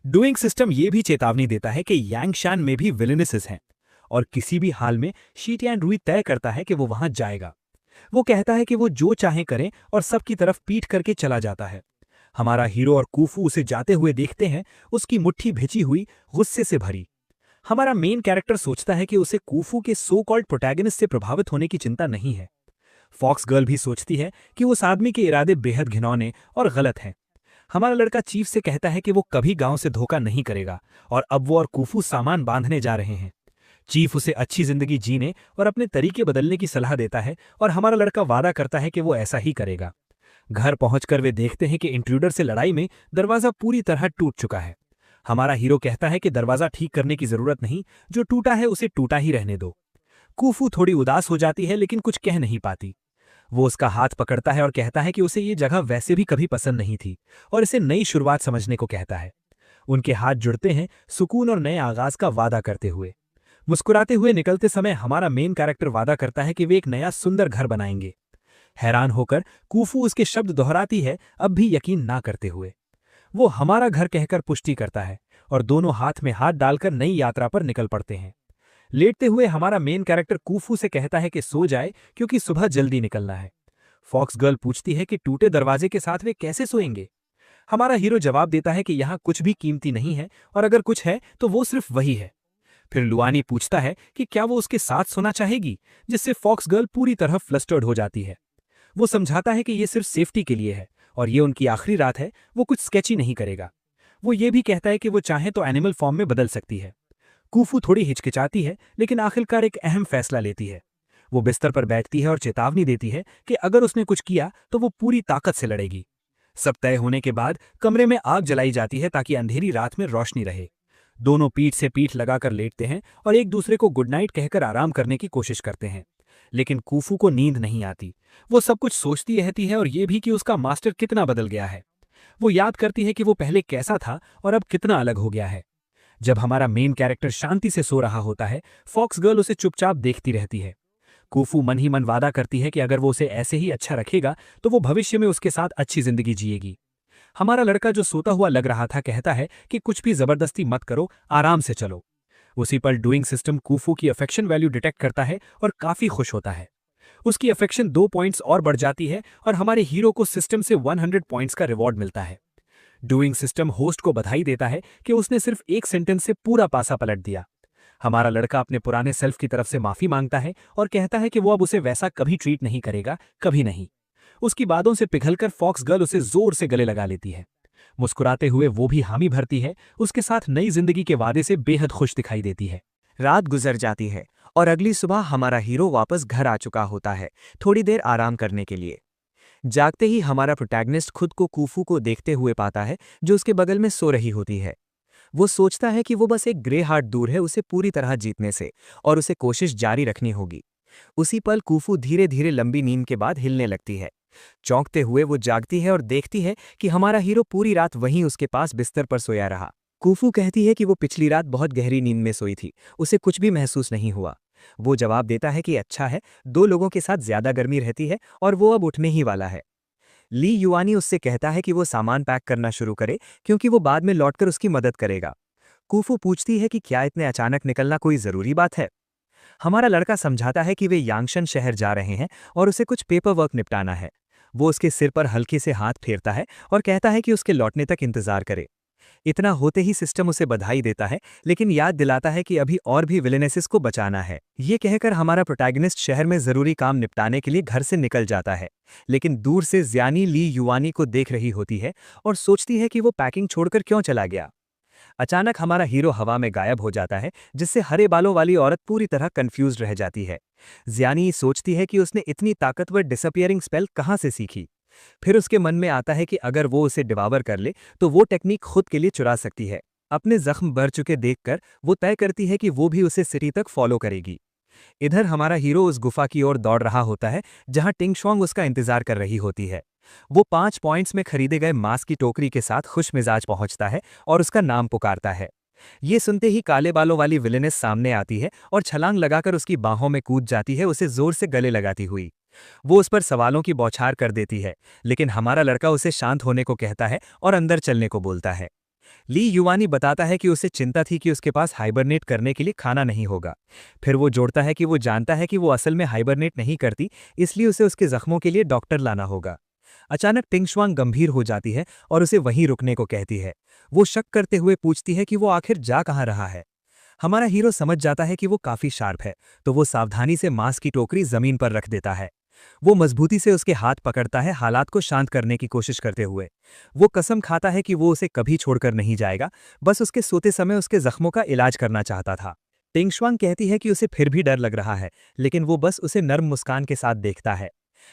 B: डूइंग सिस्टम यह भी चेतावनी देता है कि यांगशान में भी विलेनेसेस हैं और किसी भी हाल में शीटियन रुई तय करता है कि वो वहां जाएगा। वो कहता है कि वो जो चाहे करें और सबकी तरफ पीठ करके चला जाता है। हमारा हीरो और कूफू उसे जाते हुए देखते हैं, उसकी मुट्ठी भिजी हुई, गुस्से से भरी। हमारा मेन कैरेक्टर सोचता है कि उसे कूफू के सो कॉल्ड प्रोटैगनिस्ट से प्रभावित होने की चिंता नहीं है। फॉक्स गर्ल भी सोचती है कि उस आदमी के इरादे बेहद घिनौने और गलत हैं। हमारा लड़का चीफ से कहता है कि वो कभी गांव से धोखा नहीं करेगा और अब वो और कूफू सामान बांधने जा रहे हैं। चीफ उसे अच्छी जिंदगी जीने और अपने तरीके बदलने की सलाह देता है और हमारा लड़का वादा करता है कि वो ऐसा ही करेगा। घर पहुंचकर वे देखते हैं कि इंट्रूडर से लड़ाई में दरवाजा पूरी तरह टूट चुका है। हमारा हीरो कहता है कि दरवाजा ठीक करने की जरूरत नहीं, जो टूटा है उसे टूटा ही रहने दो। कूफू थोड़ी उदास हो जाती है लेकिन कुछ कह नहीं पाती। वो उसका हाथ पकड़ता है और कहता है कि उसे ये जगह वैसे भी कभी पसंद नहीं थी और इसे नई शुरुआत समझने को कहता है। उनके हाथ जुड़ते हैं, सुकून और नए आगाज का वादा करते हुए। मुस्कुराते हुए निकलते समय हमारा मेन कैरेक्टर वादा करता है कि वे एक नया सुंदर घर बनाएंगे। हैरान होकर कूफू उसके शब्द दोहराती है, अब भी यकीन ना करते हुए। वो हमारा घर कहकर पुष्टि करता है और दोनों हाथ में हाथ डालकर नई यात्रा पर निकल पड़ते हैं। लेटते हुए हमारा मेन कैरेक्टर कूफू से कहता है कि सो जाए क्योंकि सुबह जल्दी निकलना है। फॉक्स गर्ल पूछती है कि टूटे दरवाजे के साथ वे कैसे सोएंगे। हमारा हीरो जवाब देता है कि यहां कुछ भी कीमती नहीं है और अगर कुछ है तो वो सिर्फ वही है। फिर लुआनी पूछता है कि क्या वो उसके साथ सोना चाहेगी, जिससे फॉक्स गर्ल पूरी तरह फ्लस्टर्ड हो जाती है। वो समझाता है कि ये सिर्फ सेफ्टी के लिए है और ये उनकी आखिरी रात है, वो कुछ स्केची नहीं करेगा। वो ये भी कहता है कि वो चाहे तो एनिमल फॉर्म में बदल सकती है। कूफू थोड़ी हिचकिचाती है लेकिन आखिरकार एक अहम फैसला लेती है। वो बिस्तर पर बैठती है और चेतावनी देती है कि अगर उसने कुछ किया तो वो पूरी ताकत से लड़ेगी। सब तय होने के बाद कमरे में आग जलाई जाती है ताकि अंधेरी रात में रोशनी रहे। दोनों पीठ से पीठ लगाकर लेटते हैं और एक दूसरे को गुड नाइट कहकर आराम करने की कोशिश करते हैं। लेकिन कूफू को नींद नहीं आती। वो सब कुछ सोचती रहती है और ये भी कि उसका मास्टर कितना बदल गया है। वो याद करती है कि वो पहले कैसा था और अब कितना अलग हो गया है। जब हमारा मेन कैरेक्टर शांति से सो रहा होता है, फॉक्स गर्ल उसे चुपचाप देखती रहती है। कूफू मन ही मन वादा करती है कि अगर वो उसे ऐसे ही अच्छा रखेगा तो वो भविष्य में उसके साथ अच्छी जिंदगी जिएगी। हमारा लड़का जो सोता हुआ लग रहा था कहता है कि कुछ भी जबरदस्ती मत करो, आराम से चलो। उसी पर डूइंग सिस्टम कूफू की अफेक्शन वैल्यू डिटेक्ट करता है और काफी खुश होता है। उसकी अफेक्शन 2 पॉइंट्स और बढ़ जाती है और हमारे हीरो को सिस्टम से 100 पॉइंट्स का रिवॉर्ड मिलता है। डूइंग सिस्टम होस्ट को बधाई देता है कि उसने सिर्फ एक सेंटेंस से पूरा पासा पलट दिया। हमारा लड़का अपने पुराने सेल्फ की तरफ से माफी मांगता है और कहता है कि वो अब उसे वैसा कभी ट्रीट नहीं करेगा, कभी नहीं। उसकी बातों से पिघलकर फॉक्स गर्ल उसे जोर से गले लगा लेती है। मुस्कुराते हुए वो भी हामी भरती है, उसके साथ नई जिंदगी के वादे से बेहद खुश दिखाई देती है।
E: रात गुजर जाती है और अगली सुबह हमारा हीरो वापस घर आ चुका होता है, थोड़ी देर आराम करने के लिए। जागते ही हमारा प्रोटैगनिस्ट खुद को कूफू को देखते हुए पाता है जो उसके बगल में सो रही होती है। वो सोचता है कि वो बस एक ग्रे हार्ट दूर है उसे पूरी तरह जीतने से और उसे कोशिश जारी रखनी होगी। उसी पल कूफू धीरे धीरे लंबी नींद के बाद हिलने लगती है। चौंकते हुए वो जागती है और देखती है कि हमारा हीरो पूरी रात वहीं उसके पास बिस्तर पर सोया रहा। कूफू कहती है कि वो पिछली रात बहुत गहरी नींद में सोई थी, उसे कुछ भी महसूस नहीं हुआ। वो जवाब देता है कि अच्छा है, 2 लोगों के साथ ज्यादा गर्मी रहती है और वो अब उठने ही वाला है। ली युआनी उससे कहता है कि वो सामान पैक करना शुरू करे क्योंकि वो बाद में लौटकर उसकी मदद करेगा। कूफू पूछती है कि क्या इतने अचानक निकलना कोई जरूरी बात है। हमारा लड़का समझाता है कि वे यांगशन शहर जा रहे हैं और उसे कुछ पेपर वर्क निपटाना है। वो उसके सिर पर हल्के से हाथ फेरता है और कहता है कि उसके लौटने तक इंतजार करे। इतना होते ही सिस्टम उसे बधाई देता है लेकिन याद दिलाता है कि अभी और भी विलेनेसेस को बचाना है। ये कहकर हमारा प्रोटैगनिस्ट शहर में जरूरी काम निपटाने के लिए घर से निकल जाता है, लेकिन दूर से ज़्यानी ली युआनी को देख रही होती है और सोचती है कि वो पैकिंग छोड़कर क्यों चला गया। अचानक हमारा हीरो हवा में गायब हो जाता है, जिससे हरे बालों वाली औरत पूरी तरह कंफ्यूज रह जाती है। ज़्यानी सोचती है कि उसने इतनी ताकतवर डिसअपियरिंग स्पेल कहाँ से सीखी। फिर उसके मन में आता है कि अगर वो उसे डिवावर कर ले तो वो टेक्निक खुद के लिए चुरा सकती है। अपने जख्म भर चुके देखकर वो तय करती है कि वो भी उसे सिटी तक फॉलो करेगी। इधर हमारा हीरो उस गुफा की ओर दौड़ रहा होता है जहां टिंगशॉन्ग उसका इंतजार कर रही होती है। वो 5 पॉइंट्स में खरीदे गए मांस की टोकरी के साथ खुश मिजाज पहुंचता है और उसका नाम पुकारता है। ये सुनते ही काले बालों वाली विलेनेस सामने आती है और छलांग लगाकर उसकी बाहों में कूद जाती है, उसे जोर से गले लगाती हुई। वो उस पर सवालों की बौछार कर देती है, लेकिन हमारा लड़का उसे शांत होने को कहता है और अंदर चलने को बोलता है। ली युवानी बताता है कि उसे चिंता थी कि उसके पास हाइबरनेट करने के लिए खाना नहीं होगा। फिर वो जोड़ता है कि वो जानता है कि वो असल में हाइबरनेट नहीं करती, इसलिए उसे उसके जख्मों के लिए डॉक्टर लाना होगा। अचानक टिंगशुआंग गंभीर हो जाती है और उसे वहीं रुकने को कहती है। वो शक करते हुए पूछती है कि वो आखिर जा कहाँ रहा है। हमारा हीरो समझ जाता है कि वो काफी शार्प है, तो वो सावधानी से मांस की टोकरी जमीन पर रख देता है। वो मजबूती से उसके हाथ पकड़ता है, हालात को शांत करने की कोशिश करते हुए। वो कसम खाता है कि वो उसे कभी छोड़कर नहीं जाएगा, बस उसके सोते समय उसके जख्मों का इलाज करना चाहता था। टिंगशुआंग कहती है कि उसे फिर भी डर लग रहा है, लेकिन वो बस उसे नर्म मुस्कान के साथ देखता है।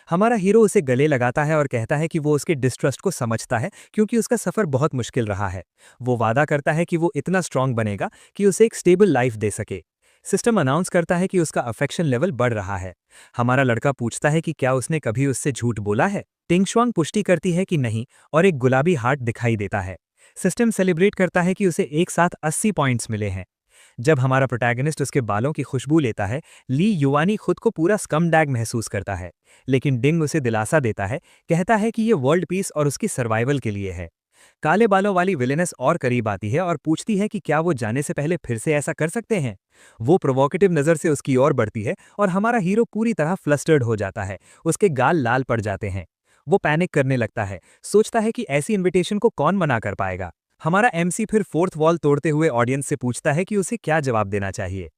E: हमारा हीरो उसे गले लगाता है और कहता है कि वो उसके डिस्ट्रस्ट को समझता है, क्योंकि उसका सफर बहुत मुश्किल रहा है। वो वादा करता है कि वो इतना स्ट्रांग बनेगा कि उसे एक स्टेबल लाइफ दे सके। सिस्टम अनाउंस करता है कि उसका अफेक्शन लेवल बढ़ रहा है। हमारा लड़का पूछता है कि क्या उसने कभी उससे झूठ बोला है। टिंगशुआंग पुष्टि करती है कि नहीं, और एक गुलाबी हार्ट दिखाई देता है। सिस्टम सेलिब्रेट करता है कि उसे एक साथ 80 पॉइंट्स मिले हैं। जब हमारा प्रोटैगनिस्ट उसके बालों की खुशबू लेता है, ली युवानी खुद को पूरा स्कमडैग महसूस करता है, लेकिन डिंग उसे दिलासा देता है, कहता है कि ये वर्ल्ड पीस और उसकी सर्वाइवल के लिए है। काले बालों वाली विलेनेस और करीब आती है और पूछती है कि क्या वो जाने से पहले फिर से ऐसा कर सकते हैं। वो प्रोवोकेटिव नजर से उसकी ओर बढ़ती है और हमारा हीरो पूरी तरह फ्लस्टर्ड हो जाता है, उसके गाल लाल पड़ जाते हैं। वो पैनिक करने लगता है, सोचता है कि ऐसी इनविटेशन को कौन मना कर पाएगा। हमारा एमसी फिर फोर्थ वॉल तोड़ते हुए ऑडियंस से पूछता है कि उसे क्या जवाब देना चाहिए।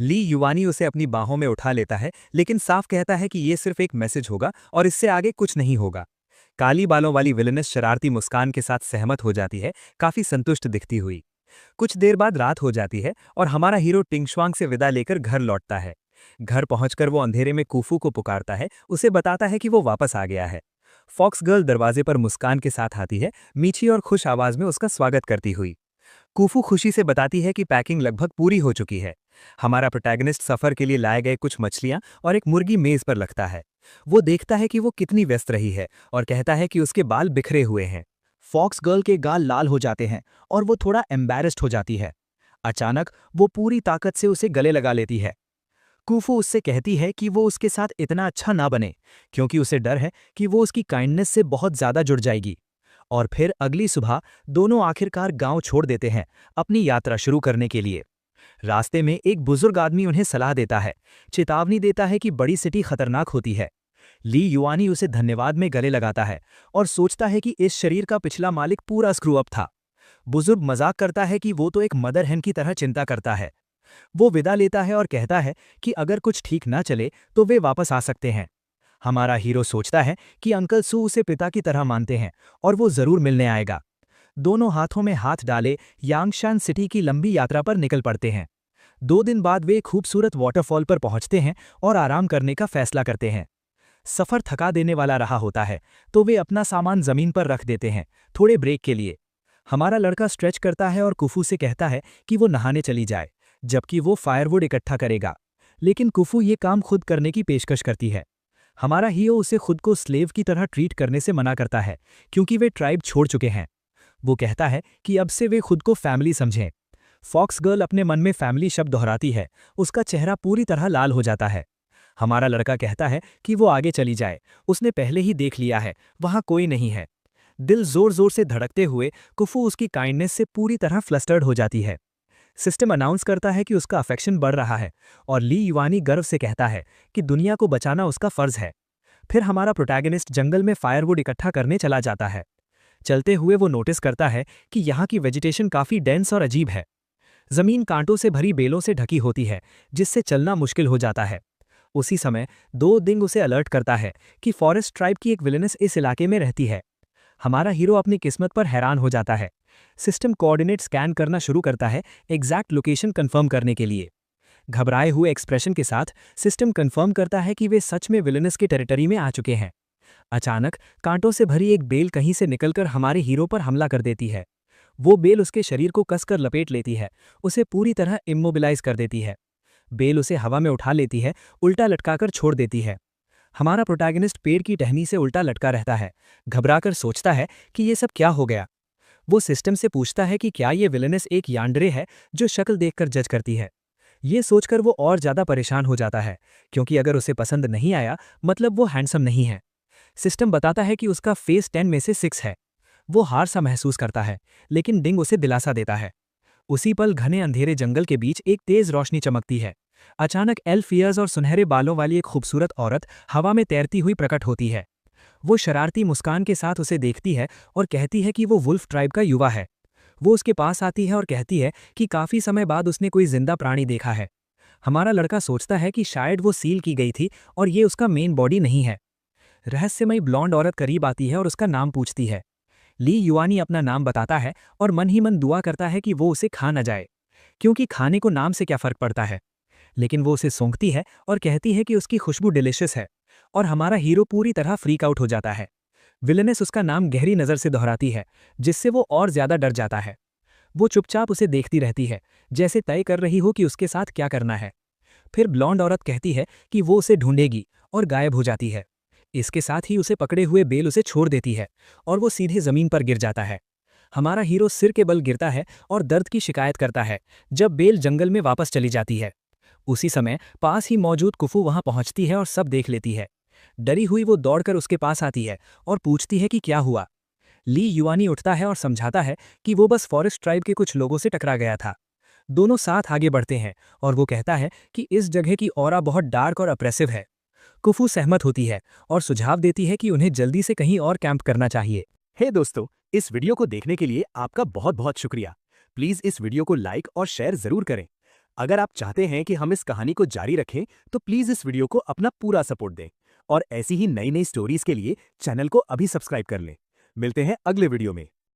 E: ली युवानी उसे अपनी बाहों में उठा लेता है, लेकिन साफ कहता है कि ये सिर्फ एक मैसेज होगा और इससे आगे कुछ नहीं होगा। काली बालों वाली विलेनेस शरारती मुस्कान के साथ सहमत हो जाती है, काफी संतुष्ट दिखती हुई। कुछ देर बाद रात हो जाती है और हमारा हीरो टिंगशुआंग से विदा लेकर घर लौटता है। घर पहुंचकर वो अंधेरे में कूफू को पुकारता है, उसे बताता है कि वो वापस आ गया है। फॉक्स गर्ल दरवाजे पर मुस्कान के साथ आती है, मीठी और खुश आवाज में उसका स्वागत करती हुई। कूफू खुशी से बताती है कि पैकिंग लगभग पूरी हो चुकी है। हमारा प्रोटैगनिस्ट सफर के लिए लाए गए कुछ मछलियां और एक मुर्गी मेज पर रखता है। वो देखता है कि वो कितनी व्यस्त रही है और कहता है कि उसके बाल बिखरे हुए हैं।
C: फॉक्स गर्ल के गाल लाल हो जाते हैं और वो थोड़ा एम्बैरेस्ड हो जाती है। अचानक वो पूरी ताकत से उसे गले लगा लेती है। कूफू उससे कहती है कि वो उसके साथ इतना अच्छा ना बने, क्योंकि उसे डर है कि वो उसकी काइंडनेस से बहुत ज्यादा जुड़ जाएगी। और फिर अगली सुबह दोनों आखिरकार गांव छोड़ देते हैं अपनी यात्रा शुरू करने के लिए। रास्ते में एक बुजुर्ग आदमी उन्हें सलाह देता है, चेतावनी देता है कि बड़ी सिटी खतरनाक होती है। ली युआनी उसे धन्यवाद में गले लगाता है और सोचता है कि इस शरीर का पिछला मालिक पूरा स्क्रू अप था। बुजुर्ग मजाक करता है कि वो तो एक मदर हेन की तरह चिंता करता है। वो विदा लेता है और कहता है कि अगर कुछ ठीक ना चले तो वे वापस आ सकते हैं। हमारा हीरो सोचता है कि अंकल सू उसे पिता की तरह मानते हैं और वो जरूर मिलने आएगा। दोनों हाथों में हाथ डाले यांगशान सिटी की लंबी यात्रा पर निकल पड़ते हैं। 2 दिन बाद वे एक खूबसूरत वाटरफॉल पर पहुंचते हैं और आराम करने का फैसला करते हैं। सफर थका देने वाला रहा होता है, तो वे अपना सामान जमीन पर रख देते हैं थोड़े ब्रेक के लिए। हमारा लड़का स्ट्रेच करता है और कुफू से कहता है कि वो नहाने चली जाए, जबकि वो फायरवुड इकट्ठा करेगा। लेकिन कुफू ये काम खुद करने की पेशकश करती है। हमारा हीरो उसे खुद को स्लेव की तरह ट्रीट करने से मना करता है, क्योंकि वे ट्राइब छोड़ चुके हैं। वो कहता है कि अब से वे खुद को फैमिली समझें। फॉक्स गर्ल अपने मन में फैमिली शब्द दोहराती है, उसका चेहरा पूरी तरह लाल हो जाता है। हमारा लड़का कहता है कि वो आगे चली जाए, उसने पहले ही देख लिया है, वहां कोई नहीं है। दिल जोर जोर से धड़कते हुए कुफू उसकी काइंडनेस से पूरी तरह फ्लस्टर्ड हो जाती है। सिस्टम अनाउंस करता है कि उसका अफेक्शन बढ़ रहा है और ली युआनी गर्व से कहता है कि दुनिया को बचाना उसका फर्ज है। फिर हमारा प्रोटैगनिस्ट जंगल में फायरवुड इकट्ठा करने चला जाता है। चलते हुए वो नोटिस करता है कि यहाँ की वेजिटेशन काफी डेंस और अजीब है। जमीन कांटों से भरी बेलों से ढकी होती है, जिससे चलना मुश्किल हो जाता है। उसी समय दो दिंग उसे अलर्ट करता है कि फॉरेस्ट ट्राइब की एक विलेनेस इस इलाके में रहती है। हमारा हीरो अपनी किस्मत पर हैरान हो जाता है। सिस्टम कोऑर्डिनेट स्कैन करना शुरू करता है एग्जैक्ट लोकेशन कंफर्म करने के लिए। घबराए हुए एक्सप्रेशन के साथ सिस्टम कंफर्म करता है कि वे सच में विलेनेस के टेरिटरी में आ चुके हैं। अचानक कांटों से भरी एक बेल कहीं से निकलकर हमारे हीरो पर हमला कर देती है। वो बेल उसके शरीर को कसकर लपेट लेती है, उसे पूरी तरह इम्मोबिलाइज कर देती है। बेल उसे हवा में उठा लेती है, उल्टा लटकाकर छोड़ देती है।
E: हमारा प्रोटैगनिस्ट पेड़ की टहनी से उल्टा लटका रहता है, घबराकर सोचता है कि ये सब क्या हो गया। वो सिस्टम से पूछता है कि क्या ये विलेनस एक यान्डरे है जो शक्ल देखकर जज करती है। ये सोचकर वो और ज्यादा परेशान हो जाता है, क्योंकि अगर उसे पसंद नहीं आया मतलब वो हैंडसम नहीं है। सिस्टम बताता है कि उसका फेस 10 में से 6 है। वो हार सा महसूस करता है, लेकिन डिंग उसे दिलासा देता है। उसी पल घने अंधेरे जंगल के बीच एक तेज रोशनी चमकती है। अचानक एल्फ ईयर्स और सुनहरे बालों वाली एक खूबसूरत औरत हवा में तैरती हुई प्रकट होती है। वो शरारती मुस्कान के साथ उसे देखती है और कहती है कि वो वुल्फ ट्राइब का युवा है। वो उसके पास आती है और कहती है कि काफी समय बाद उसने कोई जिंदा प्राणी देखा है। हमारा लड़का सोचता है कि शायद वो सील की गई थी और ये उसका मेन बॉडी नहीं है। रहस्यमयी ब्लॉन्ड औरत करीब आती है और उसका नाम पूछती है। ली युआनी अपना नाम बताता है और मन ही मन दुआ करता है कि वो उसे खा न जाए, क्योंकि खाने को नाम से क्या फर्क पड़ता है। लेकिन वो उसे सूंघती है और कहती है कि उसकी खुशबू डिलिशियस है, और हमारा हीरो पूरी तरह फ्रीक आउट हो जाता है। विलेनेस उसका नाम गहरी नज़र से दोहराती है, जिससे वो और ज्यादा डर जाता है। वो चुपचाप उसे देखती रहती है, जैसे तय कर रही हो कि उसके साथ क्या करना है। फिर ब्लॉन्ड औरत कहती है कि वो उसे ढूंढेगी और गायब हो जाती है। इसके साथ ही उसे पकड़े हुए बेल उसे छोड़ देती है और वो सीधे जमीन पर गिर जाता है। हमारा हीरो सिर के बल गिरता है और दर्द की शिकायत करता है जब बेल जंगल में वापस चली जाती है। उसी समय पास ही मौजूद कुफू वहां पहुंचती है और सब देख लेती है। डरी हुई वो दौड़कर उसके पास आती है और पूछती है कि क्या हुआ। ली युआनी उठता है और समझाता है कि वो बस फॉरेस्ट ट्राइब के कुछ लोगों से टकरा गया था। दोनों साथ आगे बढ़ते हैं और वो कहता है कि इस जगह की ऑरा बहुत डार्क और अप्रेसिव है। कुफू सहमत होती है और सुझाव देती है कि उन्हें जल्दी से कहीं और कैंप करना चाहिए।
D: हे दोस्तों, इस वीडियो को देखने के लिए आपका बहुत बहुत शुक्रिया। प्लीज इस वीडियो को लाइक और शेयर जरूर करें। अगर आप चाहते हैं कि हम इस कहानी को जारी रखें तो प्लीज इस वीडियो को अपना पूरा सपोर्ट दें और ऐसी ही नई नई स्टोरीज के लिए चैनल को अभी सब्सक्राइब कर लें। मिलते हैं अगले वीडियो में।